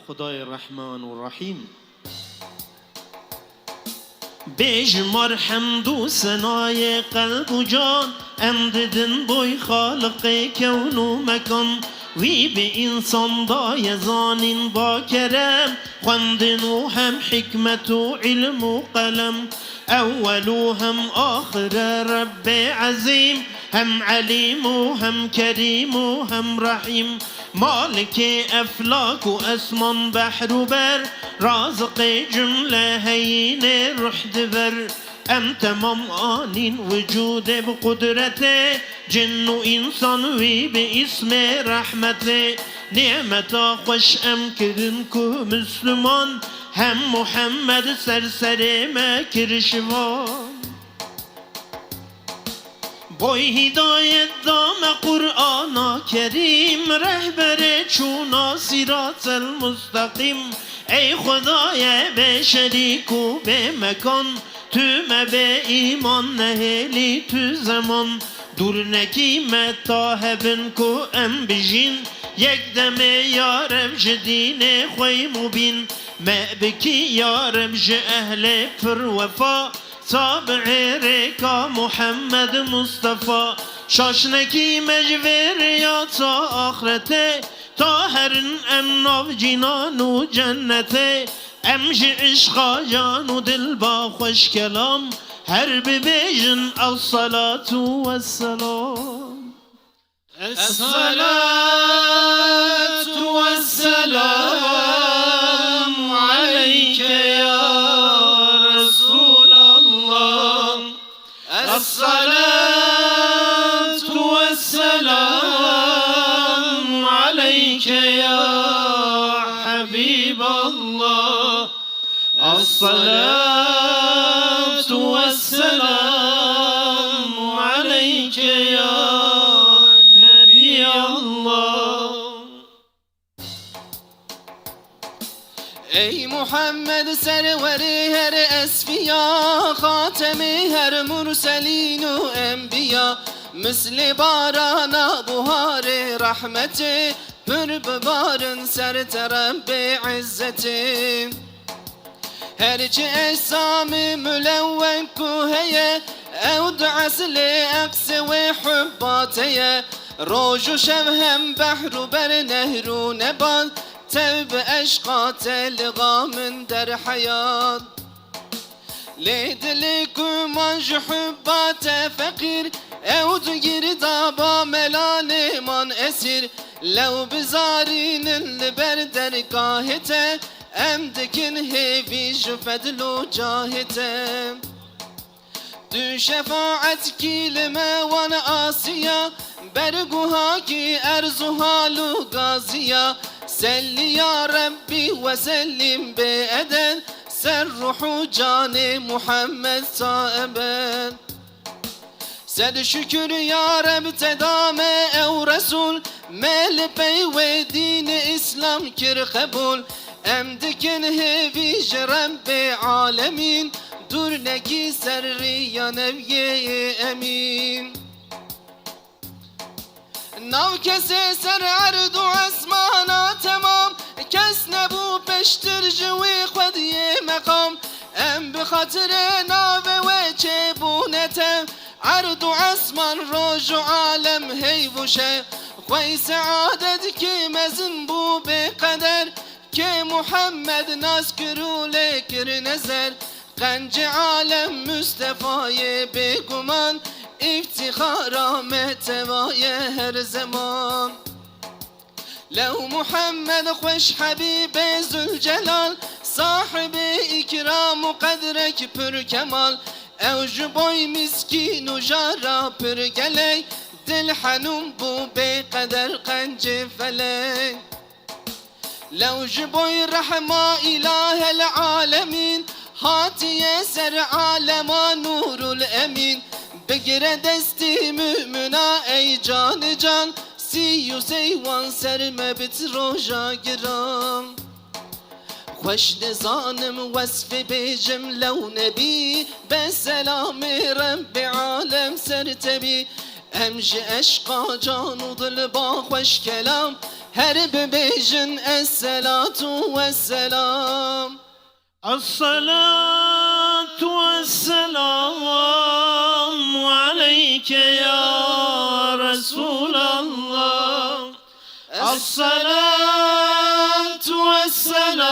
خدای رحمان و رحیم بجمر حمد و ثنای قلب و جان امددن بوی خالق کون و مکان وی به انسان دای زانین با کرم خواندن و هم حکمت و علم و قلم اول و هم آخر رب عظیم هم علیم و هم کریم و هم رحیم مالک افلاک و اسمان بحر و بر رازق جمله هین رحد بر ام تمام آنین وجود بقدرت جن و انسان وی به اسم رحمت نعمتا خوش ام کرن که مسلمان هم محمد سرسر مکر شوان بوی هدایت دام قرآن کریم رهبر چونا صراط المستقیم ای خدای به شریک و به مکان تو به ایمان نهلی تو زمان دور نکی متاهبن کو ام بجین یک دم یارم جدین خوی مبین ما بکی یارم ج اهل پر وفا تابع ریکا محمد مصطفى شاشنکی مجور یا تا آخرته تا هرن ام ناو جنان و جنته امج عشقا جان و دل با خوش کلام هر ببیجن الصلاة والسلام الصلاة والسلام عليك يا رسول الله الصلاة والسلام عليك يا حبيب الله الصلاة والسلام عليك يا نبي الله ای محمد سرور هر اسفیا خاتم هر مرسلین و انبیا مثل باران بهار رحمت پر ببارن سر طرف به عزت هرچه اجسام ملون کوهیه او دعسل اقس و حباتیه روج و شب هم بحر و بر نهر و نبات تب اشقات لغام در حیات لیدلکم آنج حبات فقیر او دو گردابا ملان من اسیر لو بزارین لبر درگاهته ام دکن هیویش فضل و جاهته دو شفاعت کلمه وان آسیا برگوها کی ارز و حال و غازیا سلی یا ربی و سلم به ادن سر روح و جان محمد صائبا صد شکر یا رب تدام او رسول مل پی و دین اسلام کر قبول ام دکن هیویش رب عالمین دور نکی سر یا نبی امین ناو کسی سر عرض و اسمانا تمام کس نبو پشتر جوی خودی مقام ام بخاطر ناو و چه بونتم عرض و اسمان روج و عالم هیوشه خوی سعادت که مزن بو بقدر که محمد ناز کرو لکر نظر قنج عالم مصطفی بگمان افتخارا محتوای هر زمان لو محمد خوش حبیب ذوالجلال صاحب اکرام و قدرک پر کمال او جبوی مسکین و جارا پر گلی دل حنون بو به قدر قنج فلی لو جبوی رحمه اله العالمین هاتی سر عالما نور الامین بگیره دستی مؤمنا ای جان جان سی و سیوان سر مبت روژا گرام خوش نزانم وصف بیجم لو نبی به سلام رب عالم سر تبی امج اشقا جان و دل با خوش کلام her bebejin esselatu vesselam. الصلاة والسلام عليك يا رسول الله الصلاة والسلام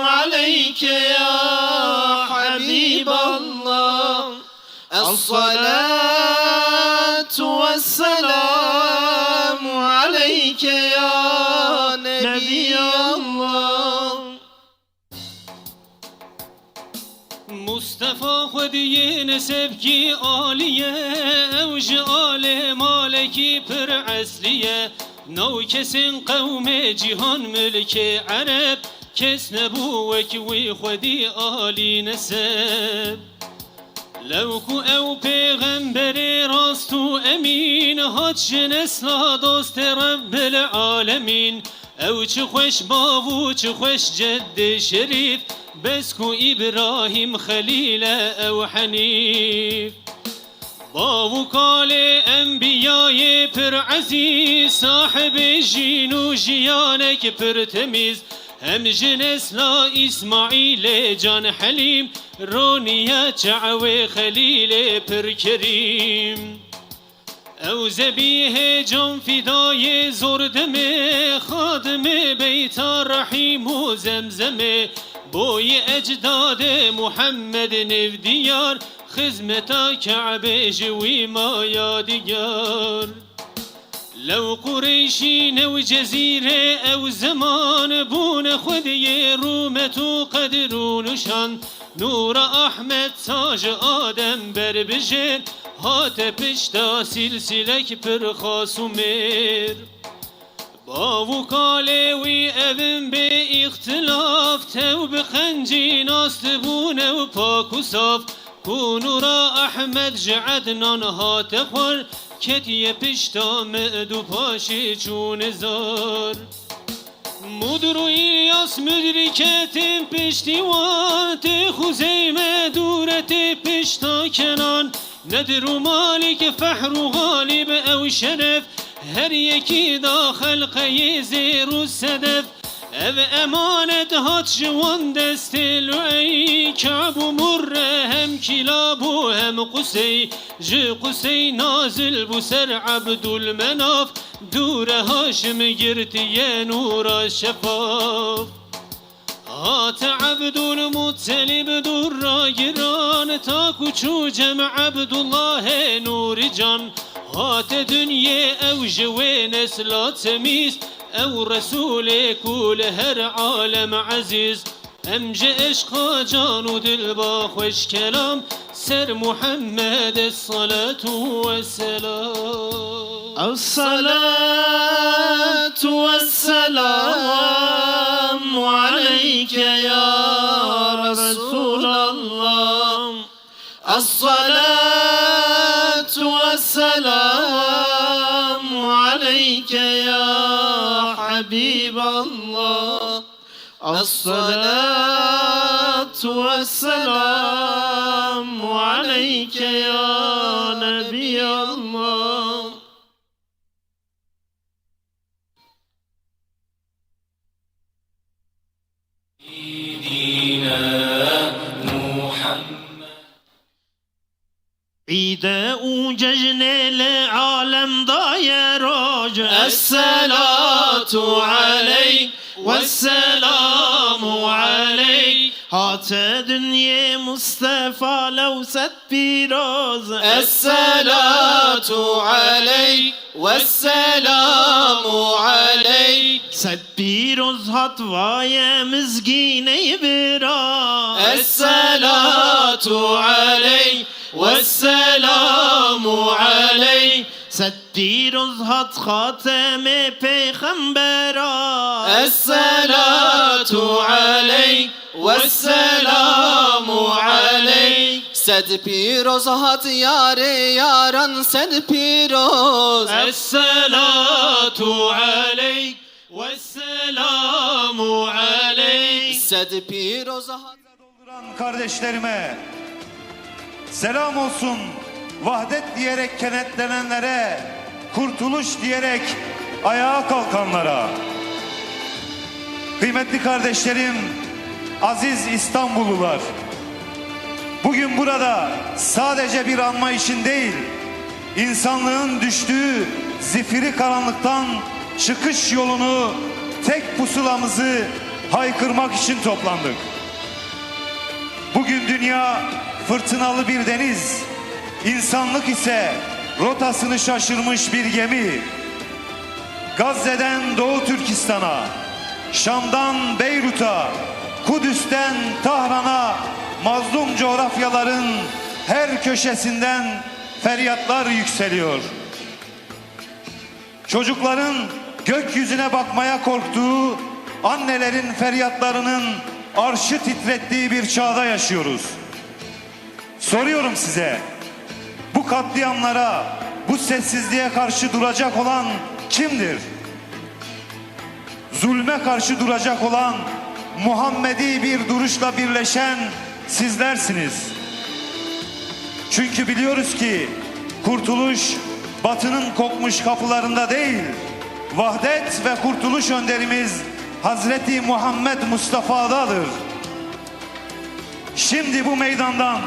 عليك يا حبيب الله الصلاة والسلام عليك يا نبي الله. مصطفى خودی نسب کی عالیه اوج آل مالکی پر اصلیه نو کسین قوم جهان ملک عرب کس نبوک وی خودی عالی نسب لو کو او پیغمبر راست و امین هات شنسلا دوست رب العالمین او چه خوش باو چه خوش جد شریف بس کو ابراهیم خلیل او حنیف باو کال انبیای پر عزیز صاحب جین و جیانک پر تمیز هم جنس لا اسماعیل جان حلیم رونیه چعوه خلیل پر کریم او زبیه جان فدای زردم خادم بیت رحیم و زمزم بوی اجداد محمد نفدیار خدمتا کعبه جوی ما یادگار لو قریشی نو جزیره او زمان بون خودی رومت و قدرونشان نور احمد تاج آدم بر بجن هات پشتا سلسلک پر خاص و میر باو کالوی اوین به اختلاف تو بخنجی ناست بونه و پاک و صاف کونو را احمد جعدنان هات خور کتی پشتا معدو پاشی چون زار مدر و ایلیاس مدرکت پشتیوات خوزیم دورت پشتا کنان ندر و مالک فحر و غالب او شرف هر یکی داخل قی زیر و صدف او امانت هات جوان دست لعی کعب و مره هم کلاب و هم قسی جه قسی نازل بو سر عبدالمناف دور هاشم گرتی نور شفاف هات عبدالمطلب دور را گران تا کچو جمع عبدالله نور جان هات دنیا او جوه نسلات تمیز او رسول کول هر عالم عزیز امج عشق جان و دل با خوش کلام سر محمد الصلاة والسلام الصلاة والسلام عليك يا رسول الله الصلاة والسلام عليك يا حبيب الله الصلاة والسلام عليك يا نبي الله. عيد وججن العالم ضايروج الصلاة عليك والسلام عليك هات دنيا مصطفى لو ست بيروز الصلاة عليك والسلام عليك ست بيروز هات وايا مزقيني براز الصلاة عليك والسلام عليك ست بيروز هات خاتم پیغمبران الصلاة عليك والسلام عليك صد پیروز هات یار یاران صد پیروز الصلاة عليك والسلام عليك صد پیروز هات dolduran kardeşlerime selam olsun. Vahdet diyerek kenetlenenlere, kurtuluş diyerek ayağa kalkanlara, kıymetli kardeşlerim, aziz İstanbullular, bugün burada sadece bir anma için değil, insanlığın düştüğü zifiri karanlıktan çıkış yolunu, tek pusulamızı haykırmak için toplandık. Bugün dünya fırtınalı bir deniz, insanlık ise rotasını şaşırmış bir gemi. Gazze'den Doğu Türkistan'a, Şam'dan Beyrut'a, Kudüs'ten Tahran'a mazlum coğrafyaların her köşesinden feryatlar yükseliyor. Çocukların gökyüzüne bakmaya korktuğu, annelerin feryatlarının arşı titrettiği bir çağda yaşıyoruz. Soruyorum size, bu katliamlara, bu sessizliğe karşı duracak olan kimdir? Zulme karşı duracak olan, Muhammedi bir duruşla birleşen sizlersiniz. Çünkü biliyoruz ki kurtuluş Batı'nın kokmuş kapılarında değil, vahdet ve kurtuluş önderimiz Hazreti Muhammed Mustafa'dadır. Şimdi bu meydandan,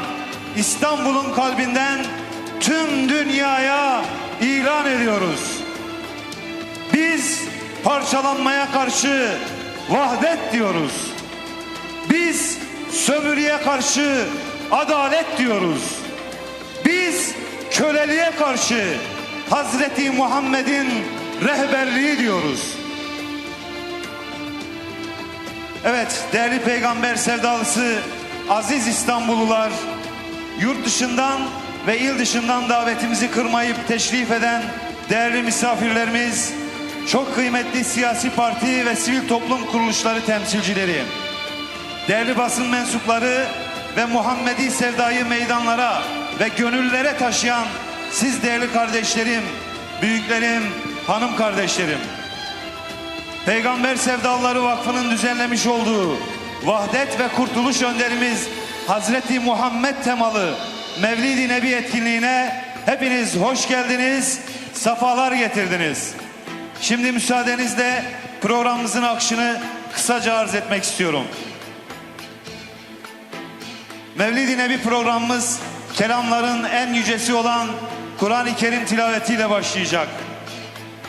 İstanbul'un kalbinden tüm dünyaya ilan ediyoruz. Biz parçalanmaya karşı vahdet diyoruz. Biz sömürüye karşı adalet diyoruz. Biz köleliğe karşı Hazreti Muhammed'in rehberliği diyoruz. Evet, değerli peygamber sevdalısı aziz İstanbullular, yurt dışından ve il dışından davetimizi kırmayıp teşrif eden değerli misafirlerimiz, çok kıymetli siyasi parti ve sivil toplum kuruluşları temsilcileri, değerli basın mensupları ve Muhammedi sevdayı meydanlara ve gönüllere taşıyan siz değerli kardeşlerim, büyüklerim, hanım kardeşlerim. Peygamber Sevdalıları Vakfı'nın düzenlemiş olduğu Vahdet ve Kurtuluş Önderimiz Hazreti Muhammed temalı Mevlid-i Nebi etkinliğine hepiniz hoş geldiniz, safalar getirdiniz. Şimdi müsaadenizle programımızın akışını kısaca arz etmek istiyorum. Mevlid-i Nebi programımız kelamların en yücesi olan Kur'an-ı Kerim tilavetiyle başlayacak.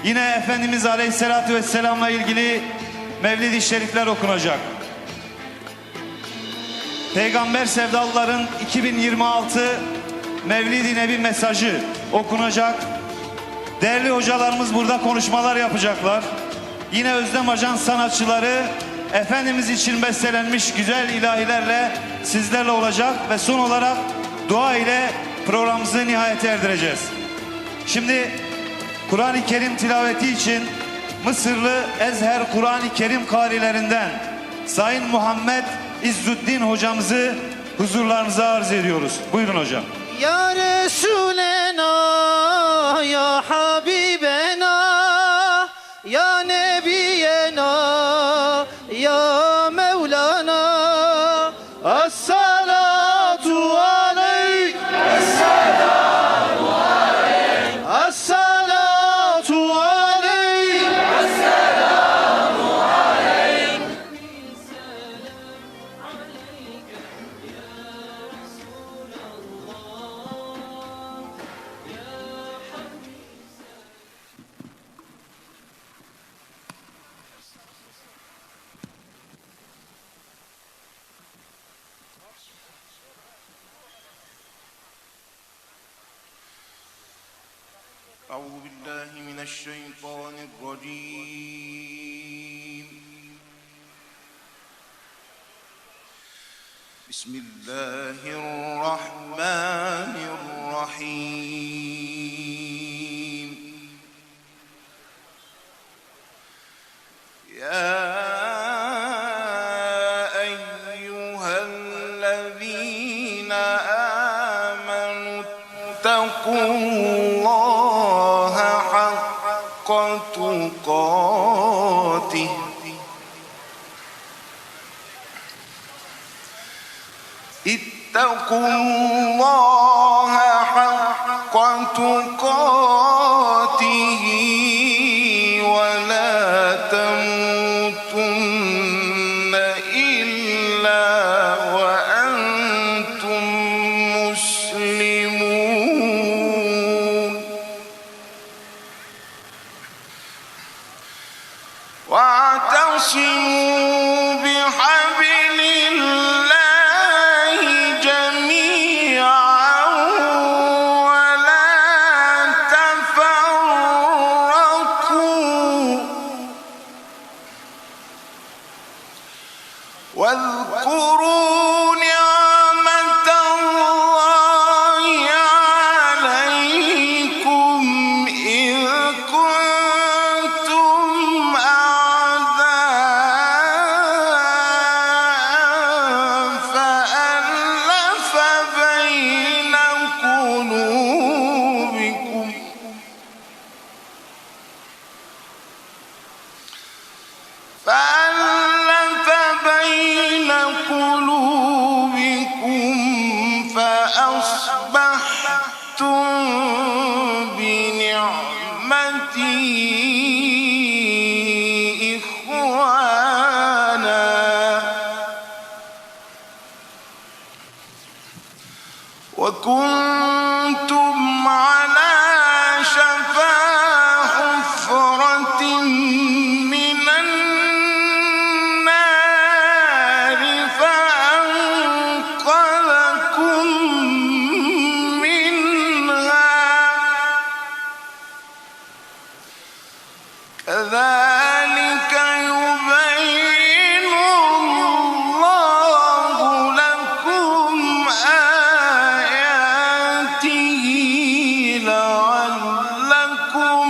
Yine Efendimiz Aleyhisselatü Vesselam'la ilgili Mevlid-i Şerifler okunacak. Peygamber Sevdalıların 2026 Mevlid-i Nebi mesajı okunacak. Değerli hocalarımız burada konuşmalar yapacaklar. Yine Özlem Ajans sanatçıları Efendimiz için bestelenmiş güzel ilahilerle sizlerle olacak ve son olarak dua ile programımızı nihayete erdireceğiz. Şimdi Kur'an-ı Kerim tilaveti için Mısırlı Ezher Kur'an-ı Kerim karilerinden Sayın Muhammed İzzüddin hocamızı huzurlarınıza arz ediyoruz. Buyurun hocam. Ya Resulena, ya Habibena, ya Nebiyena, ya Mevlana, As-salatu aleyk, As-salatu aleyk, As-salatu aleyk, As-salatu aleyk. أعوذ بالله من الشيطان الرجيم بسم الله الرحمن الرحيم يا أيها الذين آمنوا اتقوا الله حق تقاته اتقوا الله حق تقاته وكنتم على شفا حفرة من النار فأنقذكم منها كذلك يبين الله لكم آياته لعلكم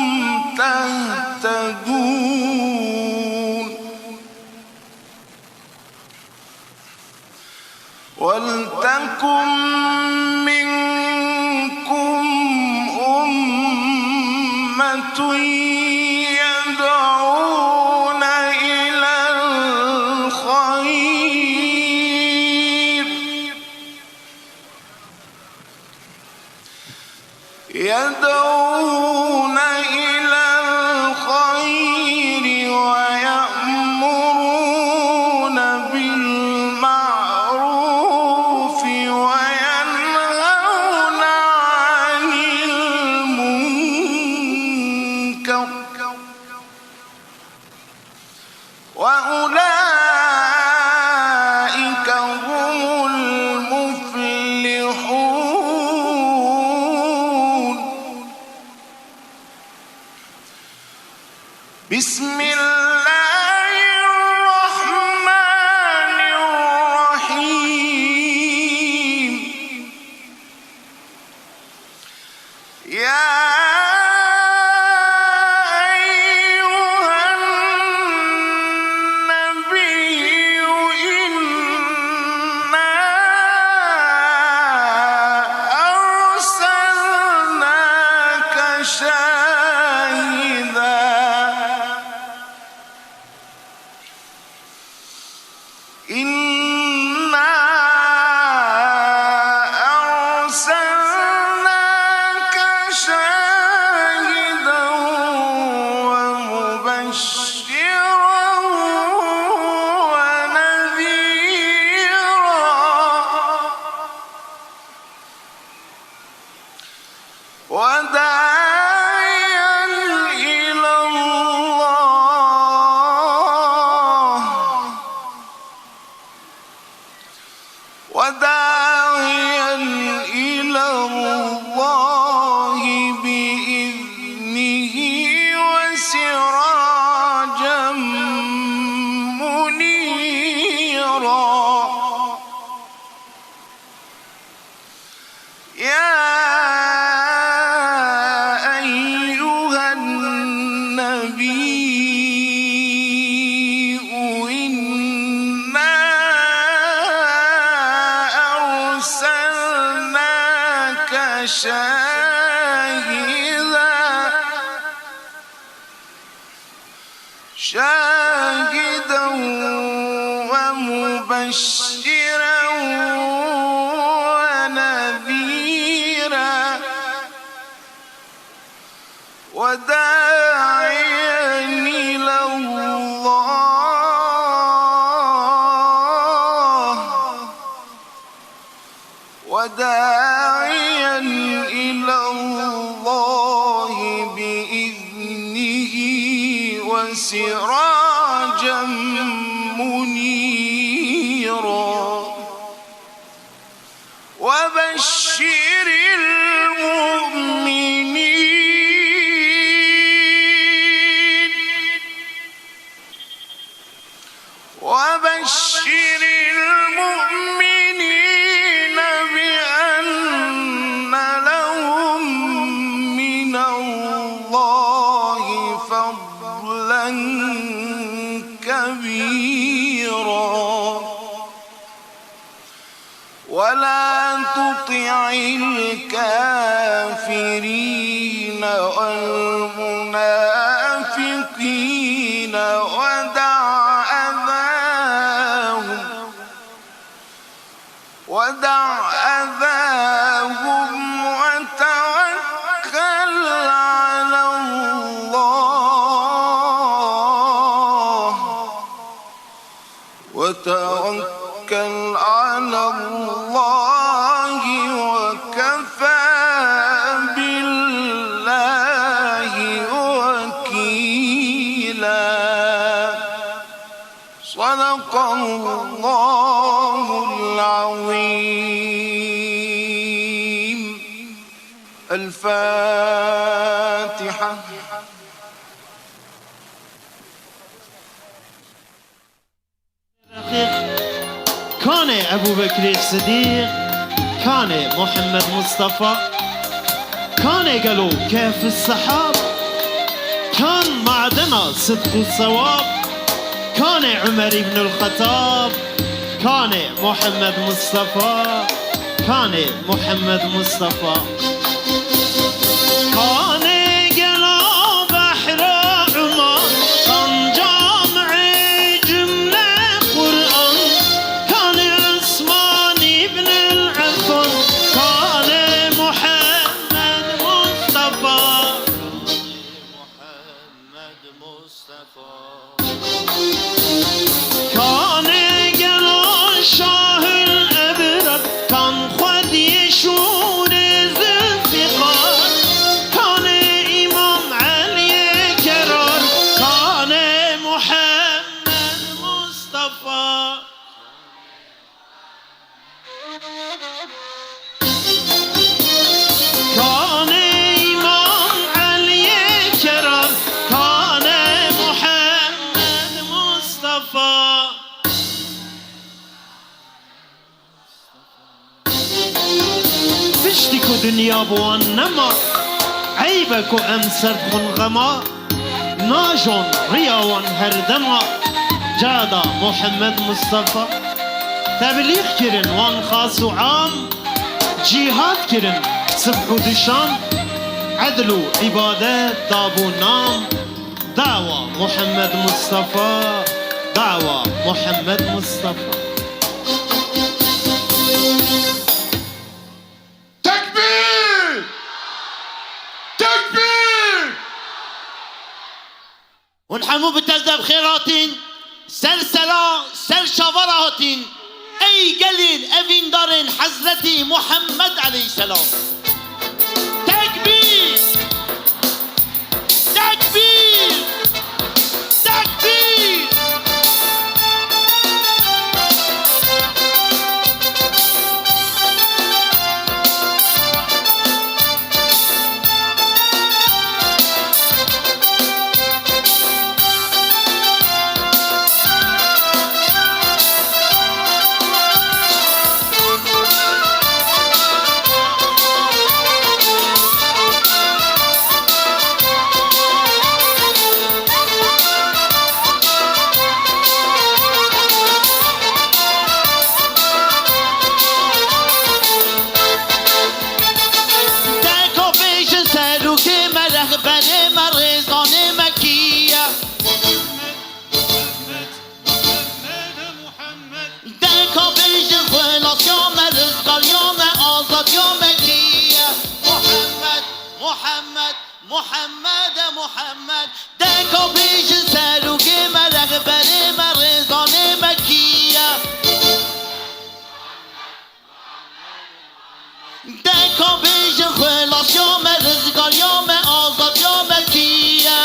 تهتدون ولتكن منكم أمة يدعون إلى الخير ويأمرون بالمعروف وينهون عن المنكر وأولئك هم المفلحون بسم الله الرحمن الرحيم يا أيها النبي إنا أرسلناك شاهدا إنا أرسلناك شاهدا ومبشرا ونذيرا وداعيا إلى الله بإذنه وسراجا منيرا يا أيها النبي إنا أرسلناك شاهدا ومبشرا ونذيرا وداعيا إلى الله بإذنه وسراجا منيرا وبشر المؤمنين بأن لهم من الله فضلا كبيرا ولا تطع الكافرين والمنافقين ودع أذاهم وتوكل على الله وكفى الفاتحة. كان أبو بكر الصديق، كان محمد مصطفى، كان قالوا كيف السحاب، كان معدنا صدق الصواب، كان عمر بن الخطاب، كان محمد مصطفى، كان محمد مصطفى. كان قالوا بحر عمان، كان جامع جملة قرآن، كان عثمان بن العفان، كان محمد مصطفى، محمد مصطفى. كان قالوا شاه الأبرار، كان خود يشور ذوالفقار، كان إمام علي كرار، كان محمد مصطفى. كان إمام علي كرار، كان محمد مصطفى. بشتكوا دنيا بوانما، عيبك وأمسر خنغما، ناجون رياوان هردما، جادا محمد مصطفى. تبلیغ کرن وان خاص و عام، جهاد کرن صبح و دشام، عدل و عبادت دابو نام، دعوة محمد مصطفى، دعوة محمد مصطفى. تكبير تكبير. ونحمو بالتزدب خيراتين، سلسلة سل شفراتين، أي قليل أفين دارين حضرتي محمد عليه السلام. تكبير تكبير تكبير. محمد محمد دکو پیش سروگی مرغبر مرزان مکیه دکو پیش خلاص یام رزگار یام آزاد یام مکیه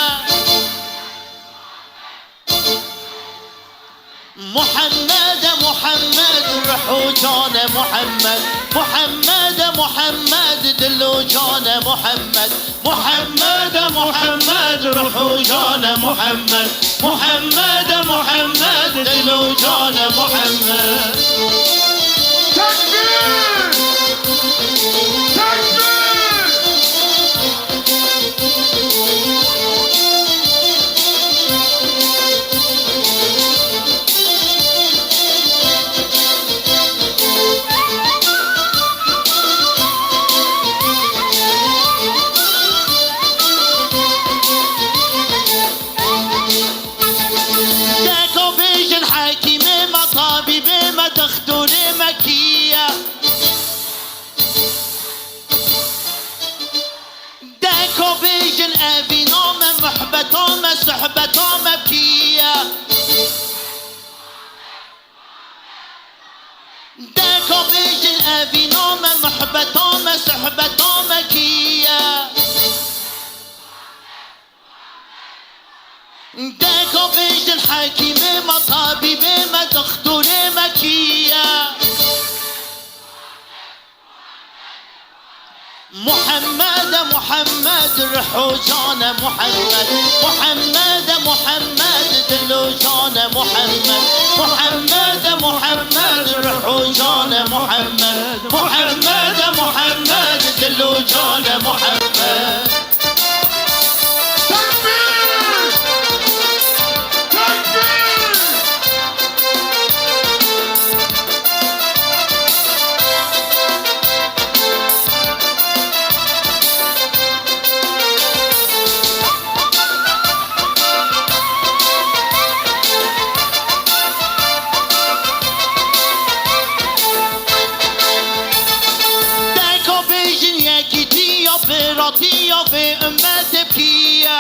محمد محمد روح و جان محمد محمد محمد دل و جان محمد محمد محمد روح و جان محمد محمد محمد دل و جان محمد. تكبير تكبير. صحبتام بكية داكو بيجن أبينام محبتام صحبتام كية داكو بيجن حكيم مطابب ما دكتور مكية محمد محمد رحو جان محمد محمد محمد دلو جان محمد محمد محمد رحو جان محمد محمد محمد دلو جان محمد تكبير تكبير دکو بیشین یکی دیا براتی یا به امت پیه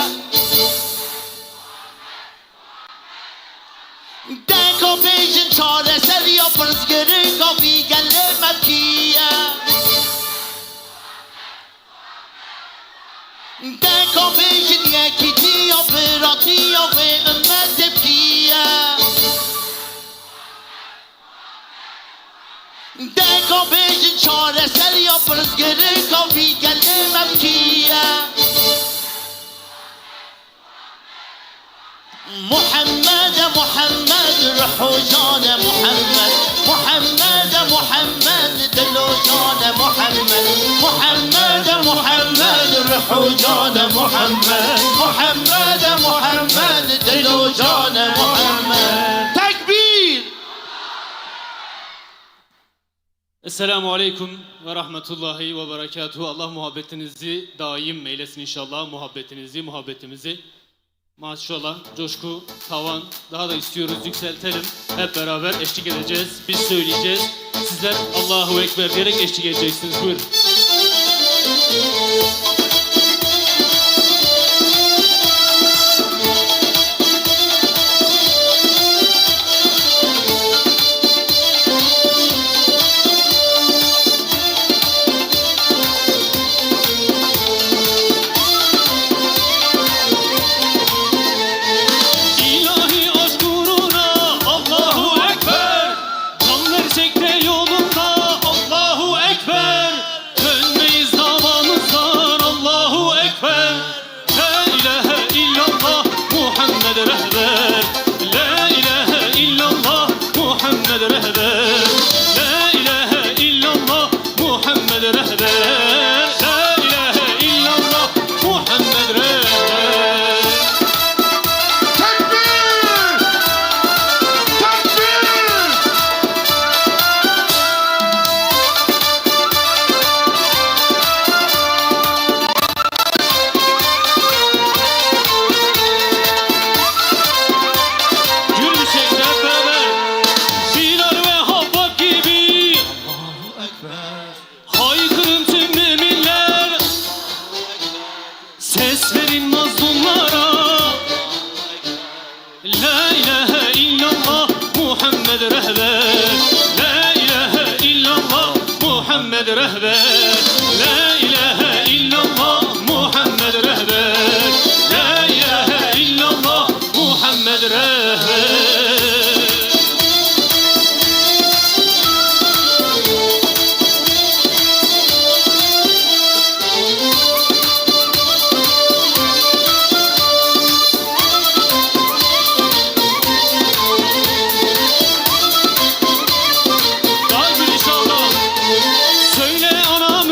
دکو بیشین چاره سر یا پرزگری کافی گله مکیه دکو بیشین یکی دیا براتی یا به امت پیه دکو بیشین چاره سر یا پرزگری کافی گله مکیه محمد محمد رحو جان محمد محمد محمد دلو جان محمد محمد محمد رحو جان محمد محمد محمد دلو جان محمد تکبیر. Esselamu Aleyküm ve Rahmetullahi ve Berekatuhu. Allah muhabbetinizi daim eylesin inşallah. Muhabbetimizi. Maşallah, coşku, tavan daha da istiyoruz, yükseltelim. Hep beraber eşlik edeceğiz. Biz söyleyeceğiz. Sizler Allahu Ekber diyerek eşlik edeceksiniz. Buyurun. İlahi aşk uğruna Allahu Ekber. Can versek de yolunda Allahu Ekber. Dönmeyiz davamızdan Allahu Ekber. La ilahe illallah Muhammed rehber. La ilahe illallah Muhammed rehber. La ilahe illallah Muhammed rehber. La ilahe illallah Muhammed rehber. تكبير تكبير Gülüşekle beraber Bilal ve Habbab gibi haykırın tüm müminler. Ses verin mazlumlara. La ilahe illallah Muhammed rehber. La ilahe illallah Muhammed rehber. La ilahe illallah Muhammed rehber. La ilahe illallah Muhammed rehber. Kalbin inşallah. Söyle anam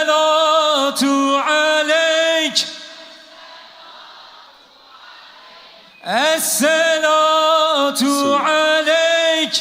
الصلاة عليك الصلاة عليك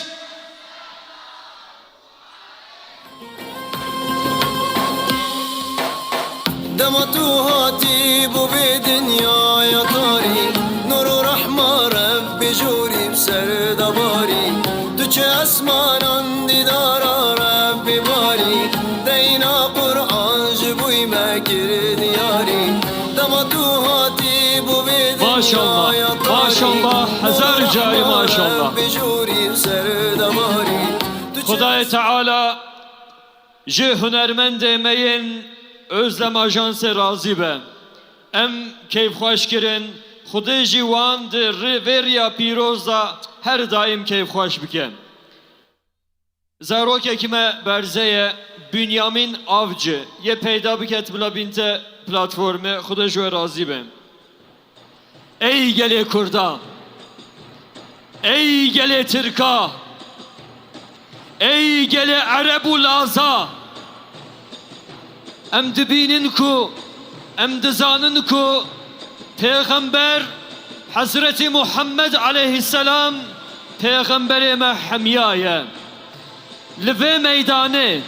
دمتو هاتي بو بدنيا يا طاري نور رحمة ربي جوري بسر دباري دوچه اسمانان دیدارا ربي باري دينا قرآن جبوي مكر دياري دمتو هاتي بو بدنيا Maşallah, يا طاري maşallah, hazar cari maşallah. ربي جوري بسر دباري Hudayi Teala ji hunermend emeyin özlem ajanse razı be. Em keyfxweş kirin, Xudê jî wan di rêvêriya pîroz da her daim keyfxweş bike. Zarokekî me berze ye Bünyamin Avcı ye peyda biket bila binte platformê Xudê ji we razı be. Ey gelê Kurda, ey gelê Tirka, ey gelê Erebû Laza, em dibînin ku, em dizanin ku Peygamber Hazreti Muhammed aleyhisselam Peygamberê me hemya ye. Li vê meydanê,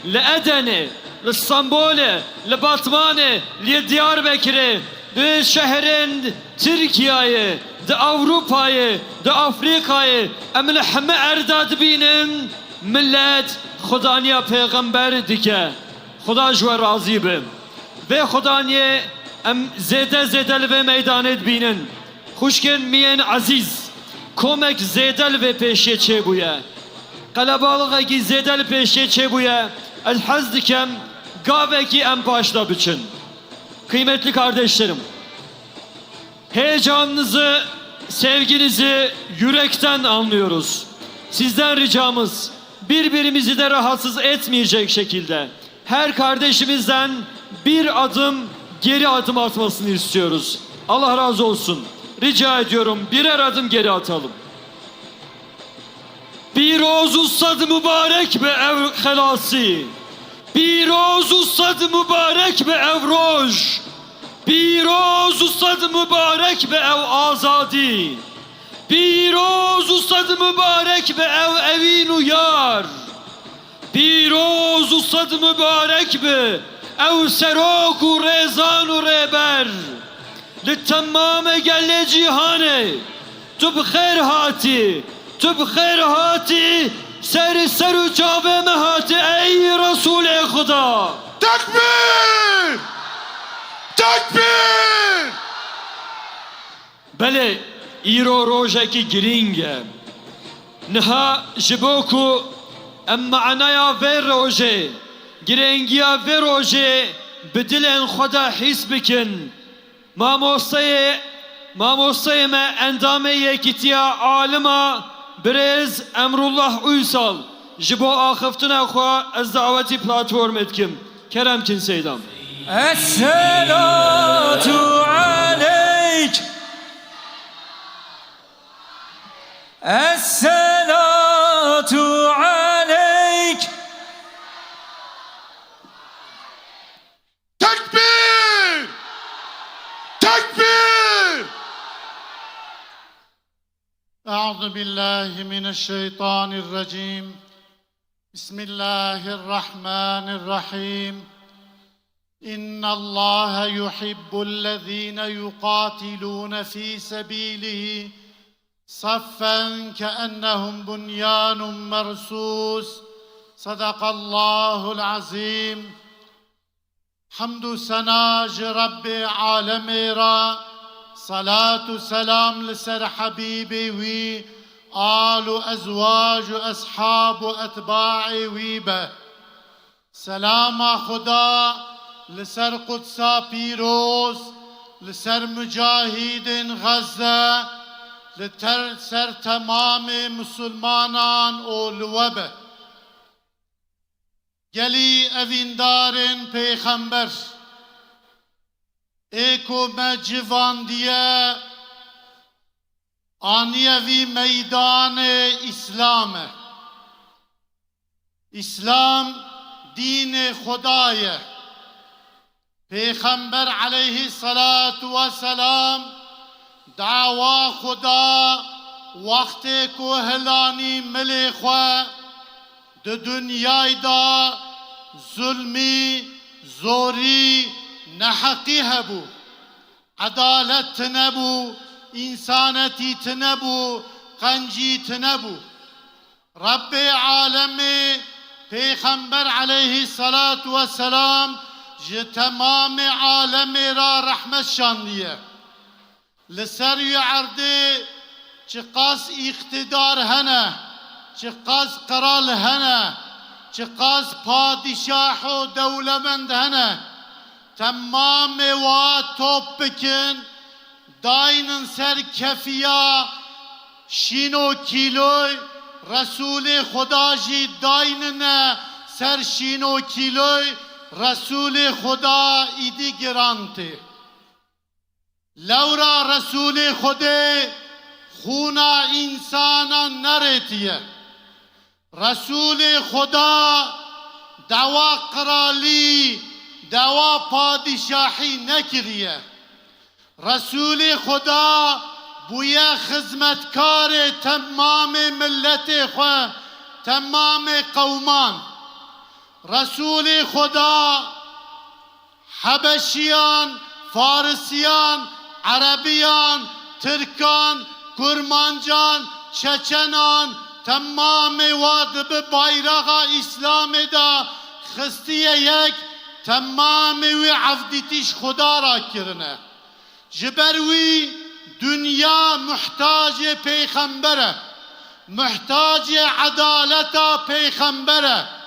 li Edenê, li İstanbulê, li Batmanê, li Diyarbekirê, di şehrin Türkiye'ye, di Avrupa'yı, di Afrika'yı, em li heme erda dibînin millet Xudaniya Peygamber dike. Xuda ji we razî be. Vê Xudaniyê em zêde zêde li vê meydanê dibînin. Xuşkên miyên ezîz, komek zêde li vê pêşê çêbûye. Qelebalixekî zêde li pêşê çêbûye. Ez hez dikem gavekî em paşda biçin. Kıymetli kardeşlerim, heyecanınızı, sevginizi yürekten anlıyoruz. Sizden ricamız birbirimizi de rahatsız etmeyecek şekilde her kardeşimizden bir adım geri adım atmasını istiyoruz. Allah razı olsun. Rica ediyorum birer adım geri atalım. Bir roz ustad mübarek be ev helasi. Bir roz ustad mübarek be ev roj. Bir roz ustad mübarek be ev azadi. Bir roz ustad mübarek be ev evinu yar. Bir roz ustad mübarek be ev serok u rezan u reber. Li gelle cihane tu bixêr hati, tu bixêr hati, ser u çavê me hati ey Resulê Xuda. Tekbir! Tekbir! Belê îro rojekî girîng e. Niha ji bo ku em meعنaya vê rojê, girêngiya vê rojê bi dilên xwe de hîs bikin. Mamosteyê me endamê yekîtiya alima Birêz Emrullah Uysal ji bo axiftina xwe ez davetî platformê dikim. Kerem kin seydam. Es-selatu aleyk. Es-selatu aleyk. Tekbir! Tekbir! أعوذ بالله من الشيطان الرجيم بسم الله الرحمن الرحيم إن الله يحب الذين يقاتلون في سبيله صفا كأنهم بنيان مرصوص صدق الله العظيم حمد سناج رب عالم را صلاة سلام لسر حبيبي وي آل أزواج أصحاب أتباع ويبه سلام خدا لسر قدسا پیروز لسر مجاهد غزة لسر تمام مسلمانان اولوبه گلی اویندارن پیغمبر ایکو مجوان دیه آنیه وی میدان اسلامه اسلام دین خدایه پیغمبر علیه الصلاة والسلام دعوا خدا وقت کو هلانی ملی خواه ده دنیای دا ظلمی زوری نحقی هبو عدالت تنبو انسانتی تنبو قنجی تنبو رب عالم پیغمبر علیه الصلاة والسلام جه تمام عالم را رحمت شانیه لسر عرده چه قاس اقتدار هنه چه قاس قرال هنه چه قاس پادشاه و دولمند هنه تمام و توپ بکن داینن سر کفیا شینو کیلوی رسول خدا جی دایننه سر شینو کیلوی رسول خدا ایدی گرانته لورا رسول خدا خونا انسانا نرتیه رسول خدا دوا قرالی دوا پادشاهی نکریه رسول خدا بویا خدمتکار تمام ملت خو تمام قومان رسول خدا حبشیان فارسیان عربیان ترکان کرمانجان چچنان تمام واد به bayrağı اسلام دا خستیه یک تمام وی عفدیتیش خدا را کرنه جبروی dünya muhtaç peygambere muhtaç adaleta peygambere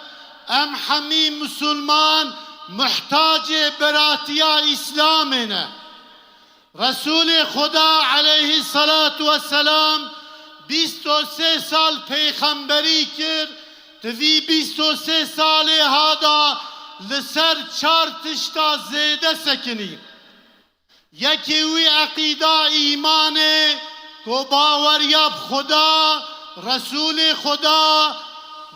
em hami Müslüman muhtaç beratiya İslamine Resul-i Huda aleyhissalatu vesselam 23 sal peygamberi kir tvi 23 sali hada لسر چار تشتا زیده سکنی یکی وی عقیده ایمانه کو باوریاب خدا رسول خدا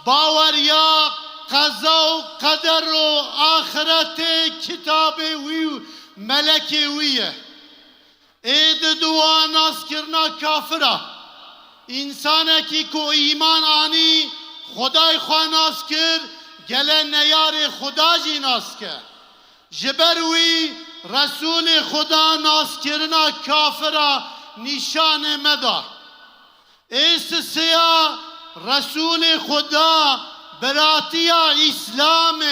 باوریاب قضا و قدر و آخرت کتاب وی ملک ویه اید دعا ناس کرنا کافره انسانه کی کو ایمان آنی خدای خواه ناس کر گله نیار خدا جی ناس کر جبروی رسول خدا ناس کرنا کافرا نشان مدا ایس سیا رسول خدا براتیا اسلام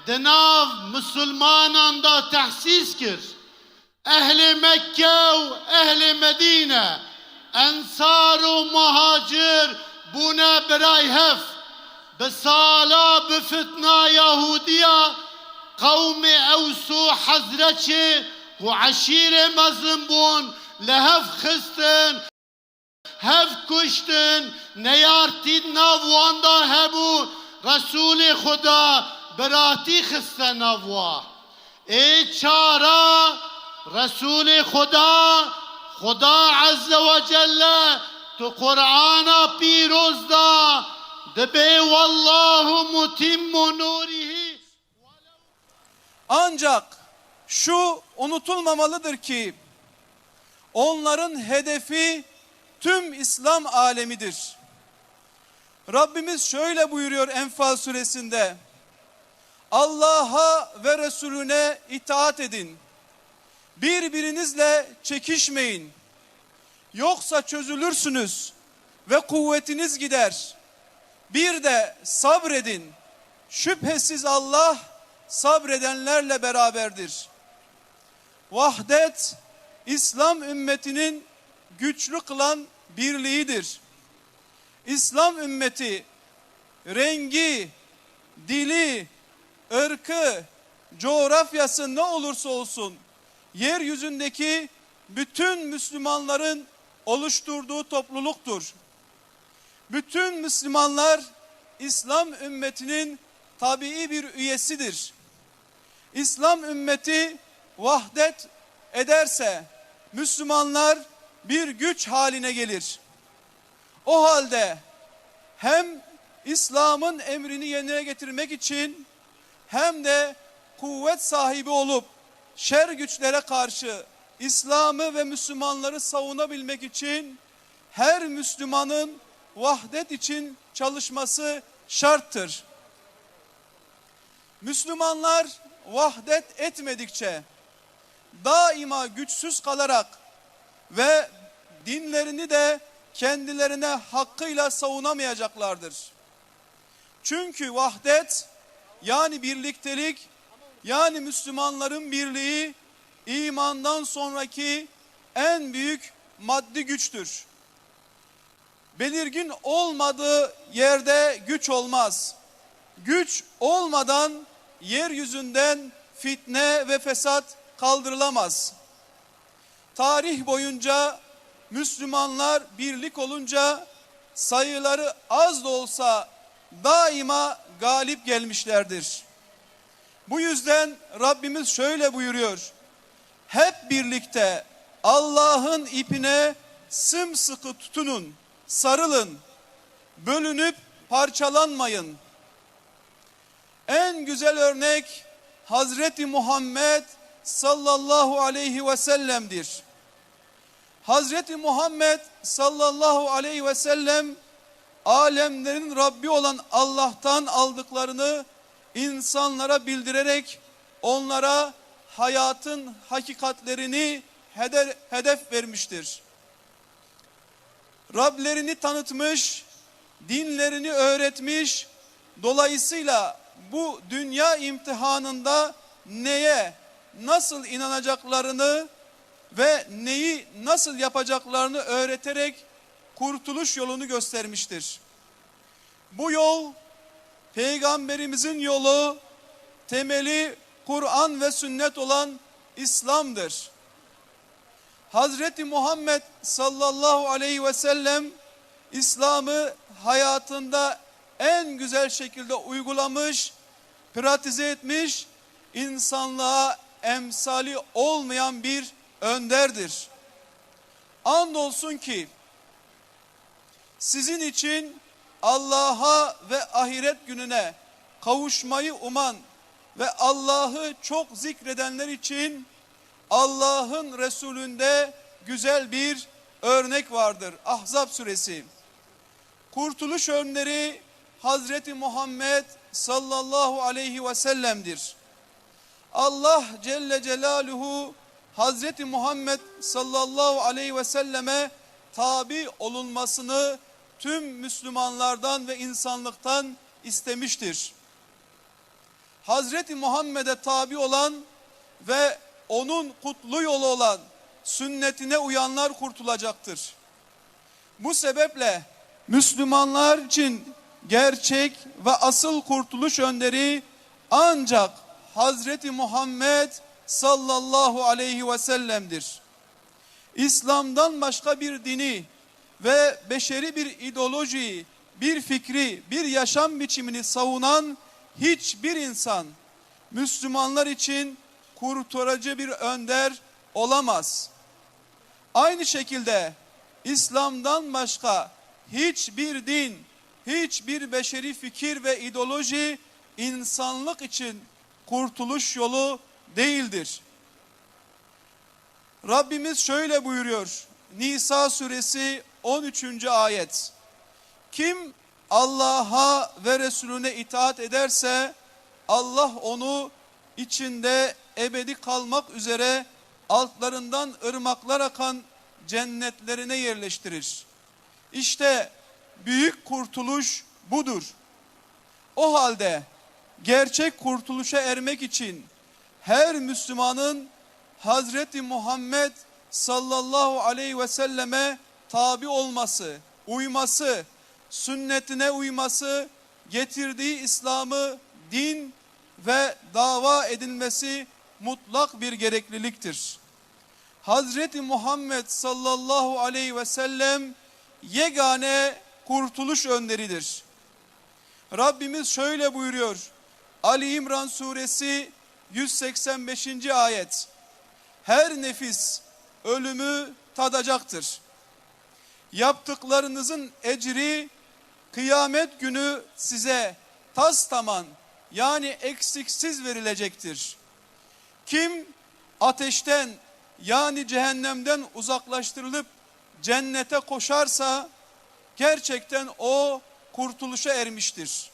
دناو مسلمانان دا تحسیس کر اهل مکه و اهل مدینه انصار و مهاجر بونا برای هف بسالا بفتنا یهودیا قوم اوسو حزرچه و عشیر مظلم بون لهف خستن هف کشتن نیارتید ناواندا هبو رسول خدا براتی خستن ناوا ای چارا رسول خدا خدا عز و جل تو قرآن پیروز دا دبی والله متم نوره Ancak şu unutulmamalıdır ki onların hedefi tüm İslam alemidir. Rabbimiz şöyle buyuruyor Enfal suresinde: Allah'a ve Resulüne itaat edin. Birbirinizle çekişmeyin. Yoksa çözülürsünüz ve kuvvetiniz gider. Bir de sabredin. Şüphesiz Allah sabredenlerle beraberdir. Vahdet, İslam ümmetinin güçlü kılan birliğidir. İslam ümmeti rengi, dili, ırkı, coğrafyası ne olursa olsun yeryüzündeki bütün Müslümanların oluşturduğu topluluktur. Bütün Müslümanlar İslam ümmetinin tabii bir üyesidir. İslam ümmeti vahdet ederse Müslümanlar bir güç haline gelir. O halde hem İslam'ın emrini yerine getirmek için hem de kuvvet sahibi olup şer güçlere karşı İslam'ı ve Müslümanları savunabilmek için her Müslümanın vahdet için çalışması şarttır. Müslümanlar vahdet etmedikçe daima güçsüz kalarak ve dinlerini de kendilerine hakkıyla savunamayacaklardır. Çünkü vahdet yani birliktelik yani Müslümanların birliği imandan sonraki en büyük maddi güçtür. Belirgin olmadığı yerde güç olmaz. Güç olmadan yeryüzünden fitne ve fesat kaldırılamaz. Tarih boyunca Müslümanlar birlik olunca sayıları az da olsa daima galip gelmişlerdir. Bu yüzden Rabbimiz şöyle buyuruyor: hep birlikte Allah'ın ipine sımsıkı tutunun, sarılın, bölünüp parçalanmayın. En güzel örnek Hazreti Muhammed sallallahu aleyhi ve sellem'dir. Hazreti Muhammed sallallahu aleyhi ve sellem alemlerin Rabbi olan Allah'tan aldıklarını insanlara bildirerek onlara hayatın hakikatlerini hedef vermiştir. Rablerini tanıtmış, dinlerini öğretmiş, dolayısıyla bu dünya imtihanında neye, nasıl inanacaklarını ve neyi nasıl yapacaklarını öğreterek kurtuluş yolunu göstermiştir. Bu yol Peygamberimizin yolu, temeli Kur'an ve sünnet olan İslam'dır. Hazreti Muhammed sallallahu aleyhi ve sellem İslam'ı hayatında en güzel şekilde uygulamış, pratize etmiş, insanlığa emsali olmayan bir önderdir. Andolsun ki sizin için Allah'a ve ahiret gününe kavuşmayı uman ve Allah'ı çok zikredenler için Allah'ın Resulünde güzel bir örnek vardır. Ahzab suresi. Kurtuluş önderi Hazreti Muhammed sallallahu aleyhi ve sellem'dir. Allah Celle Celaluhu Hazreti Muhammed sallallahu aleyhi ve selleme tabi olunmasını tüm Müslümanlardan ve insanlıktan istemiştir. Hazreti Muhammed'e tabi olan ve onun kutlu yolu olan sünnetine uyanlar kurtulacaktır. Bu sebeple Müslümanlar için gerçek ve asıl kurtuluş önderi ancak Hazreti Muhammed sallallahu aleyhi ve sellem'dir. İslam'dan başka bir dini ve beşeri bir ideolojiyi, bir fikri, bir yaşam biçimini savunan hiçbir insan Müslümanlar için kurtarıcı bir önder olamaz. Aynı şekilde İslam'dan başka hiçbir din, hiçbir beşeri fikir ve ideoloji insanlık için kurtuluş yolu değildir. Rabbimiz şöyle buyuruyor. Nisa suresi 13. ayet. Kim Allah'a ve Resulüne itaat ederse Allah onu içinde ebedi kalmak üzere altlarından ırmaklar akan cennetlerine yerleştirir. İşte büyük kurtuluş budur. O halde gerçek kurtuluşa ermek için her Müslümanın Hazreti Muhammed sallallahu aleyhi ve selleme tabi olması, uyması, sünnetine uyması, getirdiği İslam'ı din ve dava edilmesi mutlak bir gerekliliktir. Hazreti Muhammed sallallahu aleyhi ve sellem yegane kurtuluş önderidir. Rabbimiz şöyle buyuruyor. Ali İmran suresi 185. ayet. Her nefis ölümü tadacaktır. Yaptıklarınızın ecri kıyamet günü size tas tamam yani eksiksiz verilecektir. Kim ateşten yani cehennemden uzaklaştırılıp cennete koşarsa gerçekten o kurtuluşa ermiştir.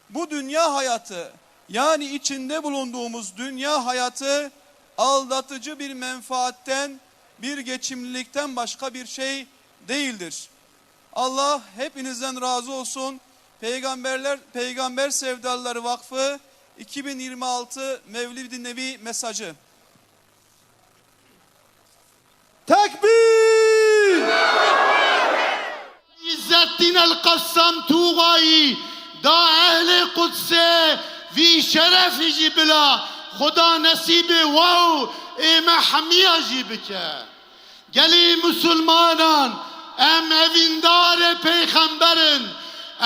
Bu dünya hayatı yani içinde bulunduğumuz dünya hayatı aldatıcı bir menfaatten, bir geçimlilikten başka bir değildir. Allah hepinizden razı olsun. Peygamber Sevdalıları Vakfı 2026 Mevlid-i Nebi mesajı. Tekbir! İzzettin el-Qassam Tuğayi da ehli Kudse vi şeref jibla Khuda nasibi vav mahmiya jibke. Geli Müslümanan em evindar peygamberin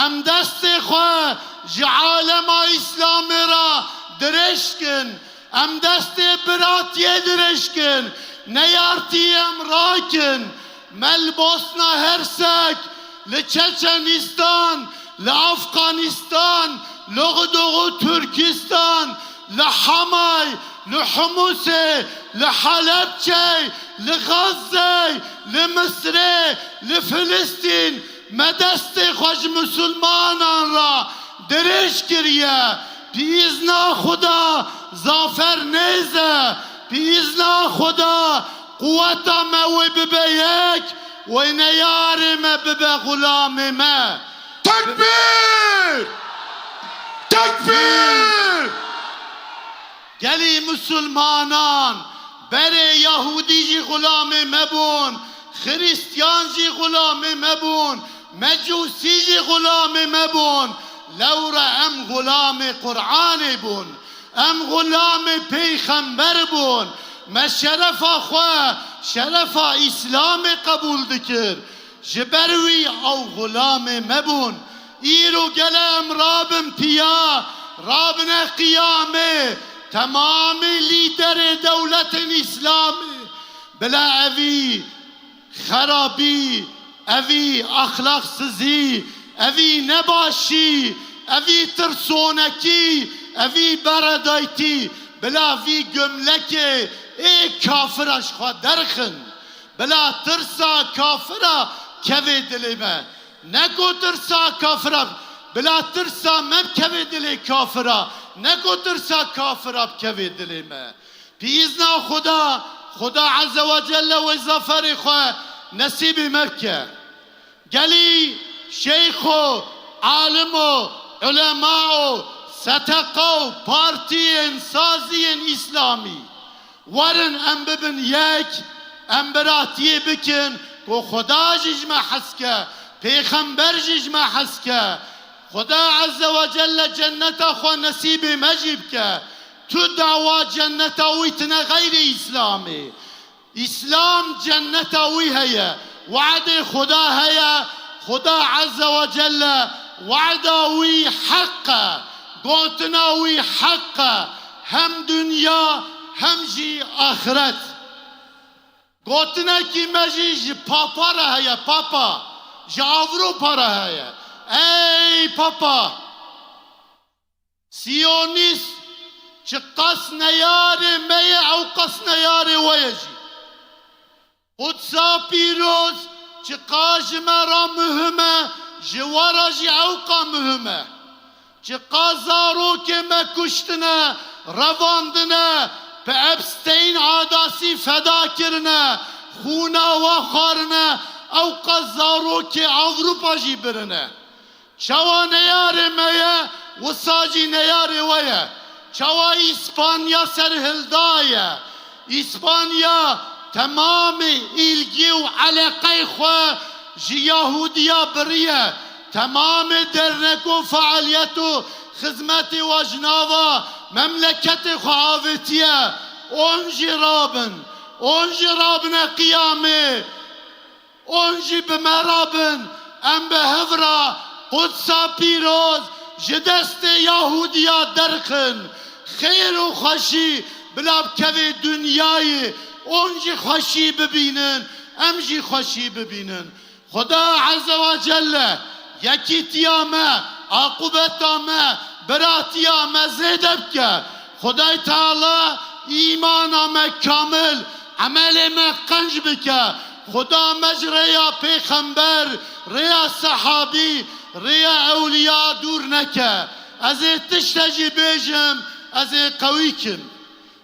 em desti xwe ji alema İslamı ra direşkin em desti biratiye direşkin neyartiyem rakin mel Bosna Hersek li Çeçenistan li Afganistan li Doğu Türkistan li Hamay li Humus'e li Halepçe li Gazze li Mısır'e li Filistin medesti xoş Müslümanan ra diriş kiriye biizna Xuda zafer neyze biizna Xuda kuvveta me ve bibe yek ve neyarime bibe gulamime. Tekbir! Tekbir! Geli Müslümanan bere Yahudici gulamı mebun, Hristiyanci gulamı mebun, Mecusici gulamı mebun, levra em gulamı Kur'an'ı bun, em gulamı peygamber bun, me şerefa xwe, şerefa İslam'ı kabul dikir, jibervi av gulamı mebun, İru gelem Rabbim tiya, Rabbine kıyame, tamamı lideri devletin İslam'ı, bila evi, خرابی اوی اخلاقسزی اوی نباشی اوی ترسونکی اوی بردایتی بلا وی گملکه ای کافرش خوا درخن بلا ترسا کافرا کوی دلیمه نکو ترسا کافرا بلا ترسا مم کوی دلی کافرا نکو ترسا کافرا کوی دلیمه بیزنا خدا عز وجل و زفر خواه نصیب مکه گلی شیخ و عالم و علماء و ستقا و پارتی سازی اسلامی ورن ام ببن یک ام براتی بکن و خدا ججمه حسکه پیغمبر ججمه حسکه خدا عز وجل جنت خو نصیب مجیب که تو دعوا جنت ویتنا غیر اسلامی اسلام جنت وی هيا وعد خدا هيا خدا عز وجل وعد وی حق قوتنا وی حق هم دنیا هم جي آخرت قوتنا کی مجي جي پاپا را هيا پاپا جي أوروبا را هيا اي پاپا سيونيست چه قص نياري مي او قص نياري ويجي قدسا پیروز چه قاجمه را مهمه جوارا جی اوقا مهمه چه قازارو که مکشتنه رواندنه به ابستین عاداسی فدا کرنه خونا و خارنه اوقا زارو که اوروپا جی برنه چوا نیاره میه و ساجی نیاره ویه چوا اسپانیا سرهلدایه اسپانیا تمام ilgi و علاقه خو جی یهودیا بریه تمام درنک و فعالیت و خدمت و جناوا مملکت خو آوتیه اونجی رابن قیامه اونجی بمرابن ام به هفرا قدسا پیروز جدست یهودیا درخن خیر و خوشی بلاب کوی دنیای اونجی خوشی ببینن امجی خوشی ببینن خدا عز و جل یکی تیامه عاقبتامه براتیامه زیدب که خدای تعالی ایمان ما کامل عمل ما قنج بکه خدا مجریا پیغمبر ریا صحابی ریا اولیا دور نکه از تشتجی بیجم از قوی کم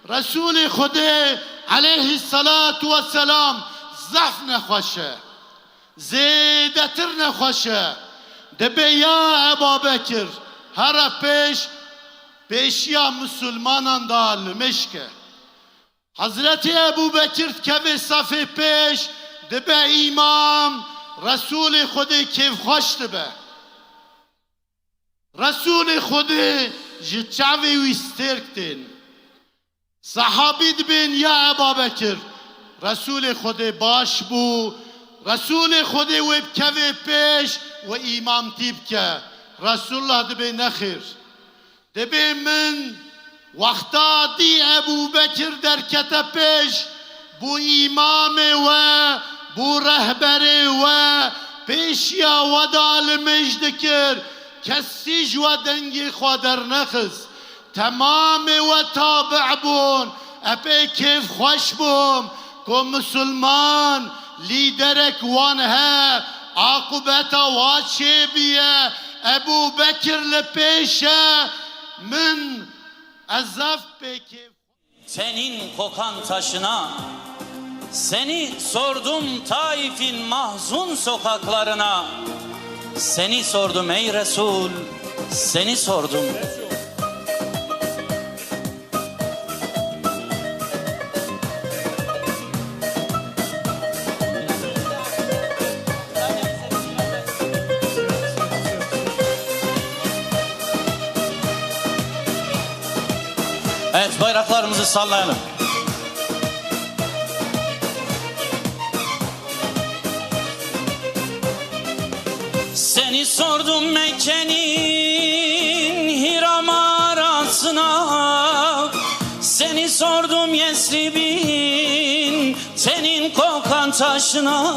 رسول خدا علیه الصلاة والسلام ضعف نخوشه زیدتر نخوشه دبی یا ابا بکر هر پیشیا مسلمانان دال مشکه حضرت ابو بکر که صف پیش دبی امام رسول خدا کیف خوش دبه رسول خدا جتشاوی ویسترکتین صحابی دبین یا ابا بکر رسول خدا باش بو رسول خدا ویب که پیش و امام تیب که رسول الله دبی نخیر دبی من وقتا دی ابو بکر در کت پیش بو امام و بو رهبر و پیشیا و دال مجد کر کسی جو دنگی خوا در نخست تمام و تابع بون اپی کیف خوش بوم که مسلمان لیدرک وانها عاقبتا واچه بیه ابو بکر لپیشه من azaf peki. Senin kokan taşına, seni sordum Taif'in mahzun sokaklarına. Seni sordum ey Resul, seni sordum. Evet, bayraklarımızı sallayalım. Seni sordum Mekke'nin Hiram arasına, seni sordum Yesrib'in senin kokan taşına,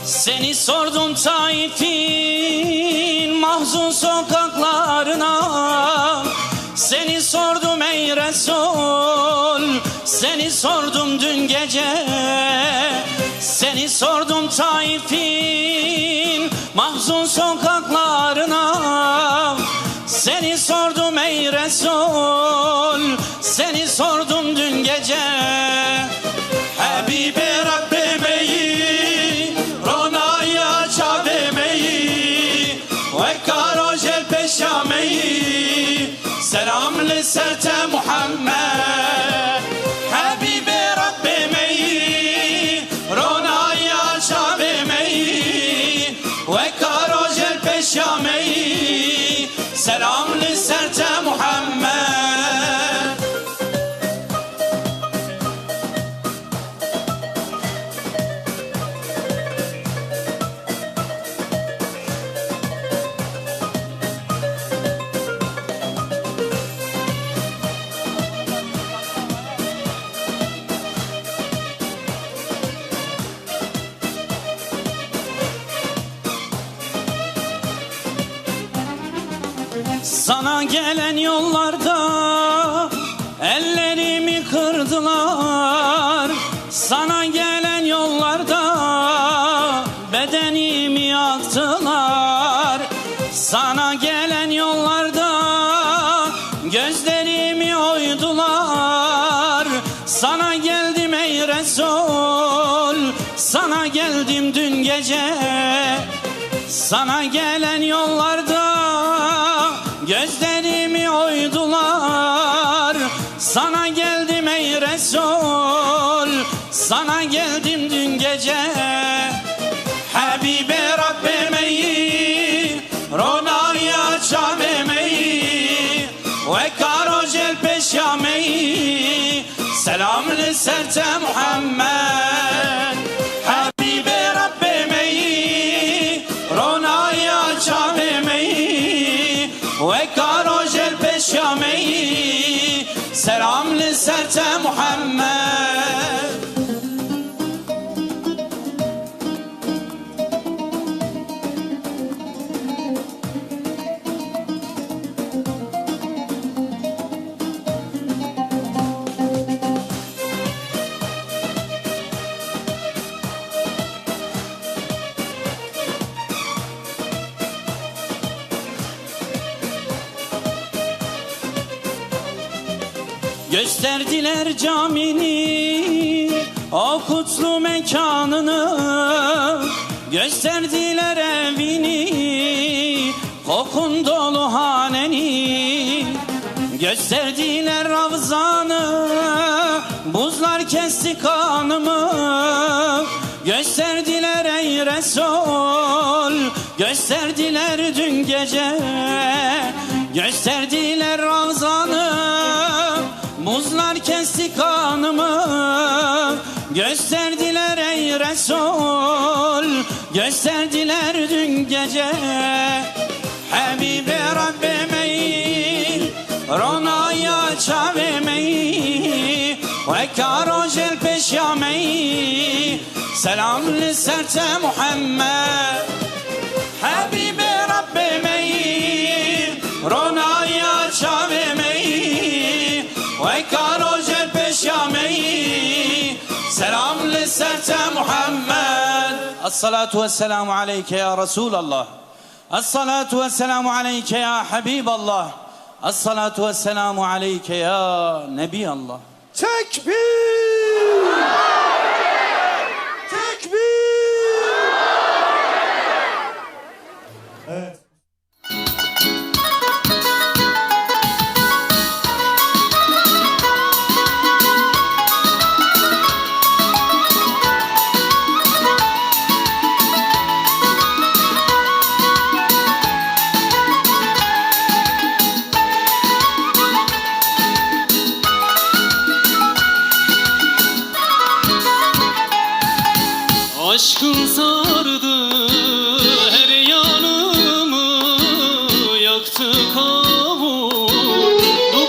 seni sordum Taif'in mahzun sokaklarına. Seni sordum ey Resul, seni sordum dün gece. Seni sordum Taif'in mahzun sokaklarına. Seni sordum ey Resul, seni sordum dün gece. Habibi Rabbemeyi, Ronaya Çavemeyi, ve Karojel Peşameyi. سلام لسرت محمد حبيب ربي مي رونايا شابي مي وكاروج البشامي سلام لسرت محمد Sana gelen yollarda ellerimi kırdılar. Sana gelen yollarda bedenimi yaktılar. Sana gelen yollarda gözlerimi oydular. Sana geldim ey Resul, sana geldim dün gece. Sana gelen yollarda gözlerimi oydular. Sana geldim ey Resul, sana geldim dün gece. Habibi Rabbemeyi, Ronaya Çavemeyi, ve Karojel Peşameyi. Selam lisserte Muhammed. Habibi Rabbemeyi, Ronaya Çavemeyi, ve Karojel Peşameyi. Selam lisserte Muhammed. Gösterdiler camini, o kutlu mekanını. Gösterdiler evini, kokun dolu haneni. Gösterdiler ravzanı, buzlar kesti kanımı. Gösterdiler ey Resul, gösterdiler dün gece. Gösterdiler ravzanı, buzlar kesti kanımı. Gösterdiler ey Resul, gösterdiler dün gece. Habibi Rabbimi ronaya çavimi ve karojel peşyami. Selam lisserte Muhammed. Habibi Rabbimi ronaya çavimi ve karojel peşyami. Selam lisserte Muhammed. As-salatu vesselamu aleyke ya Resulallah. As-salatu vesselamu aleyke ya Habiballah. As-salatu vesselamu aleyke ya Nebiyallah. Tekbir! Tekbir! Evet. Aşkın sardı her yanımı, yaktı kavurdu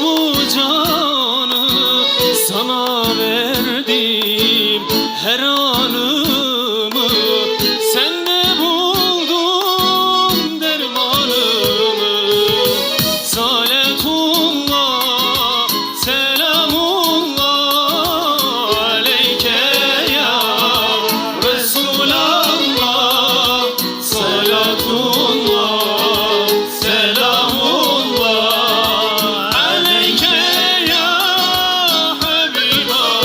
bu canı. Sana verdim her anımı, sende buldum dermanımı. Saletullah, selamullah aleyke ya Resulallah. Salatullah, selamullah aleyke ya Habiballah.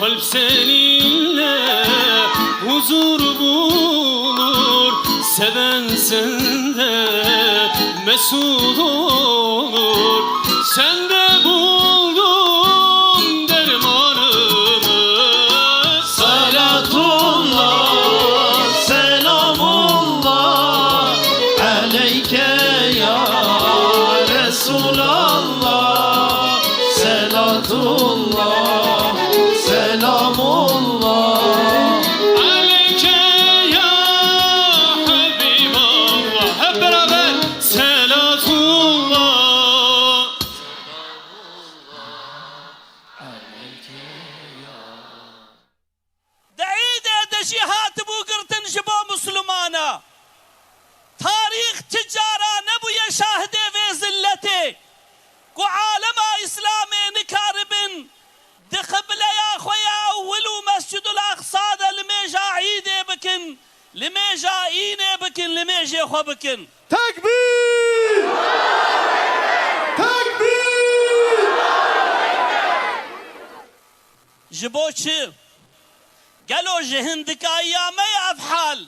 Kalp seninle huzur bulur, seven sende mesut olur. Sende buldum dermanımı. Salatullah, selamullah aleyke ya Resulallah. Salatullah, selamullah Aleyke ya Habiballah. Hep beraber selatullah. دعيد دجيهات بو قرتن جبو مسلمانا تاريخ تجارة نبو يشاهد في زلتي قو عالم إسلامي نكاربن دقبل يا خويا أولو مسجد الأقصى لميجا عيدي بكن لميجا إيني بكن لميجا خو بكن Tekbir! Tekbir! جبوتشي قالوا جهندك أيام يا أفحال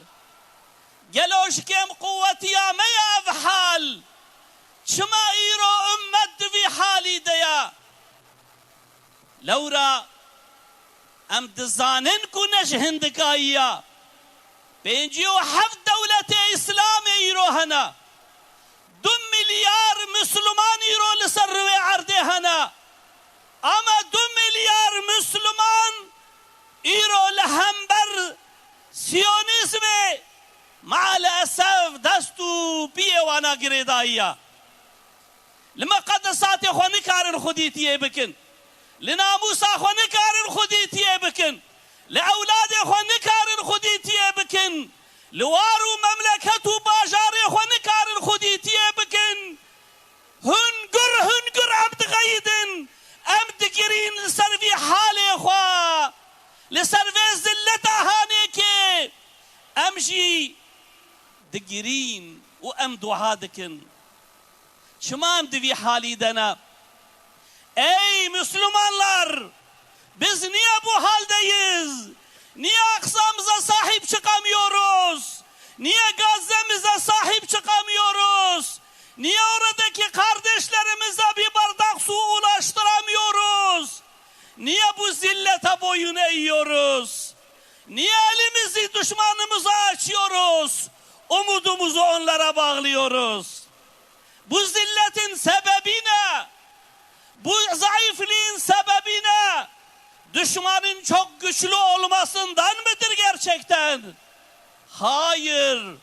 قالوا كم قوتي يا ما يا أفحال شما إيرو أمد في حالي ديا لورا أم دزانن كنا جهندك أيا بينجيو حف دولة إسلام إيرو هنا 2 مليار مسلمان إيرو لسروي عرضي هنا أما 2 مليار مسلمان إيرو لهمبر سيونيزمي مع الأسف دستو بيه وانا قريدايا لما قدسات اخواني كارن خديتي بكن لناموس اخواني كارن خديتي بكن لأولاد اخواني كارن خديتي بكن لوارو مملكة باجار اخواني كارن خديتي بكن هنقر عبد غيدن امد قرين لسرفي حالي اخوا لسرفي زلتا هانيكي امشي دقيرين وامدو هادكن شما امدو في حالي دنا ey Müslümanlar biz niye bu haldeyiz? Niye Aksa'mıza sahip çıkamıyoruz? Niye Gazze'mize sahip çıkamıyoruz? Niye oradaki kardeşlerimize bir bardak su ulaştıramıyoruz? Niye bu zillete boyun eğiyoruz? Niye elimizi düşmanımıza açıyoruz? Umudumuzu onlara bağlıyoruz. Bu zilletin sebebi ne? Bu zayıflığın sebebi ne? Düşmanın çok güçlü olmasından mıdır gerçekten? Hayır.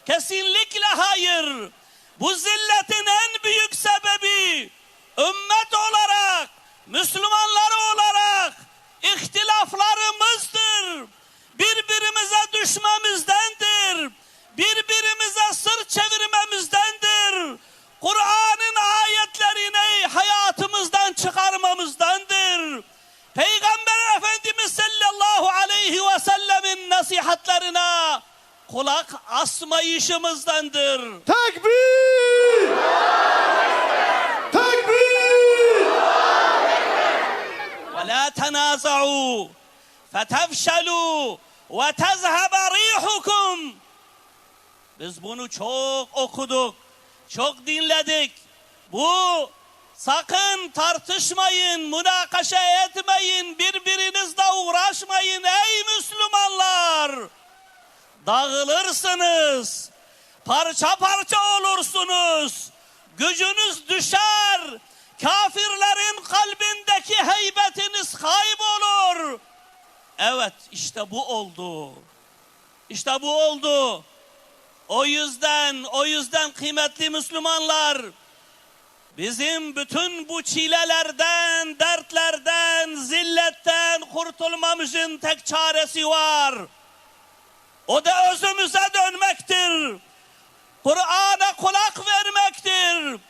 Kesinlikle hayır. Bu zilletin en büyük sebebi ümmet olarak, Müslümanlar olarak ihtilaflarımızdır. Birbirimize düşmemizdendir. Birbirimize sırt çevirmemizdendir. Kur'an'ın ayetlerini hayatımızdan çıkarmamızdandır. Peygamber Efendimiz sallallahu aleyhi ve sellemin nasihatlerine kulak asmayışımızdandır. Tekbir! Tekbir! وَلَا تَنَازَعُوا فَتَفْشَلُوا وَتَذْهَبَ رِيحُكُمْ. Biz bunu çok okuduk, çok dinledik. Bu sakın tartışmayın, münakaşa etmeyin, birbirinizle uğraşmayın ey Müslümanlar. Dağılırsınız, parça parça olursunuz, gücünüz düşer, kafirlerin kalbindeki heybetiniz kaybolur. Evet, işte bu oldu. İşte bu oldu. O yüzden kıymetli Müslümanlar, bizim bütün bu çilelerden, dertlerden, zilletten kurtulmamızın tek çaresi var. O da özümüze dönmektir. Kur'an'a kulak vermektir.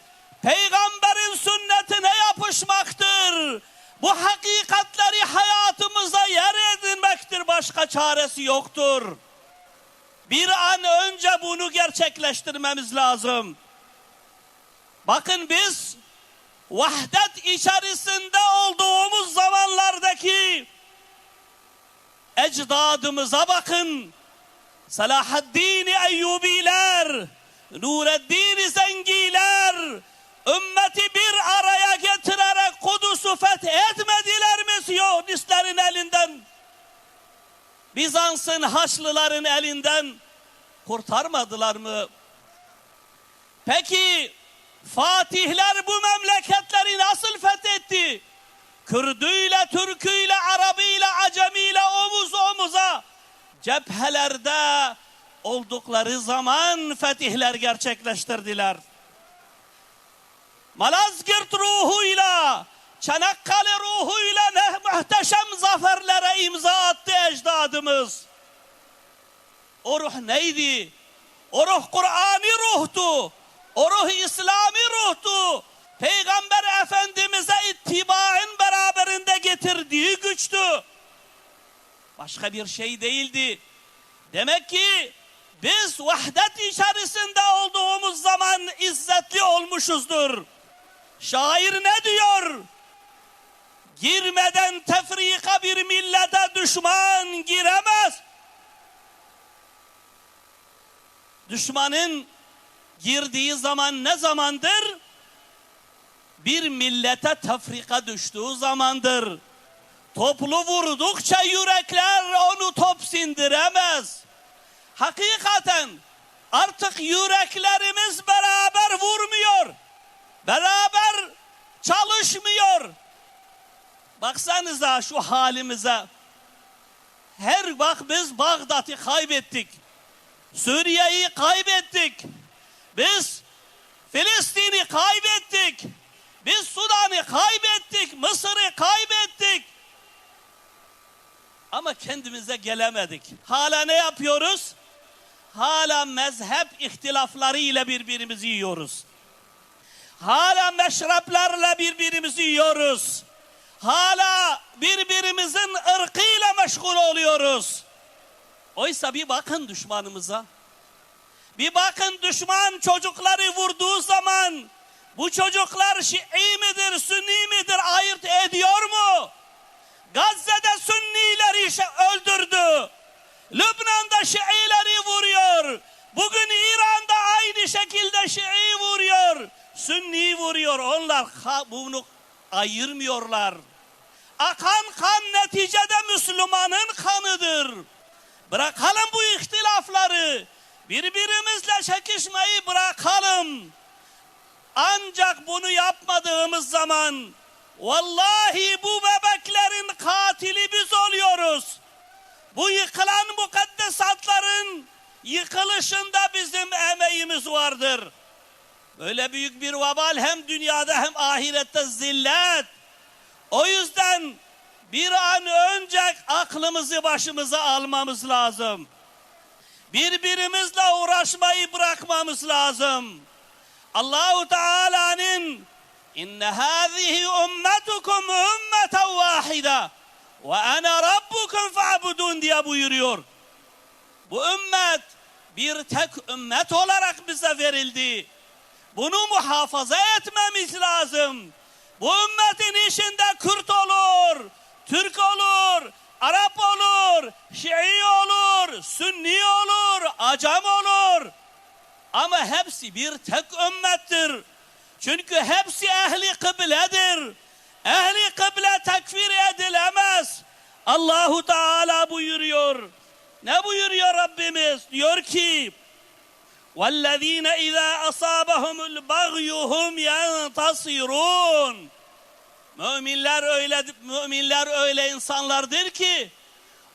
Peygamberin sünnetine yapışmaktır. Bu hakikatleri hayatımıza yer edinmektir. Başka çaresi yoktur. Bir an önce bunu gerçekleştirmemiz lazım. Bakın biz vahdet içerisinde olduğumuz zamanlardaki ecdadımıza bakın. Salahaddin Eyyubiler, Nureddin Zengiler, ümmeti bir araya getirerek Kudüs'ü fethetmediler mi Siyonistlerin elinden? Bizans'ın Haçlıların elinden kurtarmadılar mı? Peki Fatihler bu memleketleri nasıl fethetti? Kürdüyle, Türküyle, Arabıyla, Acemiyle omuz omuza cephelerde oldukları zaman fetihler gerçekleştirdiler. Malazgirt ruhuyla, Çanakkale ruhuyla ne muhteşem zaferlere imza attı ecdadımız. O ruh neydi? O ruh Kur'ani ruhtu. O ruh İslami ruhtu. Peygamber Efendimiz'e ittibaın beraberinde getirdiği güçtü. Başka bir şey değildi. Demek ki biz vahdet içerisinde olduğumuz zaman izzetli olmuşuzdur. Şair ne diyor? Girmeden tefrika bir millete düşman giremez. Düşmanın girdiği zaman ne zamandır? Bir millete tefrika düştüğü zamandır. Toplu vurdukça yürekler onu top sindiremez. Hakikaten artık yüreklerimiz beraber vurmuyor. Beraber çalışmıyor. Baksanıza şu halimize. Bak biz Bağdat'ı kaybettik. Suriye'yi kaybettik. Biz Filistin'i kaybettik. Biz Sudan'ı kaybettik. Mısır'ı kaybettik. Ama kendimize gelemedik. Hala ne yapıyoruz? Hala mezhep ihtilafları ile birbirimizi yiyoruz. Hala meşreplerle birbirimizi yiyoruz. Hala birbirimizin ırkıyla meşgul oluyoruz. Oysa bir bakın düşmanımıza. Bir bakın düşman çocukları vurduğu zaman bu çocuklar Şii midir, Sünni midir ayırt ediyor mu? Gazze'de Sünnileri öldürdü. Lübnan'da Şiileri vuruyor. Bugün İran'da aynı şekilde Şii vuruyor. Sünni vuruyor. Onlar bunu ayırmıyorlar. Akan kan neticede Müslümanın kanıdır. Bırakalım bu ihtilafları. Birbirimizle çekişmeyi bırakalım. Ancak bunu yapmadığımız zaman vallahi bu bebeklerin katili biz oluyoruz. Bu yıkılan mukaddesatların yıkılışında bizim emeğimiz vardır. Böyle büyük bir vebal hem dünyada hem ahirette zillet. O yüzden bir an önce aklımızı başımıza almamız lazım. Birbirimizle uğraşmayı bırakmamız lazım. Allahu Teala'nın İnne hâzihi ummetukum ümmeten vâhide ve ana rabbukum fa'budun diye buyuruyor. Bu ümmet bir tek ümmet olarak bize verildi. Bunu muhafaza etmemiz lazım. Bu ümmetin içinde Kürt olur, Türk olur, Arap olur, Şii olur, Sünni olur, Acem olur. Ama hepsi bir tek ümmettir. Çünkü hepsi ehli kıbledir. Ehli kıble tekfir edilemez. Allahu Teala buyuruyor. Ne buyuruyor Rabbimiz? Diyor ki وَالَّذ۪ينَ اِذَا أَصَابَهُمُ الْبَغْيُ هُمْ يَنْتَصِرُونَ Müminler öyle insanlardır ki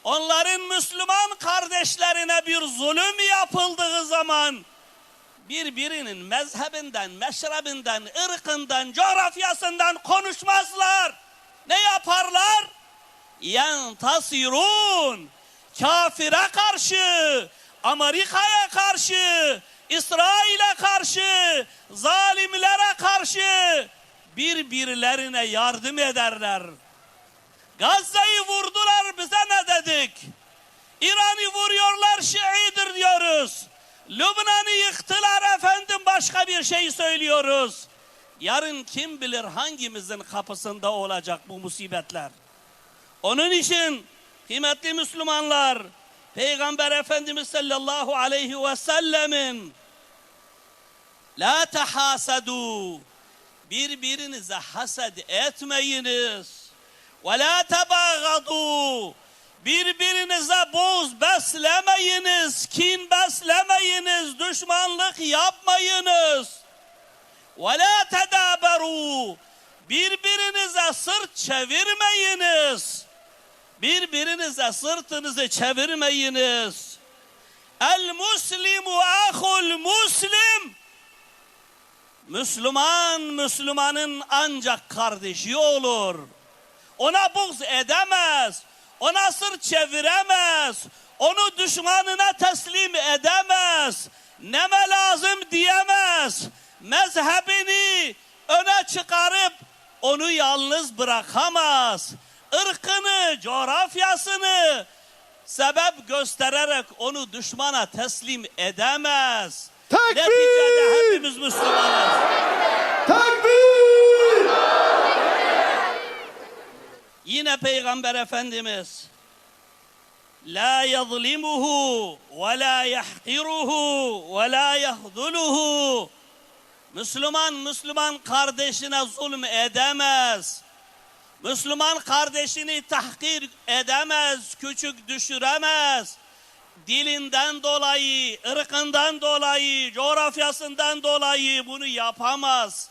onların Müslüman kardeşlerine bir zulüm yapıldığı zaman birbirinin mezhebinden, meşrebinden, ırkından, coğrafyasından konuşmazlar. Ne yaparlar? Yentasirun. Kafire karşı, Amerika'ya karşı, İsrail'e karşı, zalimlere karşı birbirlerine yardım ederler. Gazze'yi vurdular, bize ne dedik? İran'ı vuruyorlar, Şii'dir diyoruz. Lübnan'ı yıktılar efendim, başka bir şey söylüyoruz. Yarın kim bilir hangimizin kapısında olacak bu musibetler. Onun için Kıymetli Müslümanlar, Peygamber Efendimiz sallallahu aleyhi ve sellemin la tehasadu, birbirinize haset etmeyiniz. Ve la tebagadu, birbirinize buğz beslemeyiniz, kin beslemeyiniz, düşmanlık yapmayınız. Ve la tedaberu, birbirinize sırt çevirmeyiniz. Birbirinize sırtınızı çevirmeyiniz. El muslimu ahul muslim, Müslüman, Müslümanın ancak kardeşi olur. Ona buğz edemez, ona sırt çeviremez, onu düşmanına teslim edemez, neme lazım diyemez, mezhebini öne çıkarıp onu yalnız bırakamaz, ırkını, coğrafyasını sebep göstererek onu düşmana teslim edemez. Tekbir! Neticede hepimiz Müslümanız. Tekbir! Yine Peygamber Efendimiz la yazlimuhu ve la yahqiruhu ve la yahduluhu, Müslüman kardeşine zulm edemez. Müslüman kardeşini tahkir edemez, küçük düşüremez. Dilinden dolayı, ırkından dolayı, coğrafyasından dolayı bunu yapamaz.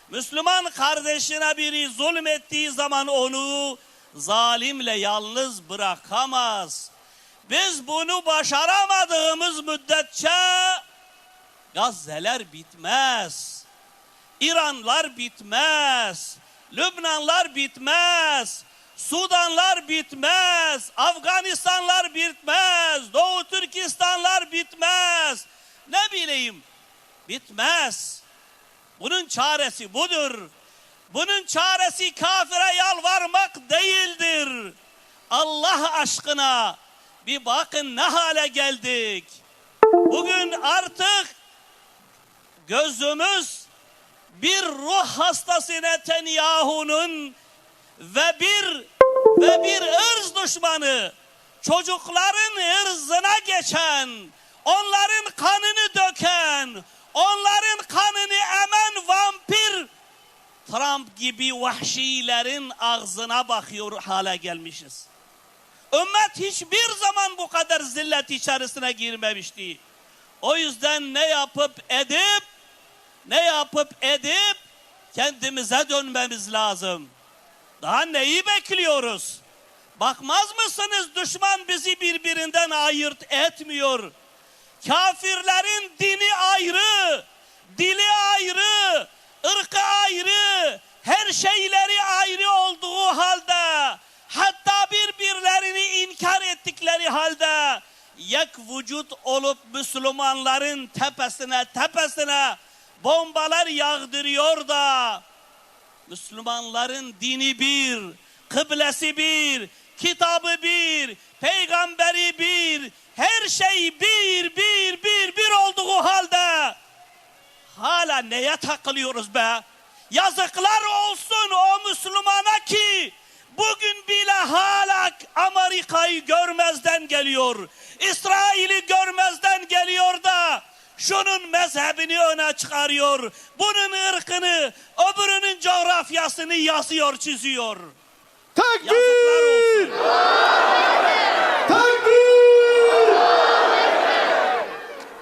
Müslüman kardeşine biri zulmettiği zaman onu zalimle yalnız bırakamaz. Biz bunu başaramadığımız müddetçe Gazze'ler bitmez. İranlar bitmez. Lübnanlar bitmez. Sudanlar bitmez. Afganistanlar bitmez. Doğu Türkistanlar bitmez. Ne bileyim, bitmez. Bunun çaresi budur. Bunun çaresi kafire yalvarmak değildir. Allah aşkına bir bakın ne hale geldik. Bugün artık gözümüz bir ruh hastası Netanyahu'nun ve bir ırz düşmanı, çocukların ırzına geçen, onların kanını döken, onların kanını emen vampir Trump gibi vahşilerin ağzına bakıyor hale gelmişiz. Ümmet hiçbir zaman bu kadar zillet içerisine girmemişti. O yüzden ne yapıp edip kendimize dönmemiz lazım. Daha neyi bekliyoruz? Bakmaz mısınız, düşman bizi birbirinden ayırt etmiyor. Kafirlerin dini ayrı, dili ayrı, ırkı ayrı, her şeyleri ayrı olduğu halde, hatta birbirlerini inkar ettikleri halde yek vücut olup Müslümanların tepesine bombalar yağdırıyor da Müslümanların dini bir, kıblesi bir, kitabı bir, peygamberi bir, her şey bir olduğu halde hala neye takılıyoruz be? Yazıklar olsun o Müslümana ki bugün bile hala Amerika'yı görmezden geliyor. İsrail'i görmezden geliyor da şunun mezhebini öne çıkarıyor. Bunun ırkını, öbürünün coğrafyasını yazıyor, çiziyor. Tekbir! Yazıklar olsun. Tekbir!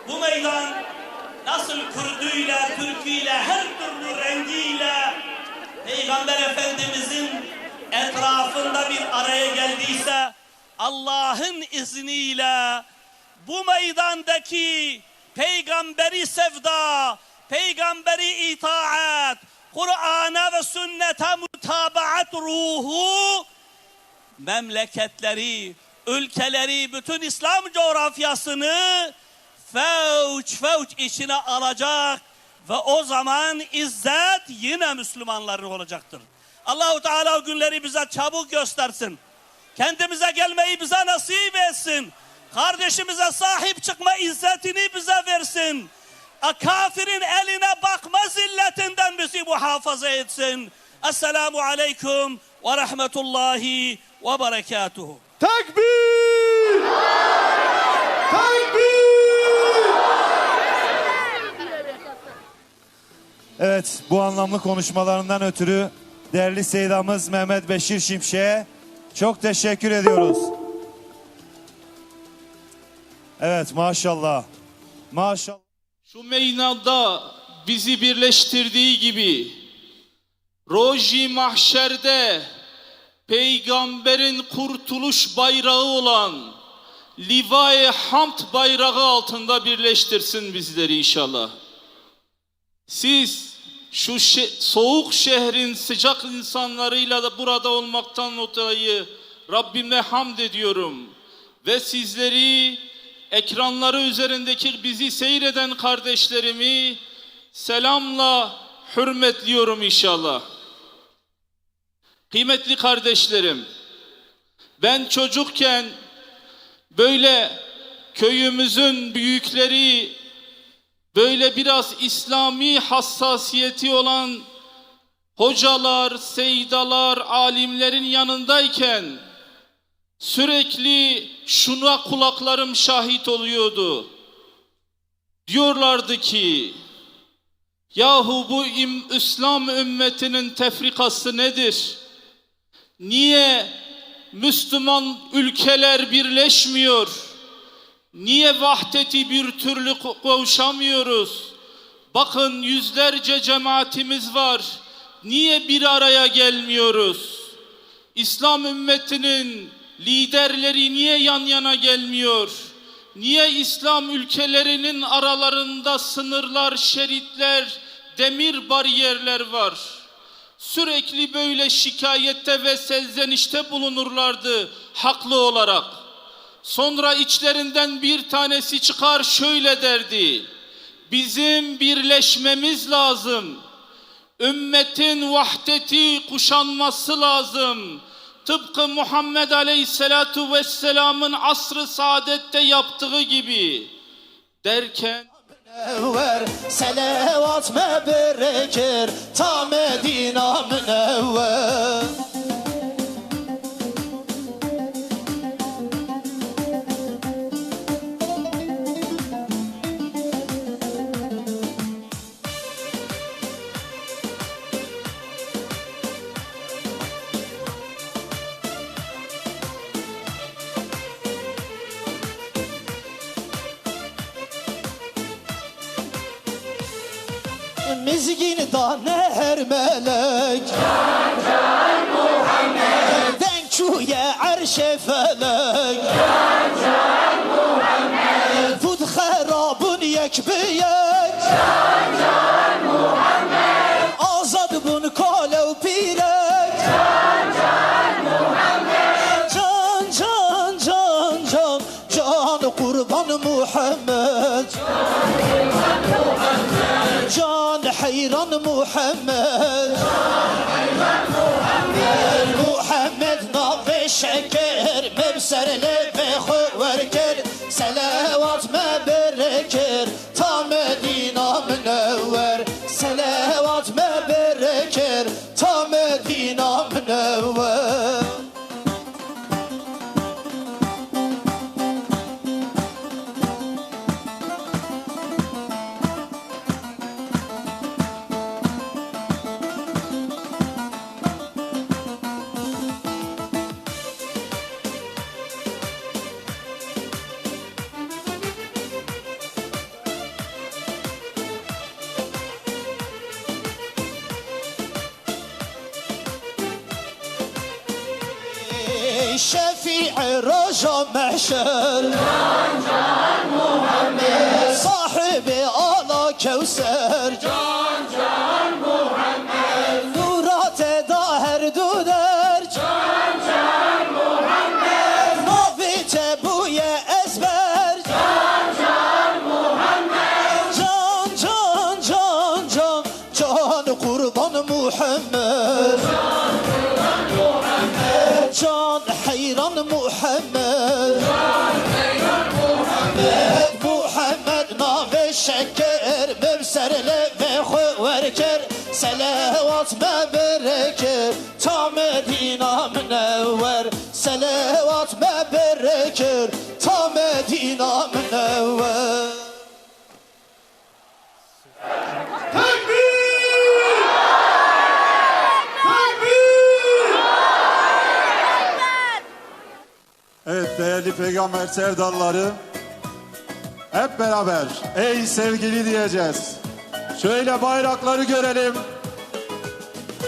Bu meydan nasıl Kürdüyle, Türküyle, her türlü rengiyle Peygamber Efendimizin etrafında bir araya geldiyse, Allah'ın izniyle bu meydandaki peygamberi sevda, peygamberi itaat, Kur'an'a ve sünnete mutabaat ruhu memleketleri, ülkeleri, bütün İslam coğrafyasını fevç içine alacak ve o zaman izzet yine Müslümanların olacaktır. Allahu Teala o günleri bize çabuk göstersin. Kendimize gelmeyi bize nasip etsin. Kardeşimize sahip çıkma izzetini bize versin. Kafirin eline bakma zilletinden bizi muhafaza etsin. Esselamu aleyküm ve rahmetullahi ve berekatuhu. Tekbir! Tekbir! Evet, bu anlamlı konuşmalarından ötürü değerli Seyyidamız Mehmet Beşir Şimşek'e çok teşekkür ediyoruz. Evet, maşallah. Maşallah. Şu meydanda bizi birleştirdiği gibi Roji mahşerde peygamberin kurtuluş bayrağı olan Liva-i Hamd bayrağı altında birleştirsin bizleri inşallah. Siz şu soğuk şehrin sıcak insanlarıyla da burada olmaktan dolayı Rabbime hamd ediyorum. Ve sizleri, ekranları üzerindeki bizi seyreden kardeşlerimi selamla hürmetliyorum inşallah. Kıymetli kardeşlerim, ben çocukken böyle köyümüzün büyükleri, böyle biraz İslami hassasiyeti olan hocalar, seydalar, alimlerin yanındayken sürekli şuna kulaklarım şahit oluyordu. Diyorlardı ki, yahu bu İslam ümmetinin tefrikası nedir? Niye Müslüman ülkeler birleşmiyor? Niye vahdeti bir türlü kavuşamıyoruz? Bakın yüzlerce cemaatimiz var. Niye bir araya gelmiyoruz? İslam ümmetinin liderleri niye yan yana gelmiyor? Niye İslam ülkelerinin aralarında sınırlar, şeritler, demir bariyerler var? Sürekli böyle şikayette ve serzenişte bulunurlardı haklı olarak. Sonra içlerinden bir tanesi çıkar şöyle derdi: bizim birleşmemiz lazım. Ümmetin vahdeti kuşanması lazım. Tıpkı Muhammed Aleyhisselatu Vesselam'ın asr-ı saadette yaptığı gibi derken Münevver selavat meberekir ta Medina münevver. Mizgin tane her melek Can can Muhammed Dençuye arşe felek Can can Muhammed Fud harabun yek biyek Can can Muhammed Azad bun kalev pirek Can can Muhammed Can can can can Can kurban Muhammed Can hayran Muhammed Muhammed nave şeker mebserle ve huverker selavat meberekir ta Medina münevver selavat meberekir ta Medina münevver. شفيع رجا محشر جان جان محمد صاحب آلا كوثر جان جان محمد نورات داهر دودر جان جان محمد نویت بوی ازبر جان جان محمد جان جان جان جان جان قربان محمد Can hayran Muhammed Muhammed nave şeker mevserle ve huverker selavat meberekir ta Medina münevver selavat çeker ta Medine münevver. Evet değerli peygamber sevdalıları, hep beraber ey sevgili diyeceğiz. Şöyle bayrakları görelim.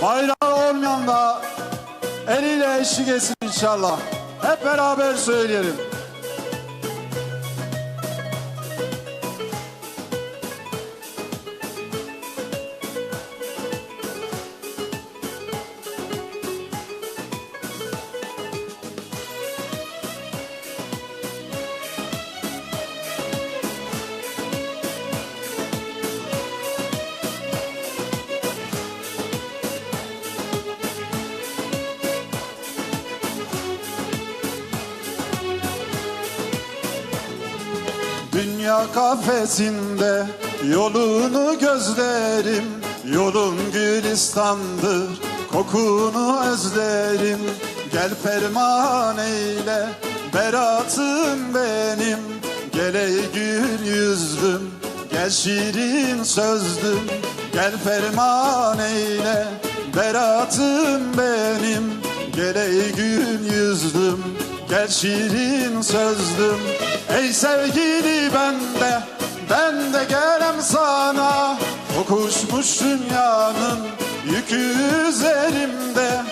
Bayrağı olmayan da eliyle eşlik etsin inşallah. Hep beraber söyleyelim. Dünya kafesinde yolunu gözlerim, yolun gülistandır, kokunu özlerim. Gel ferman eyle beratım benim, gel ey gül yüzlüm, gel şirin sözlüm. Gel ferman eyle beratım benim, gel ey gül yüzlüm, gel şirin sözlüm. Ey sevgili ben de gelem sana. Kokuşmuş dünyanın yükü üzerimde,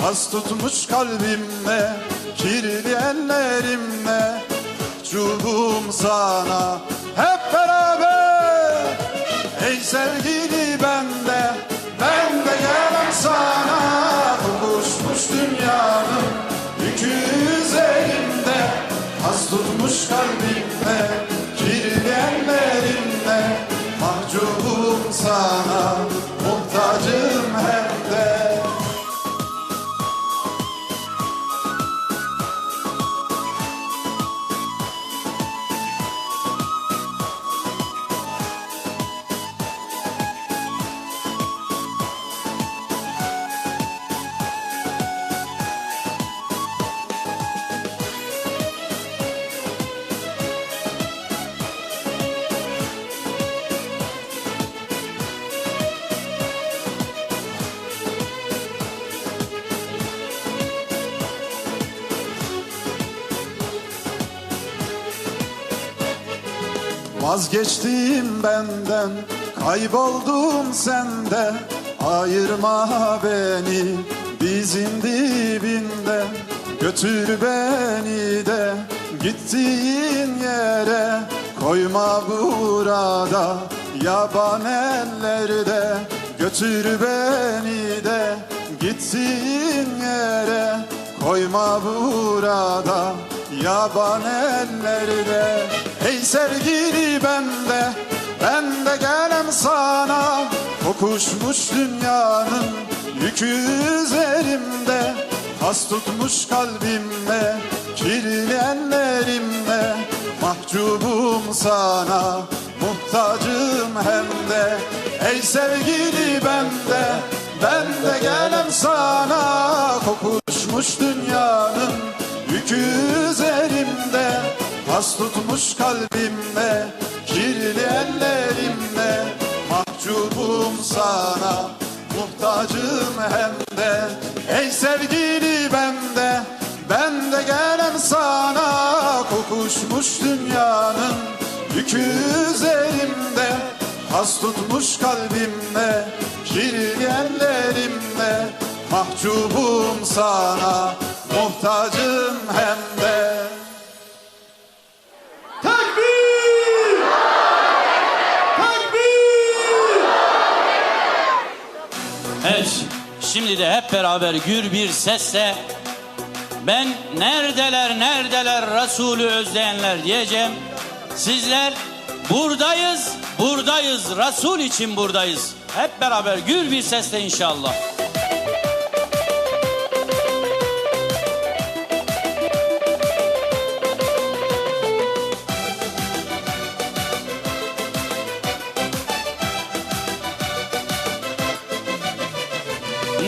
has tutmuş kalbimde, kirli ellerimle. Mahcubum sana hep beraber. Ey sevgili ben de gelem sana. Kokuşmuş dünyanın yükü üzerimde, has tutmuş kalbimde, kirli ellerimle. Mahcubum sana, muhtacım hem de. Vazgeçtim benden, kayboldum sende. Ayırma beni dizin dibinde, götür beni de gittiğin yere. Koyma burada yaban ellerde, götür beni de gittiğin yere. Koyma burada yaban ellerde. Ey sevgili ben de gelem sana. Kokuşmuş dünyanın yükü üzerimde, has tutmuş kalbimde, kirli ellerimle. Mahcubum sana, muhtacım hem de. Ey sevgili ben de gelem sana. Kokuşmuş dünyanın yükü üzerimde, has tutmuş kalbimde, kirli ellerimle. Mahcubum sana, muhtacım hem de. Ey sevgili ben de gelem sana. Kokuşmuş dünyanın yükü üzerimde, has tutmuş kalbimde, kirli ellerimle. Mahcubum sana, muhtacım hem de. Tekbir! Tekbir! Evet, şimdi de hep beraber gür bir sesle ben neredeler Resulü özleyenler diyeceğim. Sizler buradayız, Resul için buradayız. Hep beraber gür bir sesle inşallah.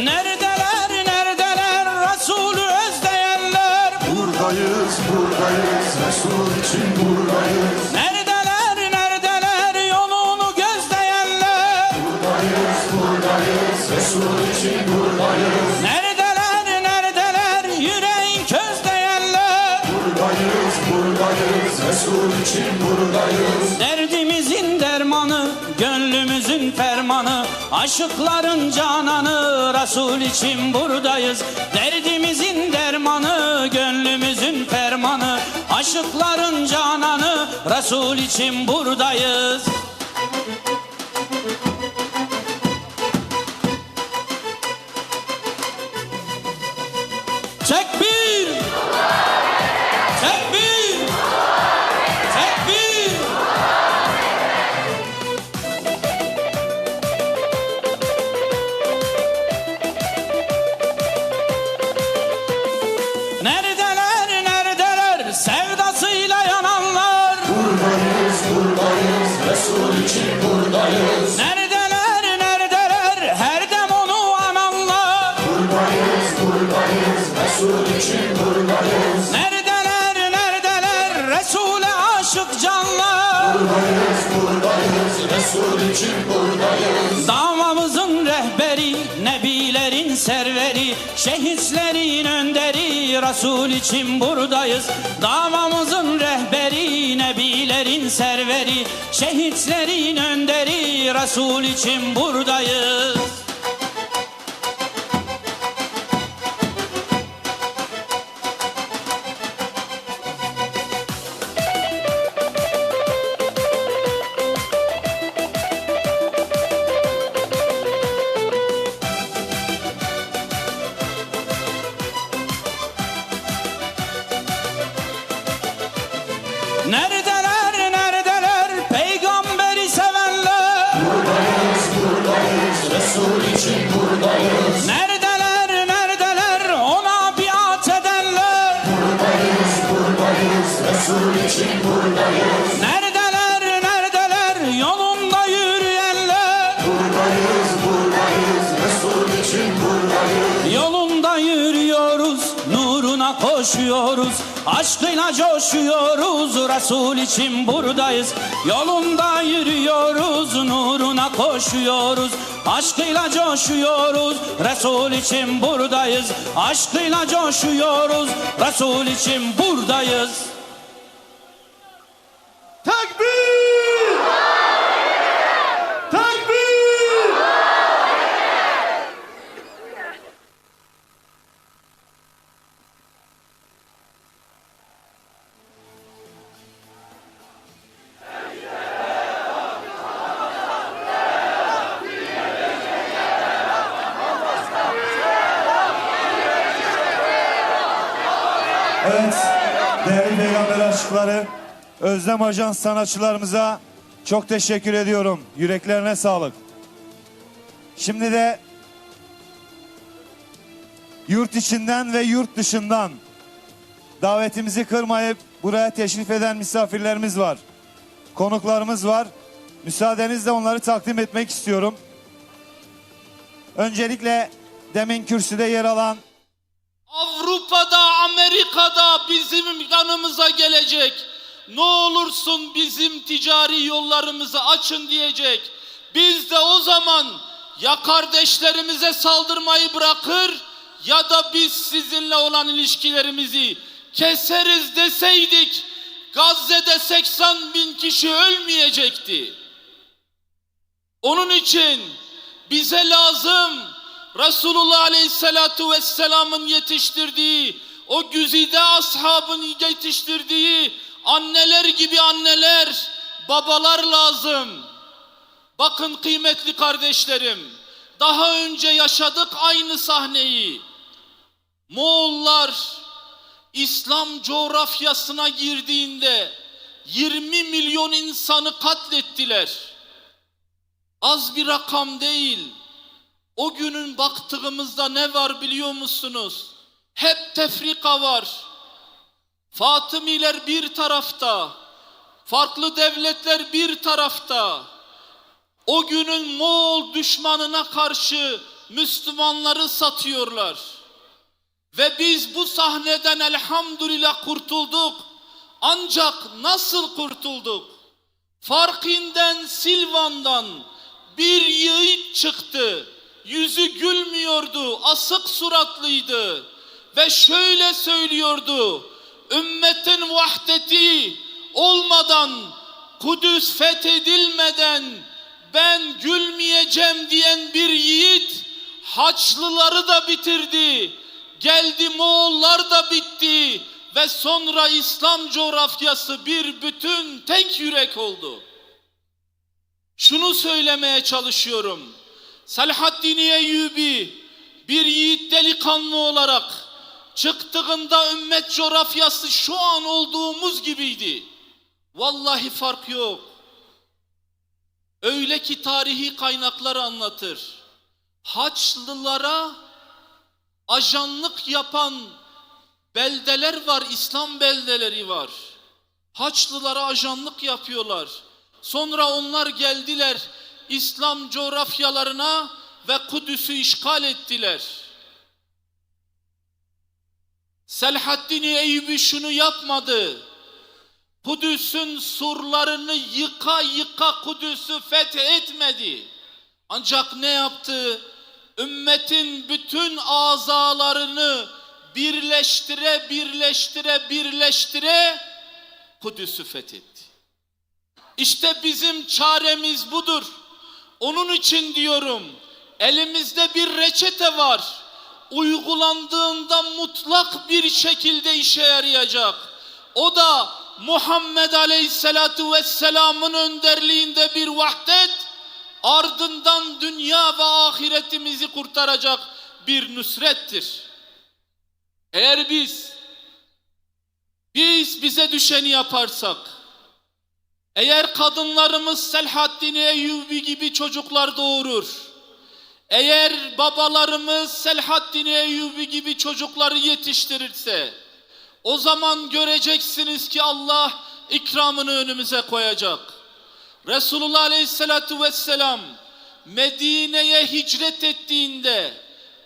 Neredeler Resulü özleyenler? Buradayız buradayız, Resul için buradayız. Neredeler, neredeler yolunu gözleyenler? Buradayız, buradayız, Resul için buradayız. Neredeler, neredeler yüreğin közleyenler? Buradayız, buradayız, Resul için buradayız. Derdimizin dermanı, gönlümüzün fermanı, aşıkların cananı, Resul için buradayız. Derdimizin dermanı, gönlümüzün fermanı, aşıkların cananı, Resul için buradayız. Tekbir! Tekbir! Tekbir! Neredeler, neredeler sevdasıyla yananlar? Buradayız, buradayız, Resul için buradayız. Neredeler, neredeler her dem onu ananlar? Buradayız, buradayız, Resul için buradayız. Neredeler, neredeler Resul'e aşık canlar? Buradayız, buradayız, Resul için buradayız. Davamızın rehberi, nebilerin serveri, şehitlerin önderi, Resul için buradayız. Davamızın rehberi, nebilerin serveri, şehitlerin önderi, Resul için buradayız. Neredeler, neredeler peygamberi sevenler? Buradayız, buradayız, Resul için buradayız. Neredeler, neredeler ona biat edenler? Buradayız, buradayız, Resul için buradayız. Neredeler, neredeler yolunda yürüyenler? Buradayız, buradayız, Resul için buradayız. Yolunda yürüyoruz, nuruna koşuyoruz, aşkıyla coşuyoruz, Resul için buradayız. Yolunda yürüyoruz, nuruna koşuyoruz, aşkıyla coşuyoruz, Resul için buradayız. Aşkıyla coşuyoruz, Resul için buradayız. Tekbir! Tekbir! Evet, değerli peygamber aşıkları, Özlem Ajans sanatçılarımıza çok teşekkür ediyorum. Yüreklerine sağlık. Şimdi de yurt içinden ve yurt dışından davetimizi kırmayıp buraya teşrif eden misafirlerimiz var. Konuklarımız var. Müsaadenizle onları takdim etmek istiyorum. Öncelikle demin kürsüde yer alan Avrupa'da, Amerika'da bizim yanımıza gelecek. Ne olursun bizim ticari yollarımızı açın diyecek. Biz de o zaman ya kardeşlerimize saldırmayı bırakır ya da biz sizinle olan ilişkilerimizi keseriz deseydik Gazze'de 80 bin kişi ölmeyecekti. Onun için bize lazım Resulullah Aleyhisselatu Vesselam'ın yetiştirdiği, o güzide ashabın yetiştirdiği anneler gibi anneler, babalar lazım. Bakın kıymetli kardeşlerim, daha önce yaşadık aynı sahneyi. Moğollar İslam coğrafyasına girdiğinde 20 milyon insanı katlettiler. Az bir rakam değil. O günün baktığımızda ne var biliyor musunuz? Hep tefrika var. Fatımiler bir tarafta, farklı devletler bir tarafta. O günün Moğol düşmanına karşı Müslümanları satıyorlar. Ve biz bu sahneden elhamdülillah kurtulduk. Ancak nasıl kurtulduk? Farkinden Silvan'dan bir yiğit çıktı. Yüzü gülmüyordu, asık suratlıydı ve şöyle söylüyordu: ümmetin vahdeti olmadan, Kudüs fethedilmeden ben gülmeyeceğim diyen bir yiğit Haçlıları da bitirdi. Geldi Moğollar da bitti ve sonra İslam coğrafyası bir bütün, tek yürek oldu. Şunu söylemeye çalışıyorum. Selahaddin Eyyubi bir yiğit delikanlı olarak çıktığında ümmet coğrafyası şu an olduğumuz gibiydi. Vallahi fark yok. Öyle ki tarihi kaynaklar anlatır. Haçlılara ajanlık yapan beldeler var, İslam beldeleri var. Haçlılara ajanlık yapıyorlar. Sonra onlar geldiler İslam coğrafyalarına ve Kudüs'ü işgal ettiler. Selahaddin Eyyubi şunu yapmadı. Kudüs'ün surlarını yıka yıka Kudüs'ü fethetmedi. Ancak ne yaptı? Ümmetin bütün azalarını birleştire Kudüs'ü fethetti. İşte bizim çaremiz budur. Onun için diyorum, elimizde bir reçete var. Uygulandığında mutlak bir şekilde işe yarayacak. O da Muhammed Aleyhisselatu Vesselam'ın önderliğinde bir vahdet, ardından dünya ve ahiretimizi kurtaracak bir nusrettir. Eğer biz bize düşeni yaparsak, eğer kadınlarımız Selahaddin Eyyubi gibi çocuklar doğurur, eğer babalarımız Selahaddin Eyyubi gibi çocukları yetiştirirse, o zaman göreceksiniz ki Allah ikramını önümüze koyacak. Resulullah Aleyhisselatü Vesselam Medine'ye hicret ettiğinde,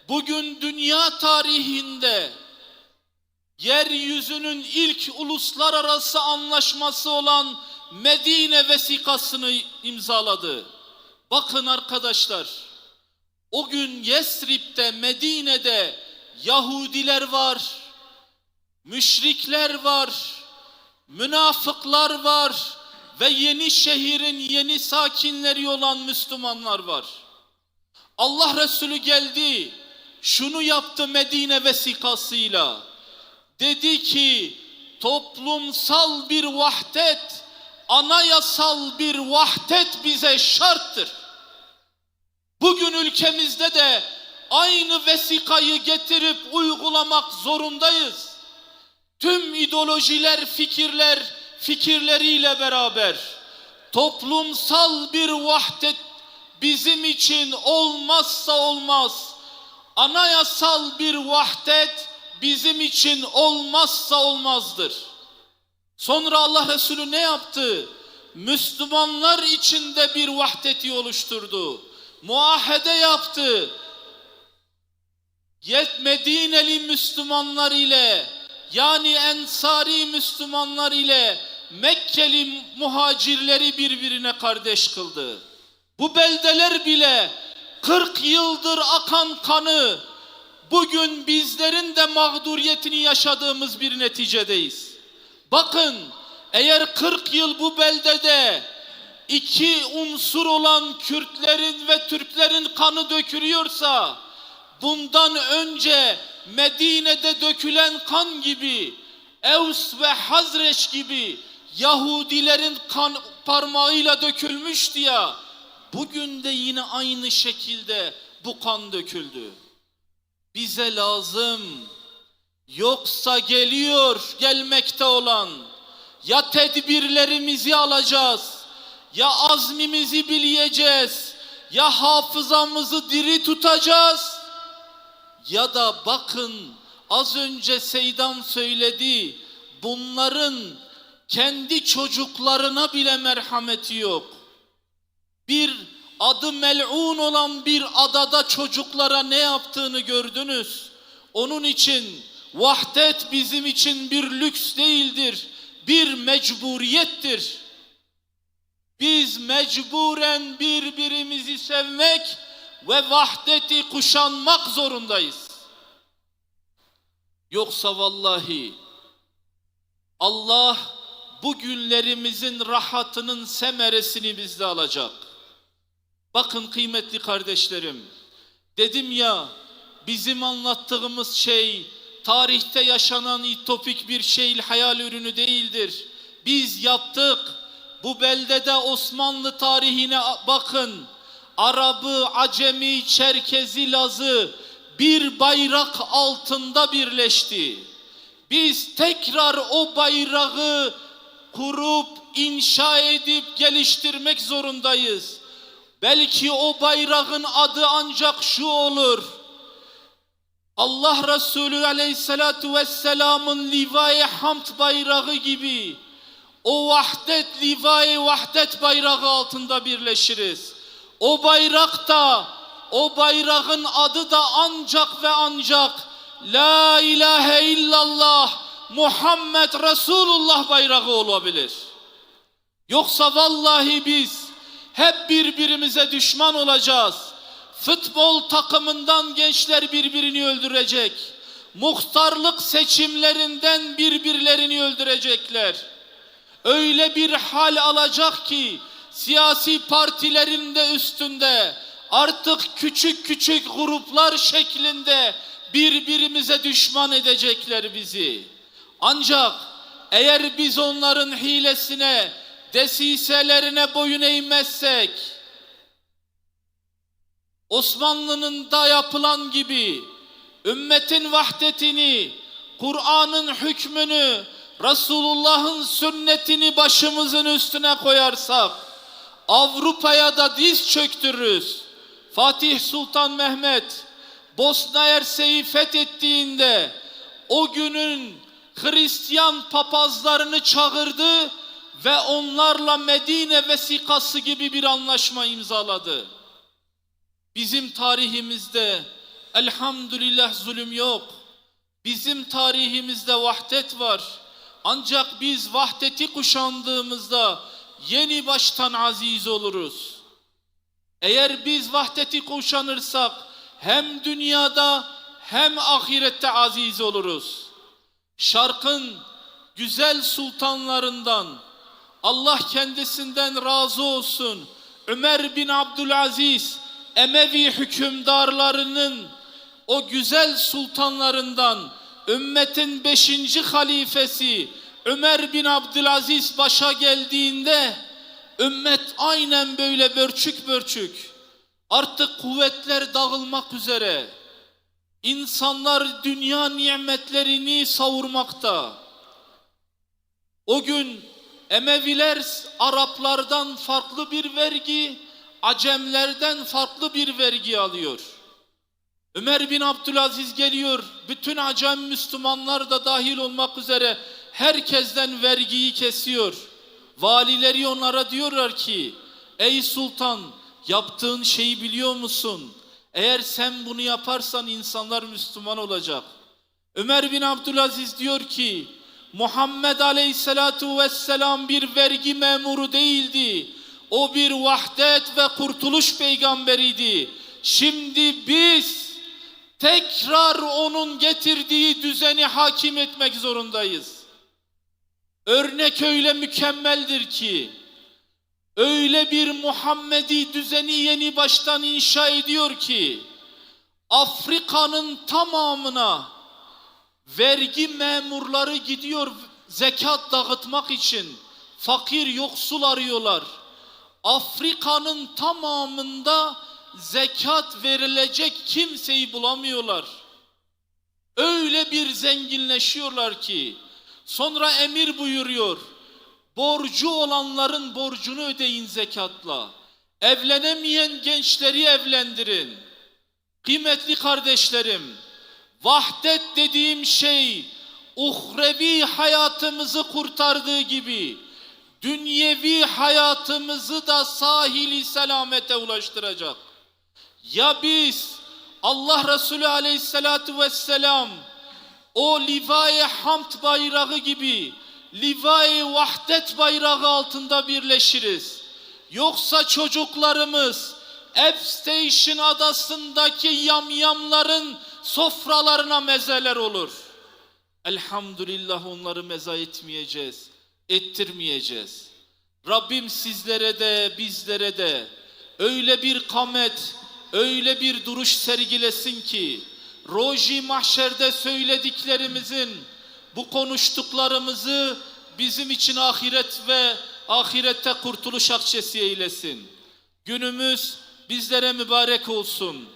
bugün dünya tarihinde yeryüzünün ilk uluslararası anlaşması olan Medine vesikasını imzaladı. Bakın arkadaşlar, o gün Yesrib'de, Medine'de Yahudiler var, müşrikler var, münafıklar var ve yeni şehrin yeni sakinleri olan Müslümanlar var. Allah Resulü geldi, şunu yaptı Medine vesikasıyla. Dedi ki, toplumsal bir vahdet, anayasal bir vahdet bize şarttır. Bugün ülkemizde de aynı vesikayı getirip uygulamak zorundayız. Tüm ideolojiler, fikirleriyle beraber toplumsal bir vahdet bizim için olmazsa olmaz. Anayasal bir vahdet bizim için olmazsa olmazdır. Sonra Allah Resulü ne yaptı? Müslümanlar içinde bir vahdeti oluşturdu. Muahede yaptı. Medineli Müslümanlar ile, yani Ensari Müslümanlar ile Mekkeli muhacirleri birbirine kardeş kıldı. Bu beldeler bile 40 yıldır akan kanı, bugün bizlerin de mağduriyetini yaşadığımız bir neticedeyiz. Bakın, eğer 40 yıl bu beldede iki unsur olan Kürtlerin ve Türklerin kanı dökülüyorsa, bundan önce Medine'de dökülen kan gibi, Evs ve Hazreç gibi Yahudilerin kan parmağıyla dökülmüştü ya, bugün de yine aynı şekilde bu kan döküldü. Bize lazım, yoksa gelmekte olan, ya tedbirlerimizi alacağız, ya azmimizi bileyeceğiz, ya hafızamızı diri tutacağız, ya da bakın az önce Seydam söyledi, bunların kendi çocuklarına bile merhameti yok. Bir adı mel'un olan bir adada çocuklara ne yaptığını gördünüz. Onun için vahdet bizim için bir lüks değildir, bir mecburiyettir. Biz mecburen birbirimizi sevmek ve vahdeti kuşanmak zorundayız. Yoksa vallahi Allah bu günlerimizin rahatının semeresini bizde alacak. Bakın kıymetli kardeşlerim, dedim ya, bizim anlattığımız şey tarihte yaşanan ütopik bir şey, hayal ürünü değildir. Biz yaptık. Bu beldede Osmanlı tarihine bakın. Arabı, Acemi, Çerkezi, Lazı bir bayrak altında birleşti. Biz tekrar o bayrağı kurup, inşa edip, geliştirmek zorundayız. Belki o bayrağın adı ancak şu olur: Allah Resulü Aleyhisselatu Vesselam'ın Liva-i Hamd bayrağı gibi o vahdet, Liva-i Vahdet bayrağı altında birleşiriz. O bayrakta, o bayrağın adı da ancak ve ancak La ilahe illallah Muhammed Resulullah bayrağı olabilir. Yoksa vallahi biz hep birbirimize düşman olacağız. Futbol takımından gençler birbirini öldürecek. Muhtarlık seçimlerinden birbirlerini öldürecekler. Öyle bir hal alacak ki siyasi partilerin de üstünde artık küçük küçük gruplar şeklinde birbirimize düşman edecekler bizi. Ancak eğer biz onların hilesine, desiselerine boyun eğmezsek, Osmanlı'nın da yapılan gibi ümmetin vahdetini, Kur'an'ın hükmünü, Resulullah'ın sünnetini başımızın üstüne koyarsak, Avrupa'ya da diz çöktürürüz. Fatih Sultan Mehmet Bosna Hersek'i fethettiğinde o günün Hristiyan papazlarını çağırdı ve onlarla Medine vesikası gibi bir anlaşma imzaladı. Bizim tarihimizde elhamdülillah zulüm yok. Bizim tarihimizde vahdet var. Ancak biz vahdeti kuşandığımızda yeni baştan aziz oluruz. Eğer biz vahdeti kuşanırsak hem dünyada hem ahirette aziz oluruz. Şarkın güzel sultanlarından, Allah kendisinden razı olsun, Ömer bin Abdülaziz, Emevi hükümdarlarının o güzel sultanlarından ümmetin 5. halifesi Ömer bin Abdülaziz başa geldiğinde ümmet aynen böyle börçük börçük, artık kuvvetler dağılmak üzere, insanlar dünya nimetlerini savurmakta. O gün Emeviler Araplardan farklı bir vergi, Acemlerden farklı bir vergi alıyor. Ömer bin Abdülaziz geliyor, bütün Acem Müslümanlar da dahil olmak üzere herkesten vergiyi kesiyor. Valileri onlara diyorlar ki, ey sultan, yaptığın şeyi biliyor musun? Eğer sen bunu yaparsan insanlar Müslüman olacak. Ömer bin Abdülaziz diyor ki, Muhammed Aleyhisselatu Vesselam bir vergi memuru değildi. O bir vahdet ve kurtuluş peygamberiydi. Şimdi biz tekrar onun getirdiği düzeni hakim etmek zorundayız. Örnek öyle mükemmeldir ki, öyle bir Muhammedi düzeni yeni baştan inşa ediyor ki, Afrika'nın tamamına vergi memurları gidiyor zekat dağıtmak için. Fakir, yoksul arıyorlar. Afrika'nın tamamında zekat verilecek kimseyi bulamıyorlar. Öyle bir zenginleşiyorlar ki, sonra emir buyuruyor, borcu olanların borcunu ödeyin zekatla. Evlenemeyen gençleri evlendirin. Kıymetli kardeşlerim, vahdet dediğim şey, uhrevi hayatımızı kurtardığı gibi, dünyevi hayatımızı da sahili selamete ulaştıracak. Ya biz Allah Resulü Aleyhisselatu Vesselam o Liva-i Hamd bayrağı gibi Liva-i Vahdet bayrağı altında birleşiriz. Yoksa çocuklarımız Epstein adasındaki yamyamların sofralarına mezeler olur. Elhamdülillah onları meza etmeyeceğiz, ettirmeyeceğiz. Rabbim sizlere de bizlere de öyle bir kamet, öyle bir duruş sergilesin ki Roji mahşerde söylediklerimizin, bu konuştuklarımızı bizim için ahiret ve ahirette kurtuluş akçesi eylesin. Günümüz bizlere mübarek olsun.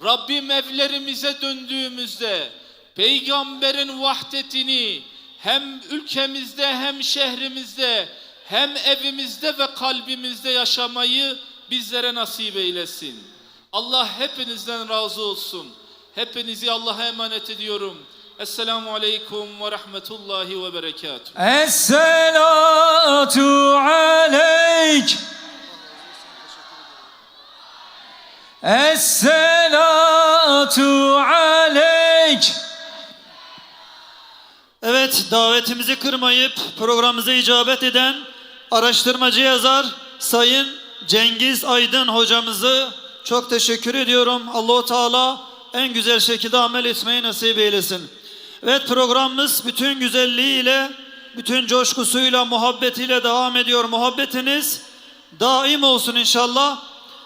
Rabbim evlerimize döndüğümüzde Peygamberin vahdetini hem ülkemizde hem şehrimizde hem evimizde ve kalbimizde yaşamayı bizlere nasip eylesin. Allah hepinizden razı olsun. Hepinizi Allah'a emanet ediyorum. Esselamu Aleyküm ve Rahmetullahi ve Berekatuhu. Esselatu aleyk. Esselatu aleyk. Evet, davetimizi kırmayıp programımıza icabet eden araştırmacı yazar Sayın Cengiz Aydın hocamızı çok teşekkür ediyorum. Allah-u Teala en güzel şekilde amel etmeyi nasip eylesin. Evet, programımız bütün güzelliğiyle, bütün coşkusuyla, muhabbetiyle devam ediyor. Muhabbetiniz daim olsun inşallah.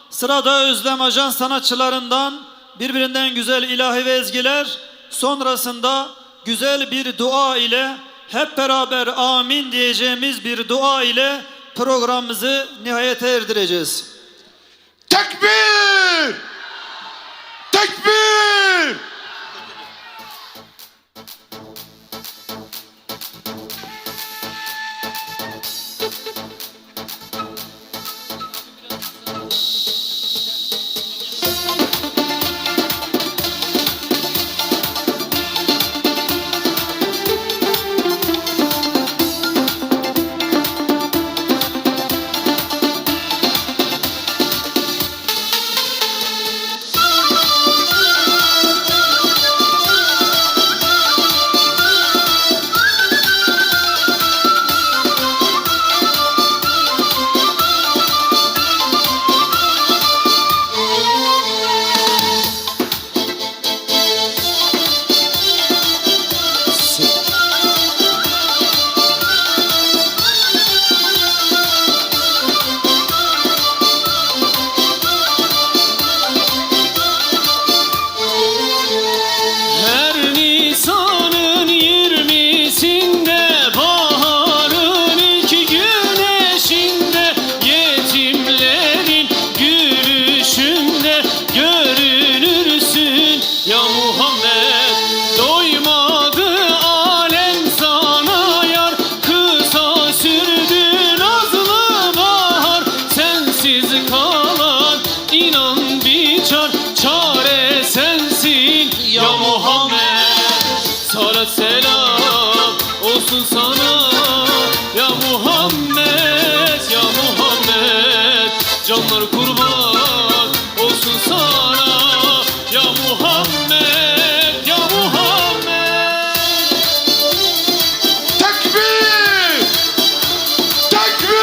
Sırada Özlem Ajan sanatçılarından birbirinden güzel ilahi ve ezgiler, sonrasında güzel bir dua ile hep beraber amin diyeceğimiz bir dua ile programımızı nihayete erdireceğiz. Tekbir! Tekbir! Selam olsun sana ya Muhammed, ya Muhammed. Canlar kurban olsun sana ya Muhammed, ya Muhammed. Tekbir! Tekbir!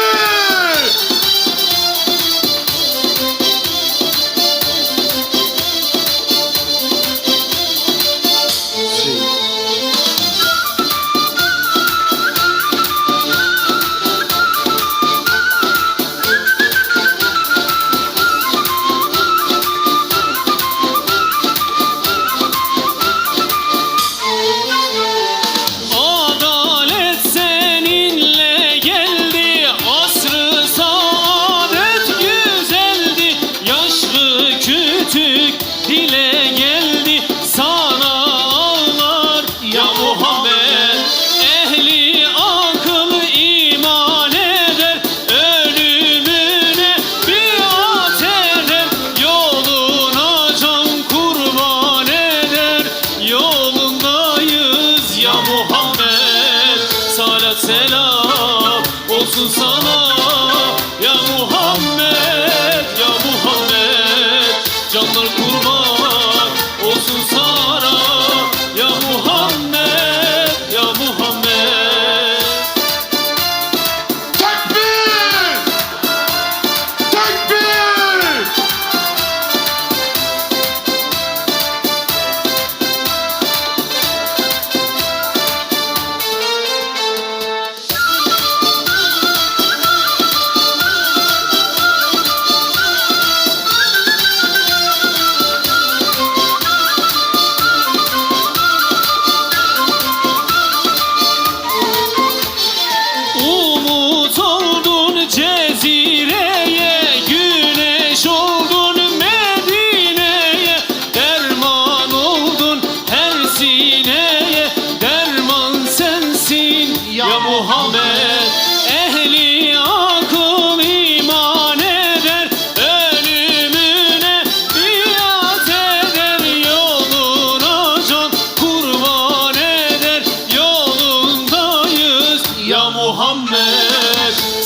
Dile geldi sana ağlar ya Muhammed. Ehli akıl iman eder, ölümüne biat eder. Yoluna can kurban eder, yolundayız ya Muhammed. Salat selam olsun sana ya Muhammed, ya Muhammed. Canlar kurban olsun sana ya Muhammed, ya Muhammed.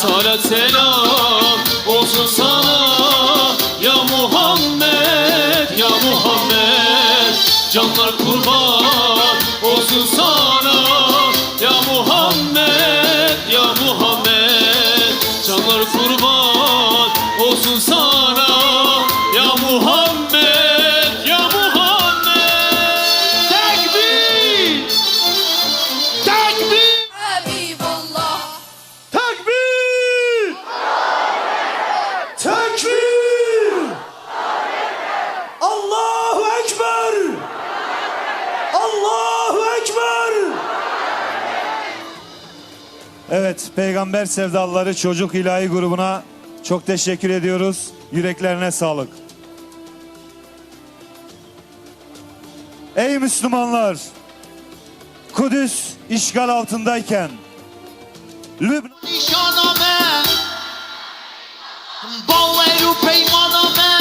Salat selam olsun sana ya Muhammed, ya Muhammed. Canlar kurban olsun sana ya Muhammed, ya Muhammed. Canlar kurban olsun sana ya Muhammed, ya Muhammed. Tekbir! Tekbir! Habiballah. Tekbir! Tekbir! Allahu Ekber! Allahu Ekber! Evet, Peygamber Sevdalıları Çocuk İlahi grubuna çok teşekkür ediyoruz. Yüreklerine sağlık. Ey Müslümanlar! Kudüs işgal altındayken Lübnan نشانمه باور و پیمانمه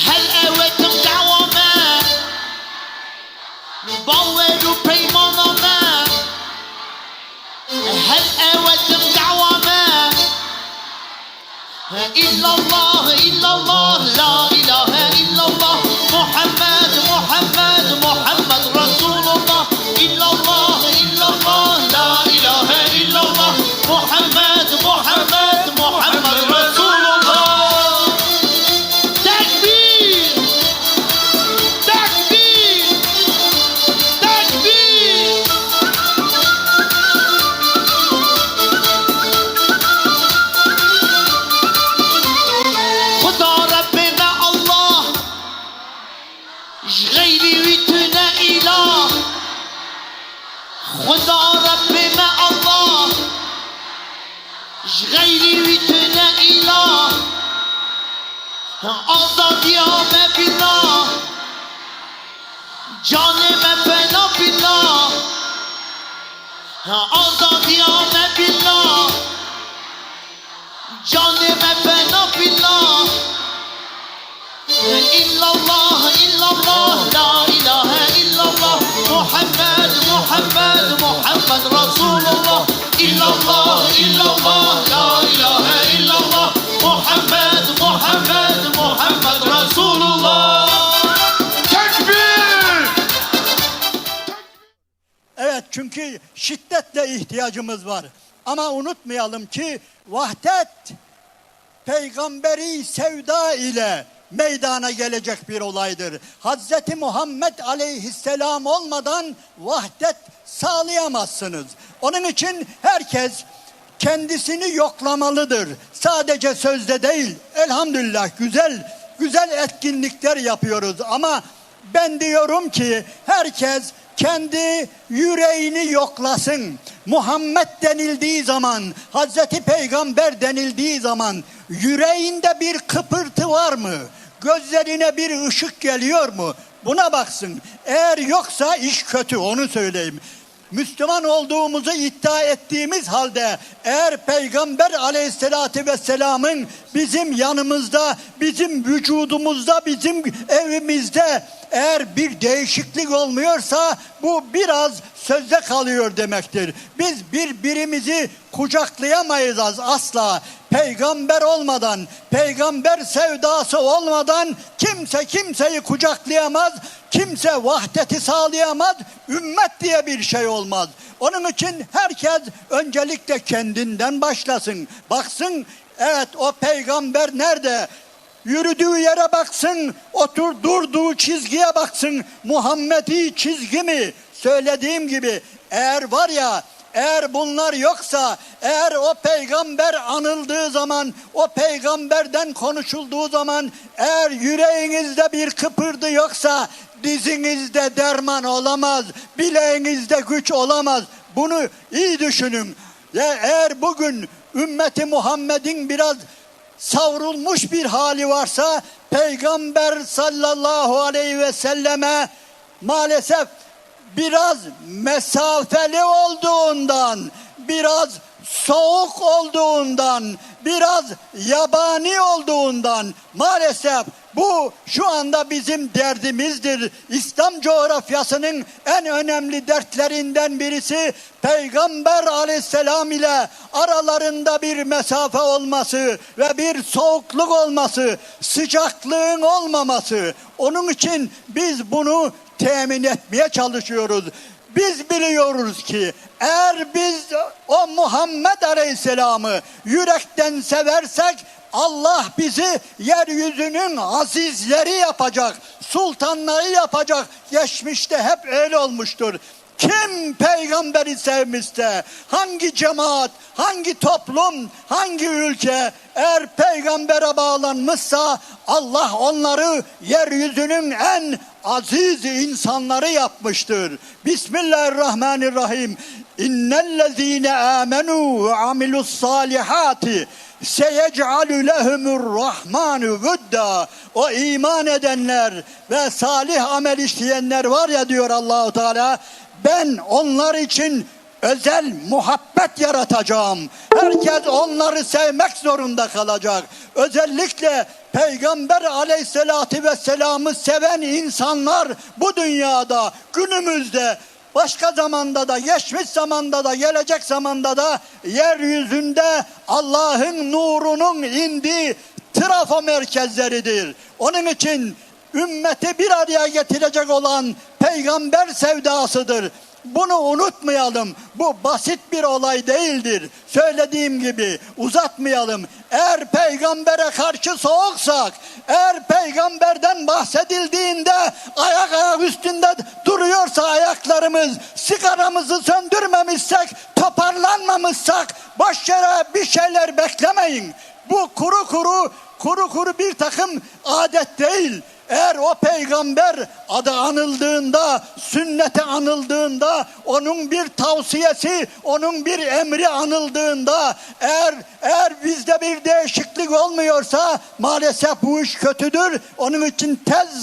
هل اوتم دعوامه باور و پیمانمه هل اوتم دعوامه إلا الله إلا الله لا إله إلا الله محمد محمد محمد رسول الله إلا الله إلا الله لا إله إلا الله محمد محمد محمد رسول الله تكبير تكبير تكبير خدا ربنا الله غيري ويتنا إله خدا ربنا الله غيري ويتنا إله آزاد يا بنا جانم فنا بنا آزاد يا بنا جانم فنا بنا إلا الله إلا الله لا إله إلا الله محمد محمد محمد رسول الله إلا الله إلا الله لا إله إلا الله محمد محمد محمد رسول الله تكبير. Evet, çünkü şiddetle ihtiyacımız var. Ama unutmayalım ki vahdet peygamberi sevda ile meydana gelecek bir olaydır. Hazreti Muhammed aleyhisselam olmadan vahdet sağlayamazsınız. Onun için herkes kendisini yoklamalıdır. Sadece sözde değil. Elhamdülillah güzel etkinlikler yapıyoruz ama ben diyorum ki herkes kendi yüreğini yoklasın. Muhammed denildiği zaman, Hazreti Peygamber denildiği zaman yüreğinde bir kıpırtı var mı? Gözlerine bir ışık geliyor mu? Buna baksın. Eğer yoksa iş kötü, onu söyleyeyim. Müslüman olduğumuzu iddia ettiğimiz halde eğer Peygamber aleyhissalatü vesselamın bizim yanımızda, bizim vücudumuzda, bizim evimizde eğer bir değişiklik olmuyorsa bu biraz sözde kalıyor demektir. Biz birbirimizi kucaklayamayız asla. Peygamber olmadan, peygamber sevdası olmadan kimse kimseyi kucaklayamaz, kimse vahdeti sağlayamaz, ümmet diye bir şey olmaz. Onun için herkes öncelikle kendinden başlasın. Baksın, evet, o peygamber nerede? Yürüdüğü yere baksın, durduğu çizgiye baksın. Muhammedi çizgi mi? Söylediğim gibi eğer var ya, eğer bunlar yoksa, eğer o peygamber anıldığı zaman, o peygamberden konuşulduğu zaman, eğer yüreğinizde bir kıpırdı yoksa, dizinizde derman olamaz, bileğinizde güç olamaz. Bunu iyi düşünün. Ya eğer bugün ümmeti Muhammed'in biraz savrulmuş bir hali varsa, Peygamber sallallahu aleyhi ve selleme maalesef biraz mesafeli olduğundan, biraz soğuk olduğundan, biraz yabani olduğundan maalesef Bu şu anda bizim derdimizdir. İslam coğrafyasının en önemli dertlerinden birisi Peygamber aleyhisselam ile aralarında bir mesafe olması ve bir soğukluk olması, sıcaklığın olmaması. Onun için biz bunu temin etmeye çalışıyoruz. Biz biliyoruz ki eğer biz o Muhammed Aleyhisselam'ı yürekten seversek Allah bizi yeryüzünün azizleri yapacak, sultanları yapacak. Geçmişte hep öyle olmuştur. Kim peygamberi sevmişse, hangi cemaat, hangi toplum, hangi ülke eğer peygambere bağlanmışsa Allah onları yeryüzünün en aziz insanları yapmıştır. Bismillahirrahmanirrahim. İnnellezîne âmenû ve amilussâlihâti seyec'alü lehumurrahmanu vudda. O iman edenler ve salih amel işleyenler var ya diyor Allah-u Teala, ben onlar için özel muhabbet yaratacağım. Herkes onları sevmek zorunda kalacak. Özellikle Peygamber aleyhissalatü vesselam'ı seven insanlar bu dünyada, günümüzde, başka zamanda da, geçmiş zamanda da, gelecek zamanda da yeryüzünde Allah'ın nurunun indiği trafo merkezleridir. Onun için ümmeti bir araya getirecek olan peygamber sevdasıdır. Bunu unutmayalım. Bu basit bir olay değildir. Söylediğim gibi uzatmayalım. Eğer peygambere karşı soğuksak, eğer peygamberden bahsedildiğinde ayak üstünde duruyorsa ayaklarımız, sigaramızı söndürmemişsek, toparlanmamışsak boş yere bir şeyler beklemeyin. Bu kuru kuru bir takım adet değil. Eğer o peygamber adı anıldığında, sünneti anıldığında, onun bir tavsiyesi, onun bir emri anıldığında, eğer bizde bir değişiklik olmuyorsa maalesef bu iş kötüdür. Onun için tez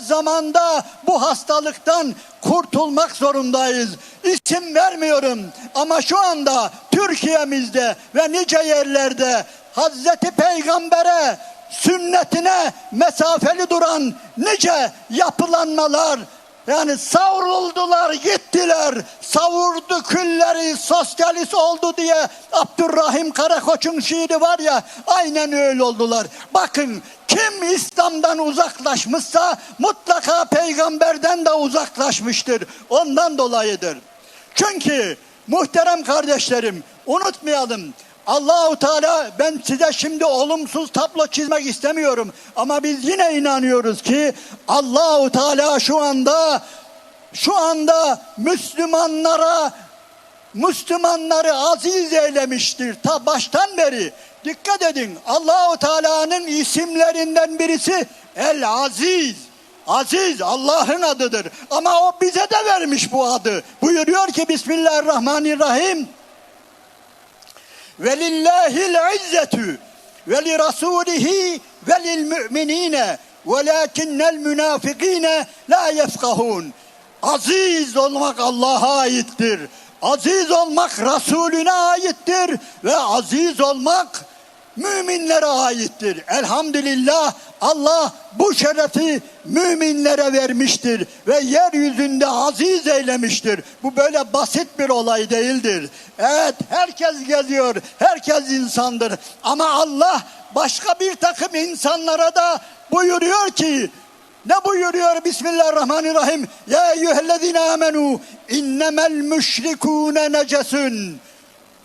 zamanda bu hastalıktan kurtulmak zorundayız. İsim vermiyorum ama şu anda Türkiye'mizde ve nice yerlerde Hazreti Peygamber'e, sünnetine mesafeli duran nice yapılanmalar, yani savruldular gittiler, savurdu külleri sosyalist oldu diye Abdurrahim Karakoç'un şiiri var ya, aynen öyle oldular. Bakın, kim İslam'dan uzaklaşmışsa mutlaka peygamberden de uzaklaşmıştır. Ondan dolayıdır. Çünkü muhterem kardeşlerim, unutmayalım, Allah-u Teala, ben size şimdi olumsuz tablo çizmek istemiyorum ama biz yine inanıyoruz ki Allah-u Teala şu anda Müslümanları aziz eylemiştir ta baştan beri. Dikkat edin, Allah-u Teala'nın isimlerinden birisi El Aziz. Aziz Allah'ın adıdır ama o bize de vermiş bu adı. Buyuruyor ki Bismillahirrahmanirrahim. Velillahil izzetü ve li rasulihi ve lil müminine velakinnel münafikine la yefkahun. Aziz olmak Allah'a aittir. Aziz olmak Resulüne aittir ve aziz olmak müminlere aittir. Elhamdülillah Allah bu şerefi müminlere vermiştir ve yeryüzünde aziz eylemiştir. Bu böyle basit bir olay değildir. Evet, herkes geziyor, herkes insandır ama Allah başka bir takım insanlara da buyuruyor ki, ne buyuruyor? Bismillahirrahmanirrahim. Ya eyyühellezine amenu innemel müşrikûne necesun.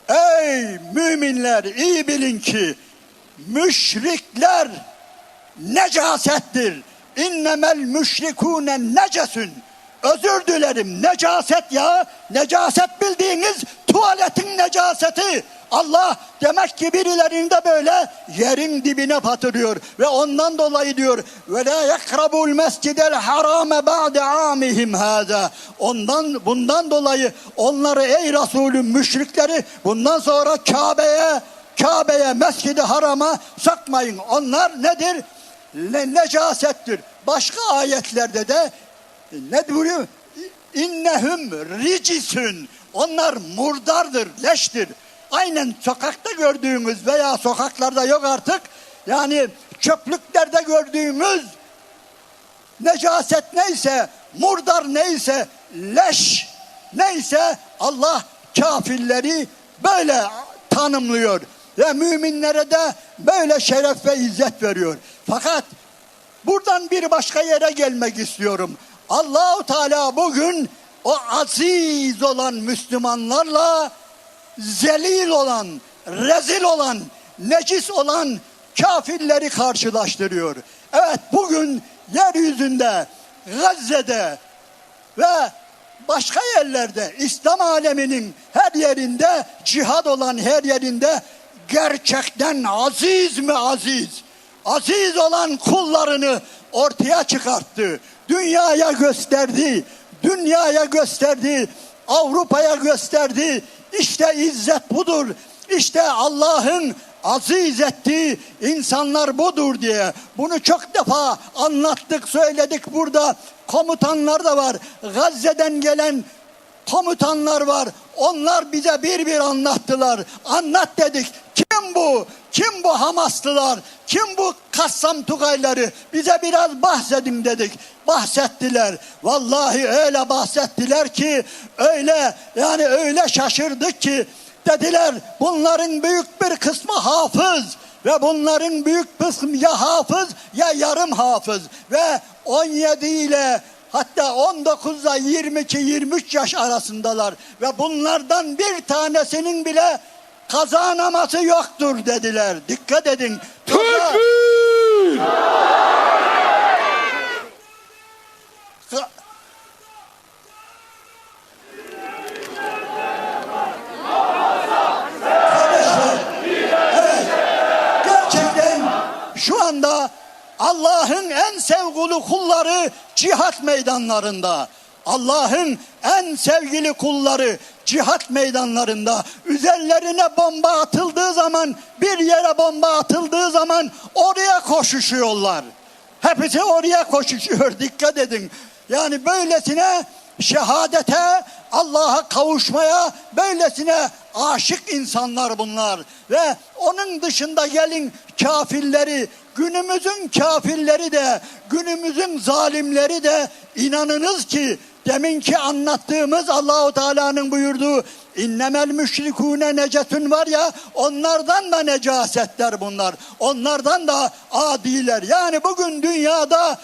Ey müminler, iyi bilin ki müşrikler necasettir. İnnemel müşrikûne necesun. Özür dilerim, necaset ya. Necaset bildiğiniz tuvaletin necaseti. Allah demek ki birilerini de böyle yerin dibine batırıyor ve ondan dolayı diyor ve la yakrabul mescidel harame ba'de amihim hâzâ. Bundan dolayı onları, ey Resulüm, müşrikleri bundan sonra Kabe'ye, Mescid-i Haram'a sokmayın. Onlar nedir? Necasettir. Başka ayetlerde de ne diyor? İnnehum ricisün. Onlar murdardır, leştir. Aynen sokakta gördüğümüz veya sokaklarda yok artık. Yani çöplüklerde gördüğümüz necaset neyse, murdar neyse, leş neyse Allah kafirleri böyle tanımlıyor ve müminlere de böyle şeref ve izzet veriyor. Fakat buradan bir başka yere gelmek istiyorum. Allahu Teala bugün o aziz olan Müslümanlarla zelil olan, rezil olan, necis olan kafirleri karşılaştırıyor. Evet, bugün yeryüzünde, Gazze'de ve başka yerlerde, İslam aleminin her yerinde, cihad olan her yerinde gerçekten aziz mi aziz, aziz olan kullarını ortaya çıkarttı. Dünyaya gösterdi, dünyaya gösterdi, Avrupa'ya gösterdi. İşte izzet budur, işte Allah'ın aziz ettiği insanlar budur diye. Bunu çok defa anlattık, söyledik burada. Komutanlar da var, Gazze'den gelen komutanlar var. Onlar bize bir bir anlattılar. Anlat dedik. Kim bu? Kim bu Hamaslılar? Kim bu Kassam Tugayları? Bize biraz bahsedin dedik. Bahsettiler. Vallahi öyle bahsettiler ki, öyle şaşırdık ki, dediler bunların büyük bir kısmı hafız ve bunların büyük kısmı ya hafız ya yarım hafız ve 17 ile hatta 19 ile 22-23 yaş arasındalar ve bunlardan bir tanesinin bile kaza namazı yoktur dediler. Dikkat edin. Tekbir! Şu anda Allah'ın en sevgili kulları cihat meydanlarında. Allah'ın en sevgili kulları cihat meydanlarında. Üzerlerine bomba atıldığı zaman, bir yere bomba atıldığı zaman oraya koşuşuyorlar. Hepsi oraya koşuşuyor. Dikkat edin. Yani böylesine şehadete, Allah'a kavuşmaya böylesine aşık insanlar bunlar. Ve onun dışında gelin kafirleri, günümüzün kafirleri de, günümüzün zalimleri de, inanınız ki deminki anlattığımız Allahu Teala'nın buyurduğu innemel müşrikûne necetün var ya, onlardan da necasetler bunlar. Onlardan da adiler. Yani bugün dünyada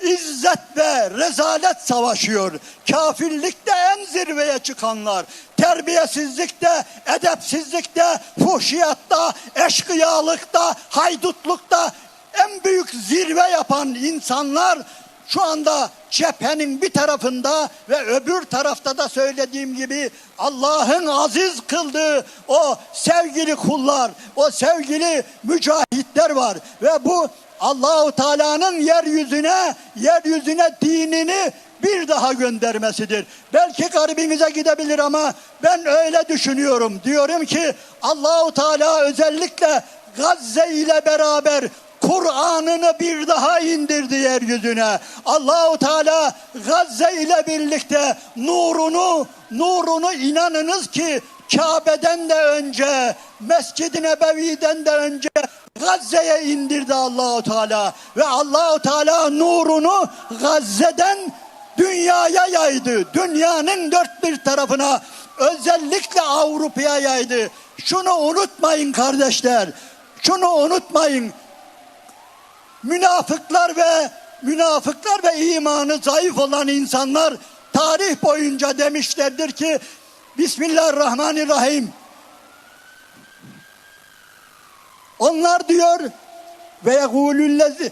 İzzet ve rezalet savaşıyor. Kafirlikte en zirveye çıkanlar, terbiyesizlikte, edepsizlikte, fuhşiyatta, eşkıyalıkta, haydutlukta en büyük zirve yapan insanlar şu anda cephenin bir tarafında ve öbür tarafta da söylediğim gibi Allah'ın aziz kıldığı o sevgili kullar, o sevgili mücahitler var ve bu Allahu Teala'nın yeryüzüne dinini bir daha göndermesidir. Belki garibinize gidebilir ama ben öyle düşünüyorum. Diyorum ki Allahu Teala özellikle Gazze ile beraber Kur'an'ını bir daha indirdi yeryüzüne. Allahu Teala Gazze ile birlikte nurunu inanınız ki Kabe'den de önce, Mescid-i Nebevi'den de önce Gazze'ye indirdi Allahu Teala ve Allahu Teala nurunu Gazze'den dünyaya yaydı. Dünyanın dört bir tarafına, özellikle Avrupa'ya yaydı. Şunu unutmayın kardeşler. Şunu unutmayın. Münafıklar ve imanı zayıf olan insanlar tarih boyunca demişlerdir ki Bismillahirrahmanirrahim. Onlar diyor ve yegûlüllezî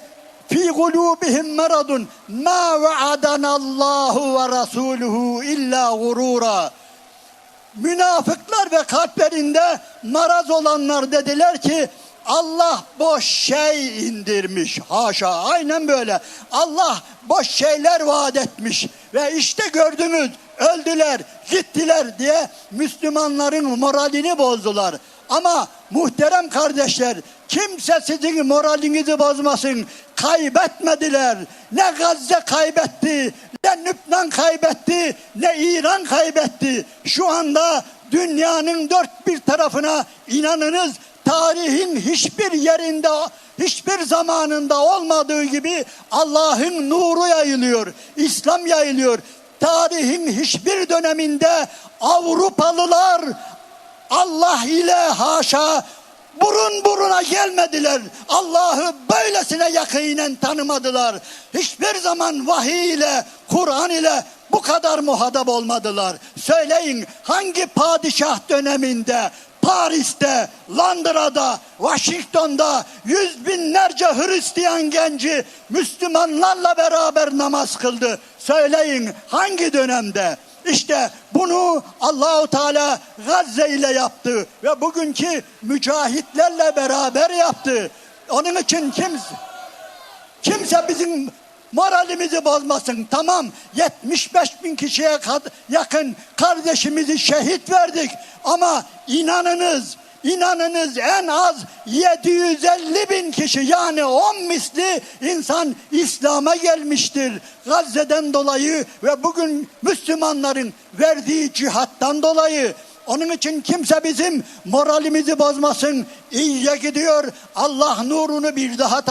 fî gulûbihim meradun mâ ve'adanallâhu ve rasûluhu illâ gurûrâ. Münafıklar ve kalplerinde maraz olanlar dediler ki Allah boş şey indirmiş. Haşa, aynen böyle. Allah boş şeyler vaat etmiş. Ve işte gördünüz, öldüler, gittiler diye Müslümanların moralini bozdular. Ama muhterem kardeşler, kimse sizin moralinizi bozmasın. Kaybetmediler. Ne Gazze kaybetti, ne Lübnan kaybetti, ne İran kaybetti. Şu anda dünyanın dört bir tarafına inanınız tarihin hiçbir yerinde hiçbir zamanında olmadığı gibi Allah'ın nuru yayılıyor. İslam yayılıyor. Tarihin hiçbir döneminde Avrupalılar Allah ile haşa burun buruna gelmediler. Allah'ı böylesine yakinen tanımadılar. Hiçbir zaman vahiy ile, Kur'an ile bu kadar muhatap olmadılar. Söyleyin, hangi padişah döneminde Paris'te, Londra'da, Washington'da yüz binlerce Hristiyan genci Müslümanlarla beraber namaz kıldı? Söyleyin, hangi dönemde? İşte bunu Allahu Teala Gazze ile yaptı ve bugünkü mücahitlerle beraber yaptı. Onun için kimse bizim moralimizi bozmasın. Tamam, 75 bin kişiye yakın kardeşimizi şehit verdik ama inanınız en az 750 bin kişi, yani 10 misli insan İslam'a gelmiştir Gazze'den dolayı ve bugün Müslümanların verdiği cihattan dolayı. Onun için kimse bizim moralimizi bozmasın. İyiye gidiyor. Allah nurunu bir daha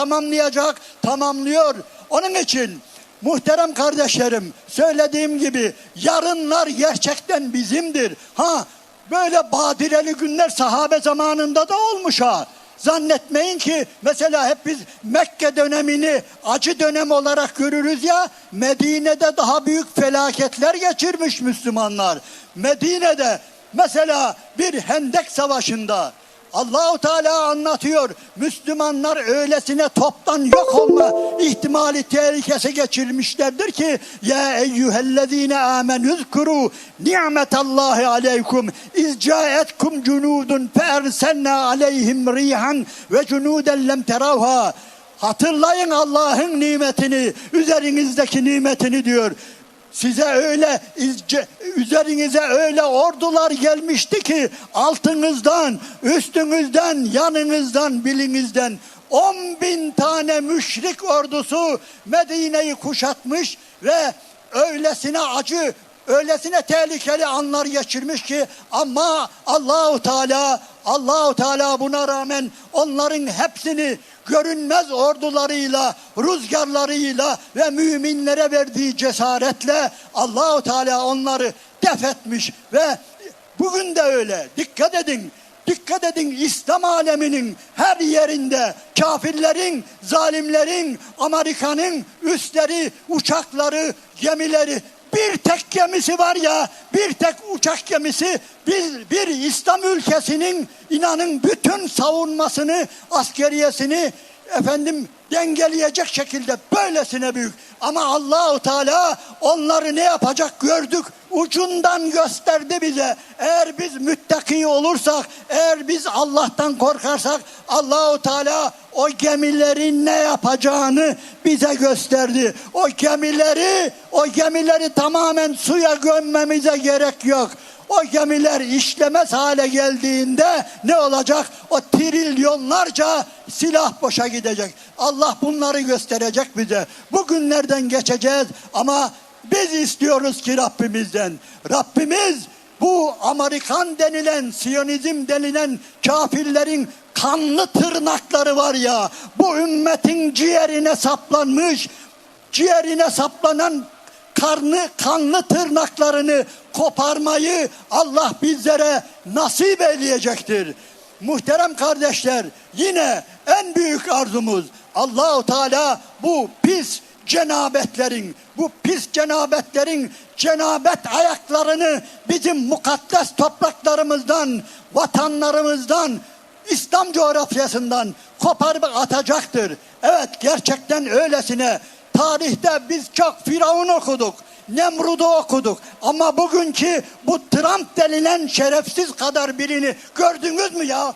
tamamlıyor. Onun için muhterem kardeşlerim, söylediğim gibi yarınlar gerçekten bizimdir. Böyle badireli günler sahabe zamanında da olmuş ha. Zannetmeyin ki mesela hep biz Mekke dönemini acı dönem olarak görürüz ya. Medine'de daha büyük felaketler geçirmiş Müslümanlar. Medine'de mesela bir Hendek Savaşı'nda Allahu Teala anlatıyor. Müslümanlar öylesine toptan yok olma ihtimali tehlikesi geçirmişlerdir ki ya eyyühellezine amenüzkuru ni'metallahi aleykum izcaetkum cunudun feersenna aleyhim rihan ve cunuden lem teravha. Hatırlayın Allah'ın nimetini, üzerinizdeki nimetini diyor. Üzerinize öyle ordular gelmişti ki altınızdan, üstünüzden, yanınızdan, bilinizden 10.000 tane müşrik ordusu Medine'yi kuşatmış ve öylesine acı, öylesine tehlikeli anlar geçirmiş ki ama Allahu Teala buna rağmen onların hepsini görünmez ordularıyla, rüzgarlarıyla ve müminlere verdiği cesaretle Allahu Teala onları def etmiş ve bugün de öyle. Dikkat edin İslam aleminin her yerinde kafirlerin, zalimlerin, Amerika'nın üsleri, uçakları, gemileri, bir tek gemisi var ya, bir tek uçak gemisi bir İslam ülkesinin inanın bütün savunmasını, askeriyesini dengeleyecek şekilde böylesine büyük. Ama Allahu Teala onları ne yapacak gördük. Ucundan gösterdi bize. Eğer biz müttaki olursak, eğer biz Allah'tan korkarsak Allahu Teala o gemilerin ne yapacağını bize gösterdi. O gemileri tamamen suya gömmemize gerek yok. O gemiler işlemez hale geldiğinde ne olacak? O trilyonlarca silah boşa gidecek. Allah bunları gösterecek bize. Bugünlerden geçeceğiz ama biz istiyoruz ki Rabbimiz bu Amerikan denilen, Siyonizm denilen kafirlerin kanlı tırnakları var ya, bu ümmetin ciğerine saplanan kanlı tırnaklarını koparmayı Allah bizlere nasip eyleyecektir. Muhterem kardeşler, yine en büyük arzumuz Allahu Teala bu pis cenabetlerin cenabet ayaklarını bizim mukaddes topraklarımızdan, vatanlarımızdan, İslam coğrafyasından koparıp atacaktır. Evet, gerçekten öylesine. Tarihte biz çok Firavun okuduk, Nemrud'u okuduk ama bugünkü bu Trump denilen şerefsiz kadar birini gördünüz mü ya?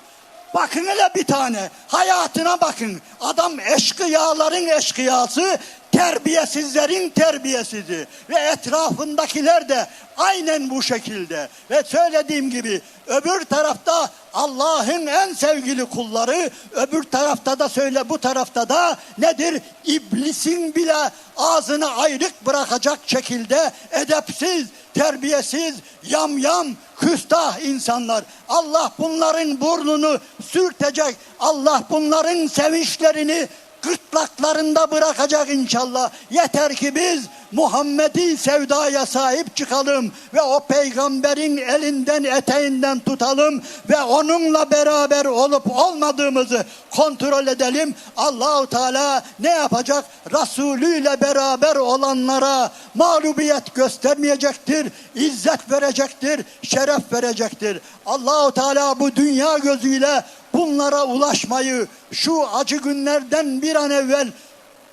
Bakın hele bir tane, hayatına bakın. Adam eşkıyaların eşkıyası, terbiyesizlerin terbiyesizi ve etrafındakiler de aynen bu şekilde. Ve söylediğim gibi öbür tarafta Allah'ın en sevgili kulları, öbür tarafta da söyle bu tarafta da nedir? İblisin bile ağzını ayrık bırakacak şekilde edepsiz, terbiyesiz, yamyam, küstah insanlar. Allah bunların burnunu sürtecek. Allah bunların sevinçlerini gırtlaklarında bırakacak inşallah. Yeter ki biz Muhammed'i sevdaya sahip çıkalım ve o peygamberin elinden eteğinden tutalım ve onunla beraber olup olmadığımızı kontrol edelim. Allahu Teala ne yapacak? Resulü ile beraber olanlara mağlubiyet göstermeyecektir, izzet verecektir, şeref verecektir. Allahu Teala bu dünya gözüyle bunlara ulaşmayı, şu acı günlerden bir an evvel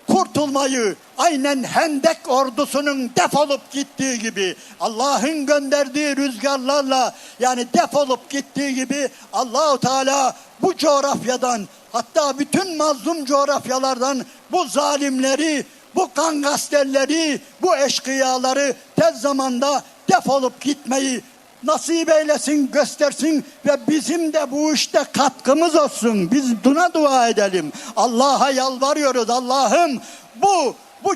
kurtulmayı, aynen Hendek ordusunun defolup gittiği gibi, Allah'ın gönderdiği rüzgarlarla yani defolup gittiği gibi Allahu Teala bu coğrafyadan, hatta bütün mazlum coğrafyalardan bu zalimleri, bu kangasterleri, bu eşkıyaları tez zamanda defolup gitmeyi nasip eylesin, göstersin ve bizim de bu işte katkımız olsun. Biz buna dua edelim. Allah'a yalvarıyoruz. Allah'ım bu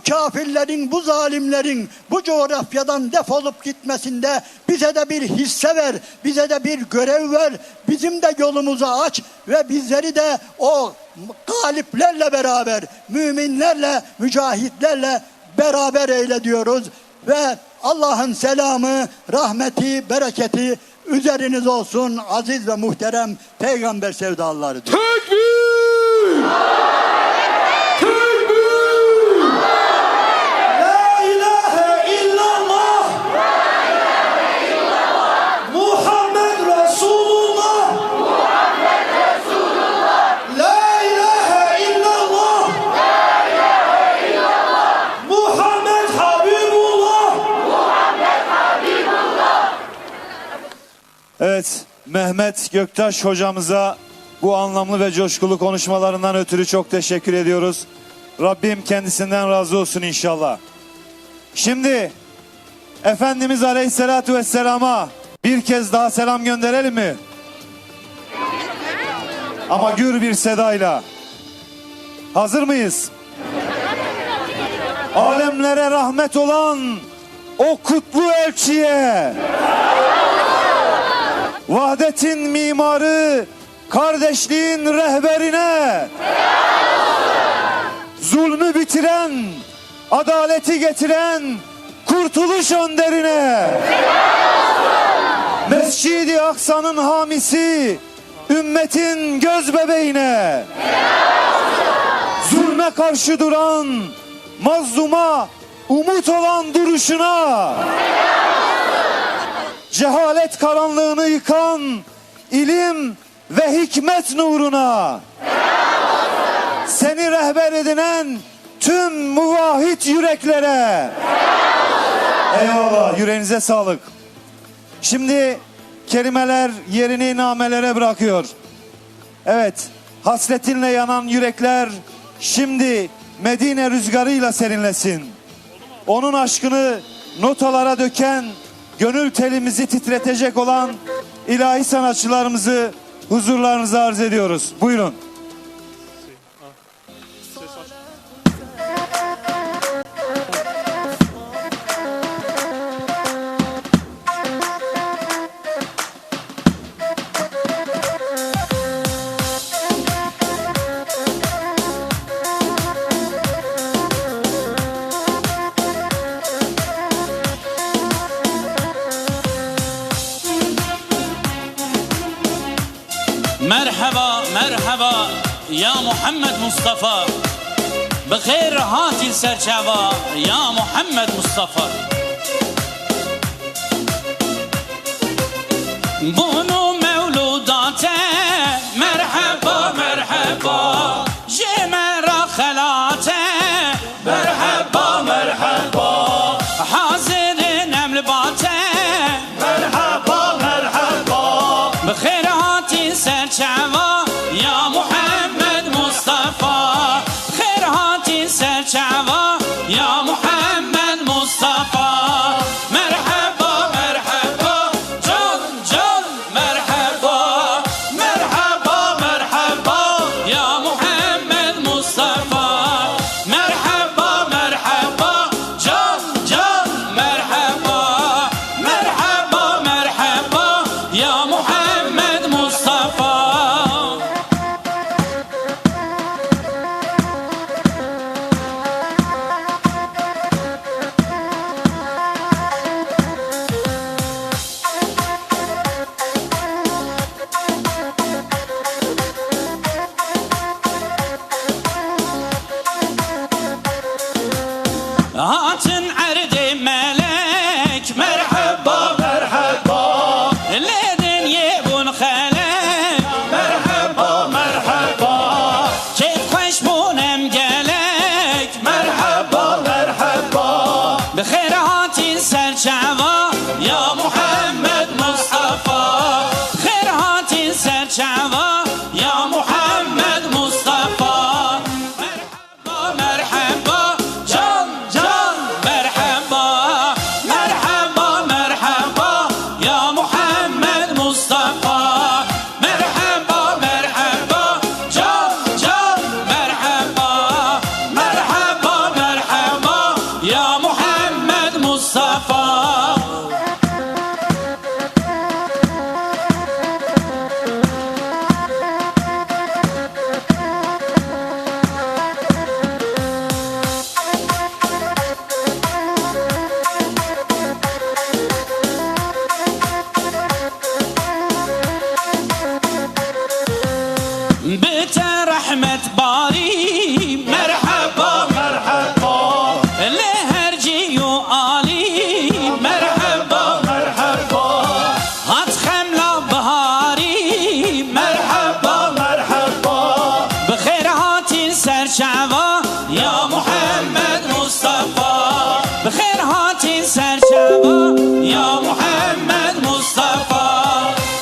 kafirlerin, bu zalimlerin bu coğrafyadan defolup gitmesinde bize de bir hisse ver, bize de bir görev ver, bizim de yolumuzu aç ve bizleri de o galiplerle beraber, müminlerle, mücahitlerle beraber eyle diyoruz ve Allah'ın selamı, rahmeti, bereketi üzeriniz olsun aziz ve muhterem peygamber sevdalıları. Tekbir! Tekbir! La ilahe illallah! La ilahe illallah! Muhammed Resulullah! Muhammed Resulullah! La ilahe illallah! La ilahe illallah! Muhammed Habibullah! Muhammed Habibullah! Evet, Mehmet Göktaş hocamıza bu anlamlı ve coşkulu konuşmalarından ötürü çok teşekkür ediyoruz. Rabbim kendisinden razı olsun inşallah. Şimdi Efendimiz Aleyhisselatü Vesselam'a bir kez daha selam gönderelim mi? Ama gür bir sedayla. Hazır mıyız? Alemlere rahmet olan o kutlu elçiye, vahdetin mimarı, kardeşliğin rehberine, zulmü bitiren, adaleti getiren kurtuluş önderine, Mescid-i Aksa'nın hamisi, ümmetin göz bebeğine, zulme karşı duran, mazluma umut olan duruşuna, cehalet karanlığını yıkan ilim ve hikmet nuruna, seni rehber edinen tüm muvahhid yüreklere. Eyvallah, yüreğinize sağlık. Şimdi kelimeler yerini namelere bırakıyor. Evet, hasretinle yanan yürekler şimdi Medine rüzgarıyla serinlesin. Onun aşkını notalara döken, gönül telimizi titretecek olan ilahi sanatçılarımızı huzurlarınıza arz ediyoruz. Buyurun. مرحبا مرحبا يا محمد مصطفى بخير هاتي السرچوا يا محمد مصطفى بونو مولوداته مرحبا مرحبا جمرا خلاته مرحبا مرحبا حاضر نمل باته مرحبا مرحبا بخير هاتي سرچوا يا محمد مصطفى خير هاتي سرچوا يا محمد مصطفى مرحبا مرحبا جان جان مرحبا serçava ya Muhammed Mustafa. Merhaba merhaba can can merhaba. Merhaba merhaba ya Muhammed Mustafa. Merhaba merhaba can can merhaba. Merhaba merhaba ya Muhammed Mustafa. بيت رحمة باري مرحبا مرحبا لهرجي وآلي مرحبا مرحبا هات خملة بهاري مرحبا مرحبا بخير هاتي سرشعبا يا محمد مصطفى. بخير هاتي سرشعبا يا محمد مصطفى.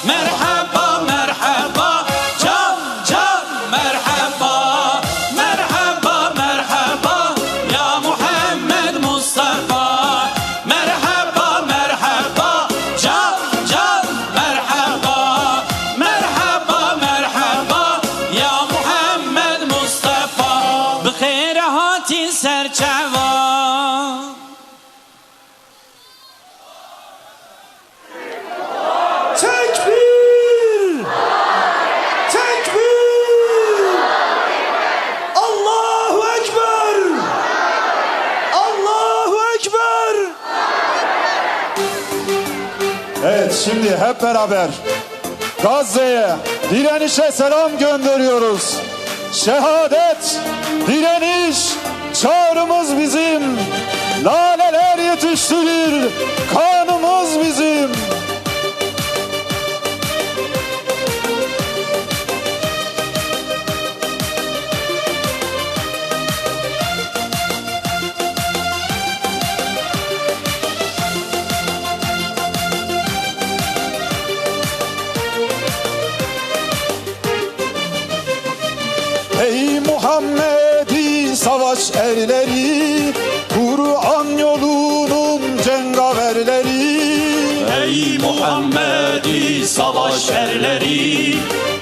مرحبا مرحبا can can merhaba. Merhaba merhaba ya Muhammed Mustafa. Merhaba merhaba can can merhaba. Merhaba merhaba ya Muhammed Mustafa. Bixeyr hatin serçava. Tekbir! Tekbir! Allahu Ekber! Allahu Ekber! Evet, şimdi hep beraber Gazze'ye, direnişe selam gönderiyoruz. Şehadet, direniş, çağrımız bizim. Laleler yetiştirir, kanımız bizim. Ey Muhammed'i savaş erleri, Kur'an yolunun cengaverleri. Ey Muhammed'i savaş erleri,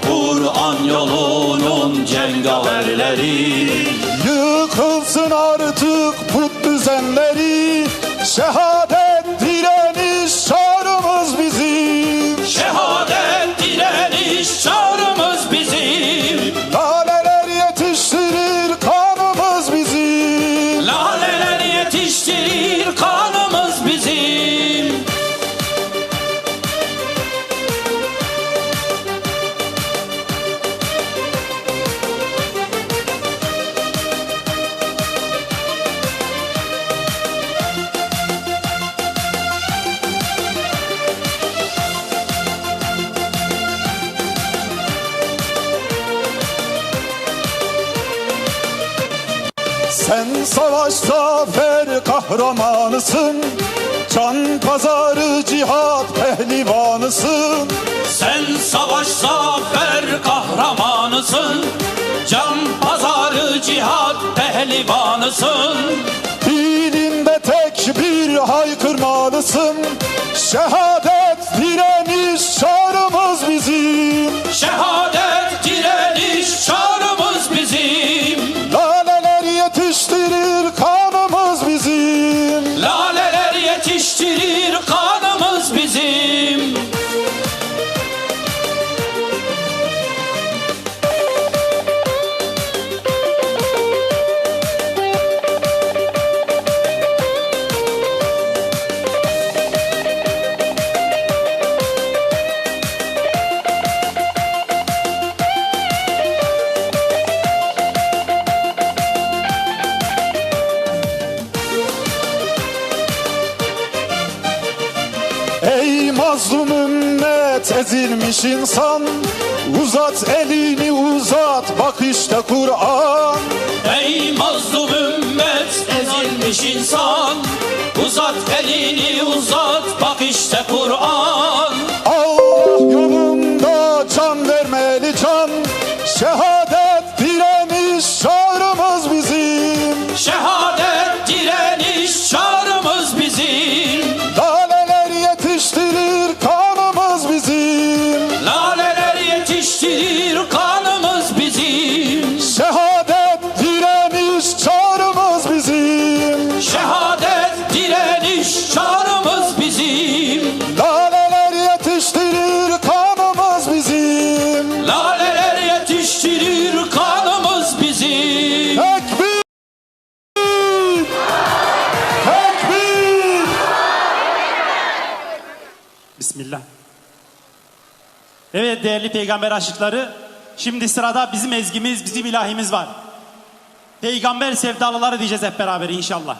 Kur'an yolunun cengaverleri. Yıkılsın artık put düzenleri, şehadet direniş çağrımız bizim. Şehadet direniş çağrımız bizim. Laleler yetiştirir kanımız bizim. Laleler yetiştirir kanımız bizim. Sen savaş zafer kahramanısın, can pazarı cihat pehlivanısın. Sen savaş zafer kahramanısın, can pazarı cihat pehlivanısın. Dilinde tek bir haykırmalısın, şehadet direniş çağrımız bizim. Şehadet direniş çağrımız bizim. Laleler yetiştirir kanımız bizim. Laleler yetiştirir kanımız bizim. Ey mazlum ümmet, ezilmiş insan, uzat elini uzat, bak işte Kur'an. Ey mazlum ümmet, ezilmiş insan, uzat elini uzat, bak işte Kur'an. Allah yolunda can vermeye Evet değerli peygamber aşıkları, şimdi sırada bizim ezgimiz, bizim ilahimiz var. Peygamber sevdalıları diyeceğiz hep beraber inşallah.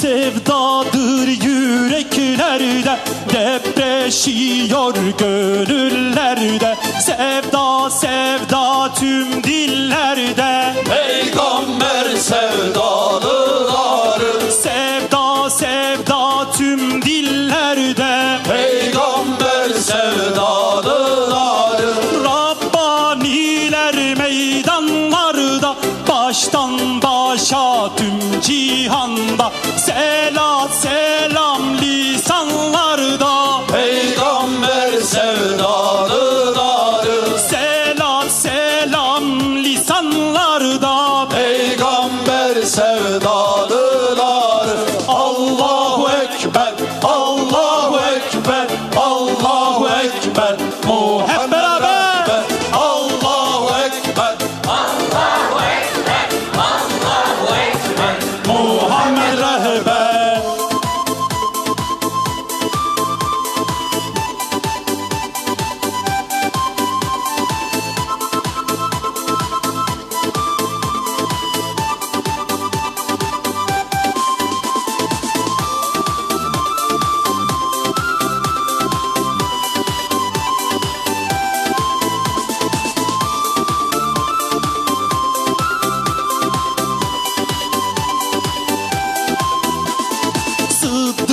Sevdadır yüreklerde, depreşiyor gönüllerde. Sevda sevda tüm dillerde, Peygamber sevdalıları. sevda sevda tüm dillerde, Peygamber sevdalıları. Rabbaniler meydanlarda, baştan başa tüm cihanda. Selat selam lisanlarda, Peygamber sevdalıları. selat selam lisanlarda. Peygamber sevdalıları. Allahu Ekber, Allahu Ekber, Allahu Ekber. Hep beraber. Allahu Ekber, Allahu Ekber, Allahu Ekber. Muhammed rehber.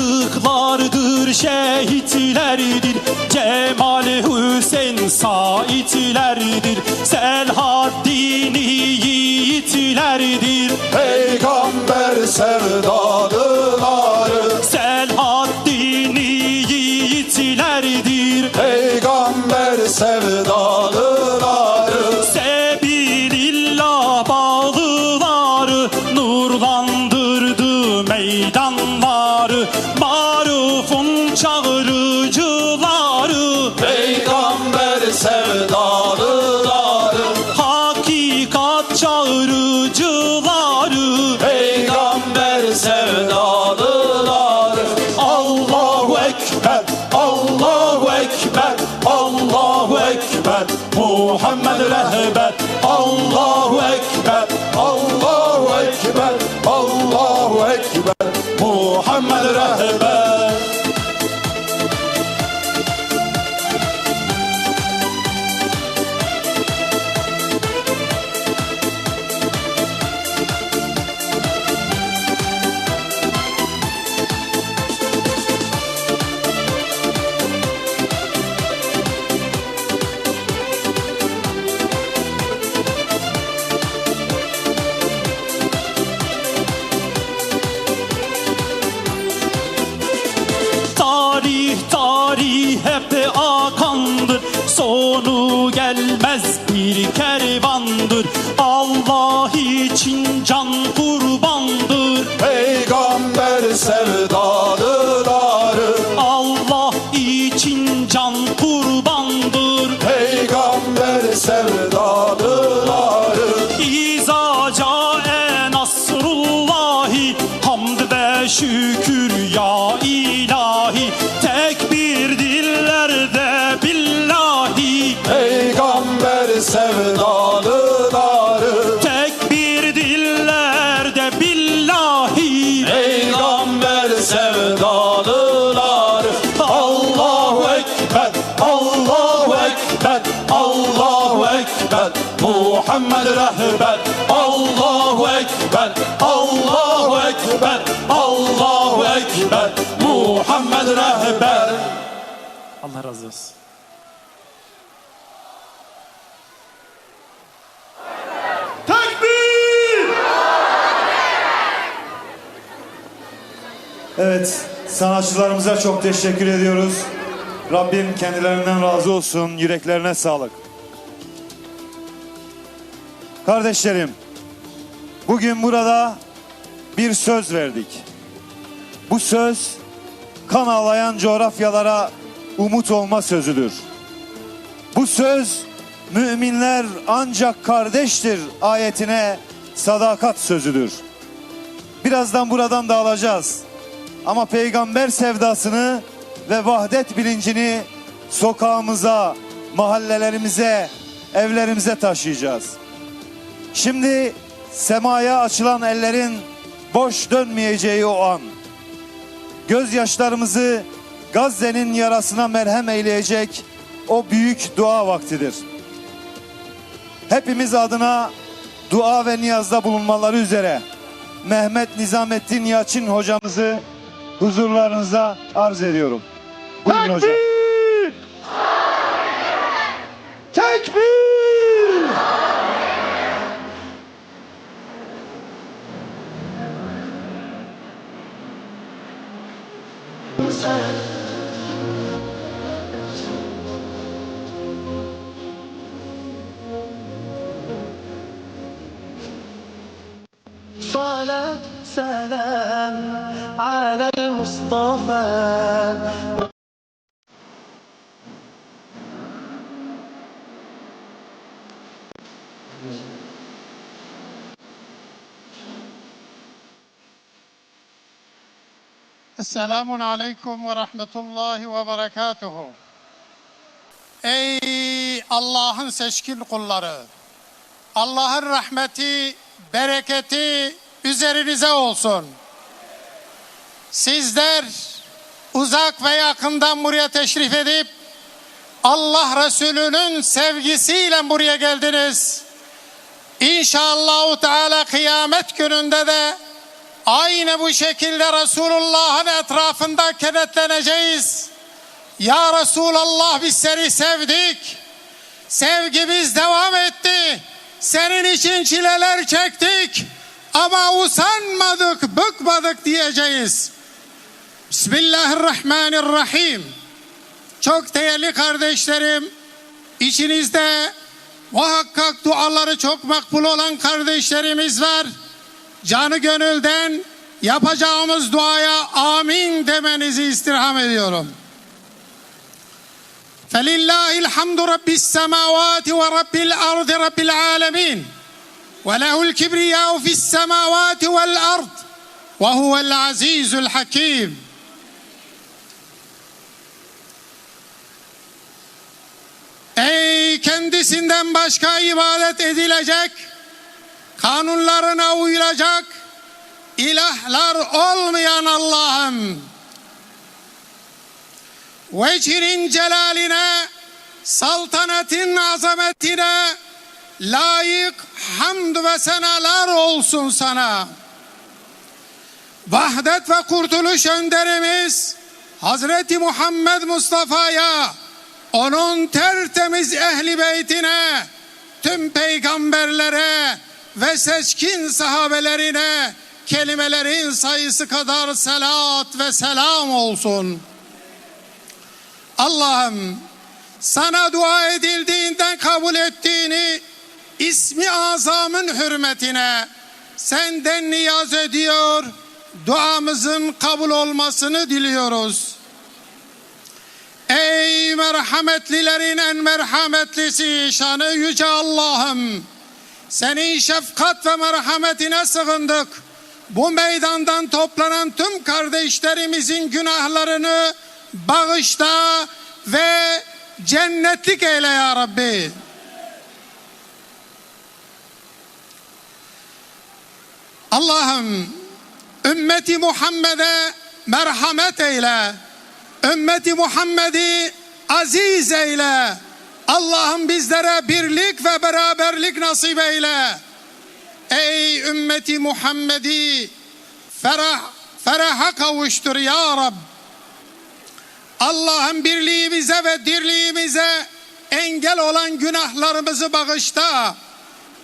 Sıddıklardır, şehitlerdir, Cemal Hüseyin saitlerdir, Selahaddin yiğitlerdir. Peygamber sevdalıları. Selahaddin yiğitlerdir. Peygamber sevdalıları. Sebilillah bağlıları, nurlandırdı meydanları, marufun çağırıcıları. Peygamber sevdalıları. Hakikat çağırıcıları. Peygamber sevdalıları. Allahu Ekber, Allahu Ekber, Allahu Ekber. Muhammed rehber. Allahu Ekber, Allahu Ekber, Allahu Ekber. Muhammed rehber. Tarih tarih hep akandır, sonu gelmez bir kervandır. Allah için can kurbandır. Peygamber sevdalıları. Allah için can kurbandır. Peygamber sevdalıları. İza cae nasrullahi, hamd ve şükür ya ilahi. Tekbir dillerde billahi. Peygamber sevdalıları. Tekbir dillerde billahi. Peygamber sevdalıları. Allahu Ekber, Allahu Ekber, Allahu Ekber. Muhammed rehber. Allahu Ekber, Allahu Ekber, Allahu Ekber. Muhammed rehber. Allah razı olsun. Evet, sanatçılarımıza çok teşekkür ediyoruz. Rabbim kendilerinden razı olsun. Yüreklerine sağlık. Kardeşlerim, bugün burada bir söz verdik. Bu söz kan ağlayan coğrafyalara umut olma sözüdür. Bu söz müminler ancak kardeştir ayetine sadakat sözüdür. Birazdan buradan dağılacağız. Ama peygamber sevdasını ve vahdet bilincini sokağımıza, mahallelerimize, evlerimize taşıyacağız. Şimdi semaya açılan ellerin boş dönmeyeceği o an. Gözyaşlarımızı Gazze'nin yarasına merhem eyleyecek o büyük dua vaktidir. Hepimiz adına dua ve niyazda bulunmaları üzere Mehmet Nizamettin Yalçın hocamızı huzurlarınıza arz ediyorum. Buyurun hocam. Tekbir! صلاة سلام على المصطفى. Esselamun Aleyküm ve Rahmetullahi ve Berekatuhu. Ey Allah'ın seçkin kulları! Allah'ın rahmeti, bereketi üzerinize olsun. Sizler uzak ve yakından buraya teşrif edip Allah Resulü'nün sevgisiyle buraya geldiniz. İnşallah Teala kıyamet gününde de aynı bu şekilde Resulullah'ın etrafında kenetleneceğiz. Ya Resulallah, biz seni sevdik. Sevgimiz devam etti. Senin için çileler çektik. Ama usanmadık, bıkmadık diyeceğiz. Bismillahirrahmanirrahim. Çok değerli kardeşlerim, içinizde muhakkak duaları çok makbul olan kardeşlerimiz var. Canı gönülden yapacağımız duaya amin demenizi istirham ediyorum. فَلِلَّهِ الْحَمْدُ رَبِّ السَّمَاوَاتِ وَرَبِّ الْأَرْضِ رَبِّ الْعَالَمِينَ وَلَهُ الْكِبْرِيَاءُ فِي السَّمَاوَاتِ وَالْأَرْضِ وَهُوَ الْعَزِيزُ الْحَكِيمُ. Ey kendisinden başka ibadet edilecek, kanunlarına uyulacak ilahlar olmayan Allah'ım, vecihinin celaline, saltanatın azametine layık hamd ve senalar olsun sana. Vahdet ve kurtuluş önderimiz Hazreti Muhammed Mustafa'ya, onun tertemiz ehli beytine, tüm peygamberlere ve seçkin sahabelerine kelimelerin sayısı kadar salat ve selam olsun. Allah'ım, sana dua edildiğinden kabul ettiğini ismi azamın hürmetine senden niyaz ediyor, duamızın kabul olmasını diliyoruz. Ey merhametlilerin en merhametlisi, şanı yüce Allah'ım, senin şefkat ve merhametine sığındık. Bu meydandan toplanan tüm kardeşlerimizin günahlarını bağışla ve cennetlik eyle ya Rabbi. Allah'ım, ümmeti Muhammed'e merhamet eyle. Ümmeti Muhammed'i aziz eyle. Allah'ım, bizlere birlik ve beraberlik nasip eyle. Ey ümmeti Muhammed'i feraha kavuştur ya Rab. Allah'ım, birliğimize ve dirliğimize engel olan günahlarımızı bağışla.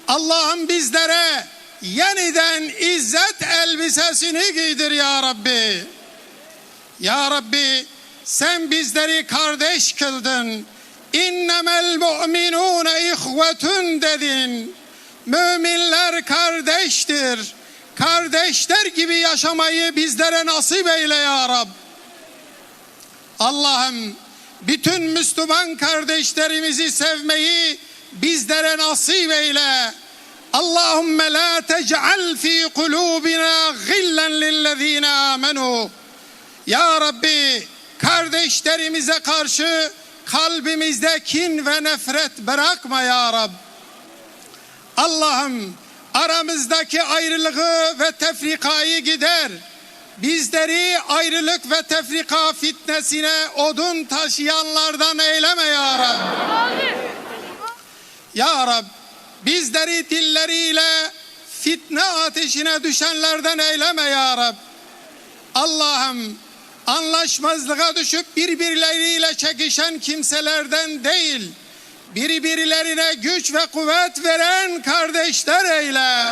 Allah'ım, bizlere yeniden izzet elbisesini giydir ya Rabbi. Ya Rabbi sen bizleri kardeş kıldın. İnnemel mu'minûne ihvetun dedin. Müminler kardeştir. Kardeşler gibi yaşamayı bizlere nasip eyle ya Rab. Allah'ım bütün Müslüman kardeşlerimizi sevmeyi bizlere nasip eyle. Allahümme la tec'al fi kulubina gillen lillezine amenu. Ya Rabbi kardeşlerimize karşı kalbimizde kin ve nefret bırakma ya Rab. Allah'ım aramızdaki ayrılığı ve tefrikayı gider. Bizleri ayrılık ve tefrika fitnesine odun taşıyanlardan eyleme ya Rab. Ya Rab bizleri dilleriyle fitne ateşine düşenlerden eyleme ya Rab. Allah'ım anlaşmazlığa düşüp birbirleriyle çekişen kimselerden değil, birbirlerine güç ve kuvvet veren kardeşler eyle.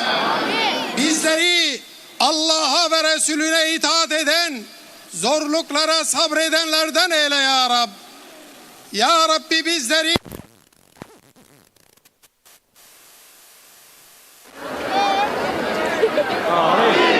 Bizleri Allah'a ve Resulüne itaat eden, zorluklara sabredenlerden eyle ya Rab. Ya Rabbi bizleri Amin.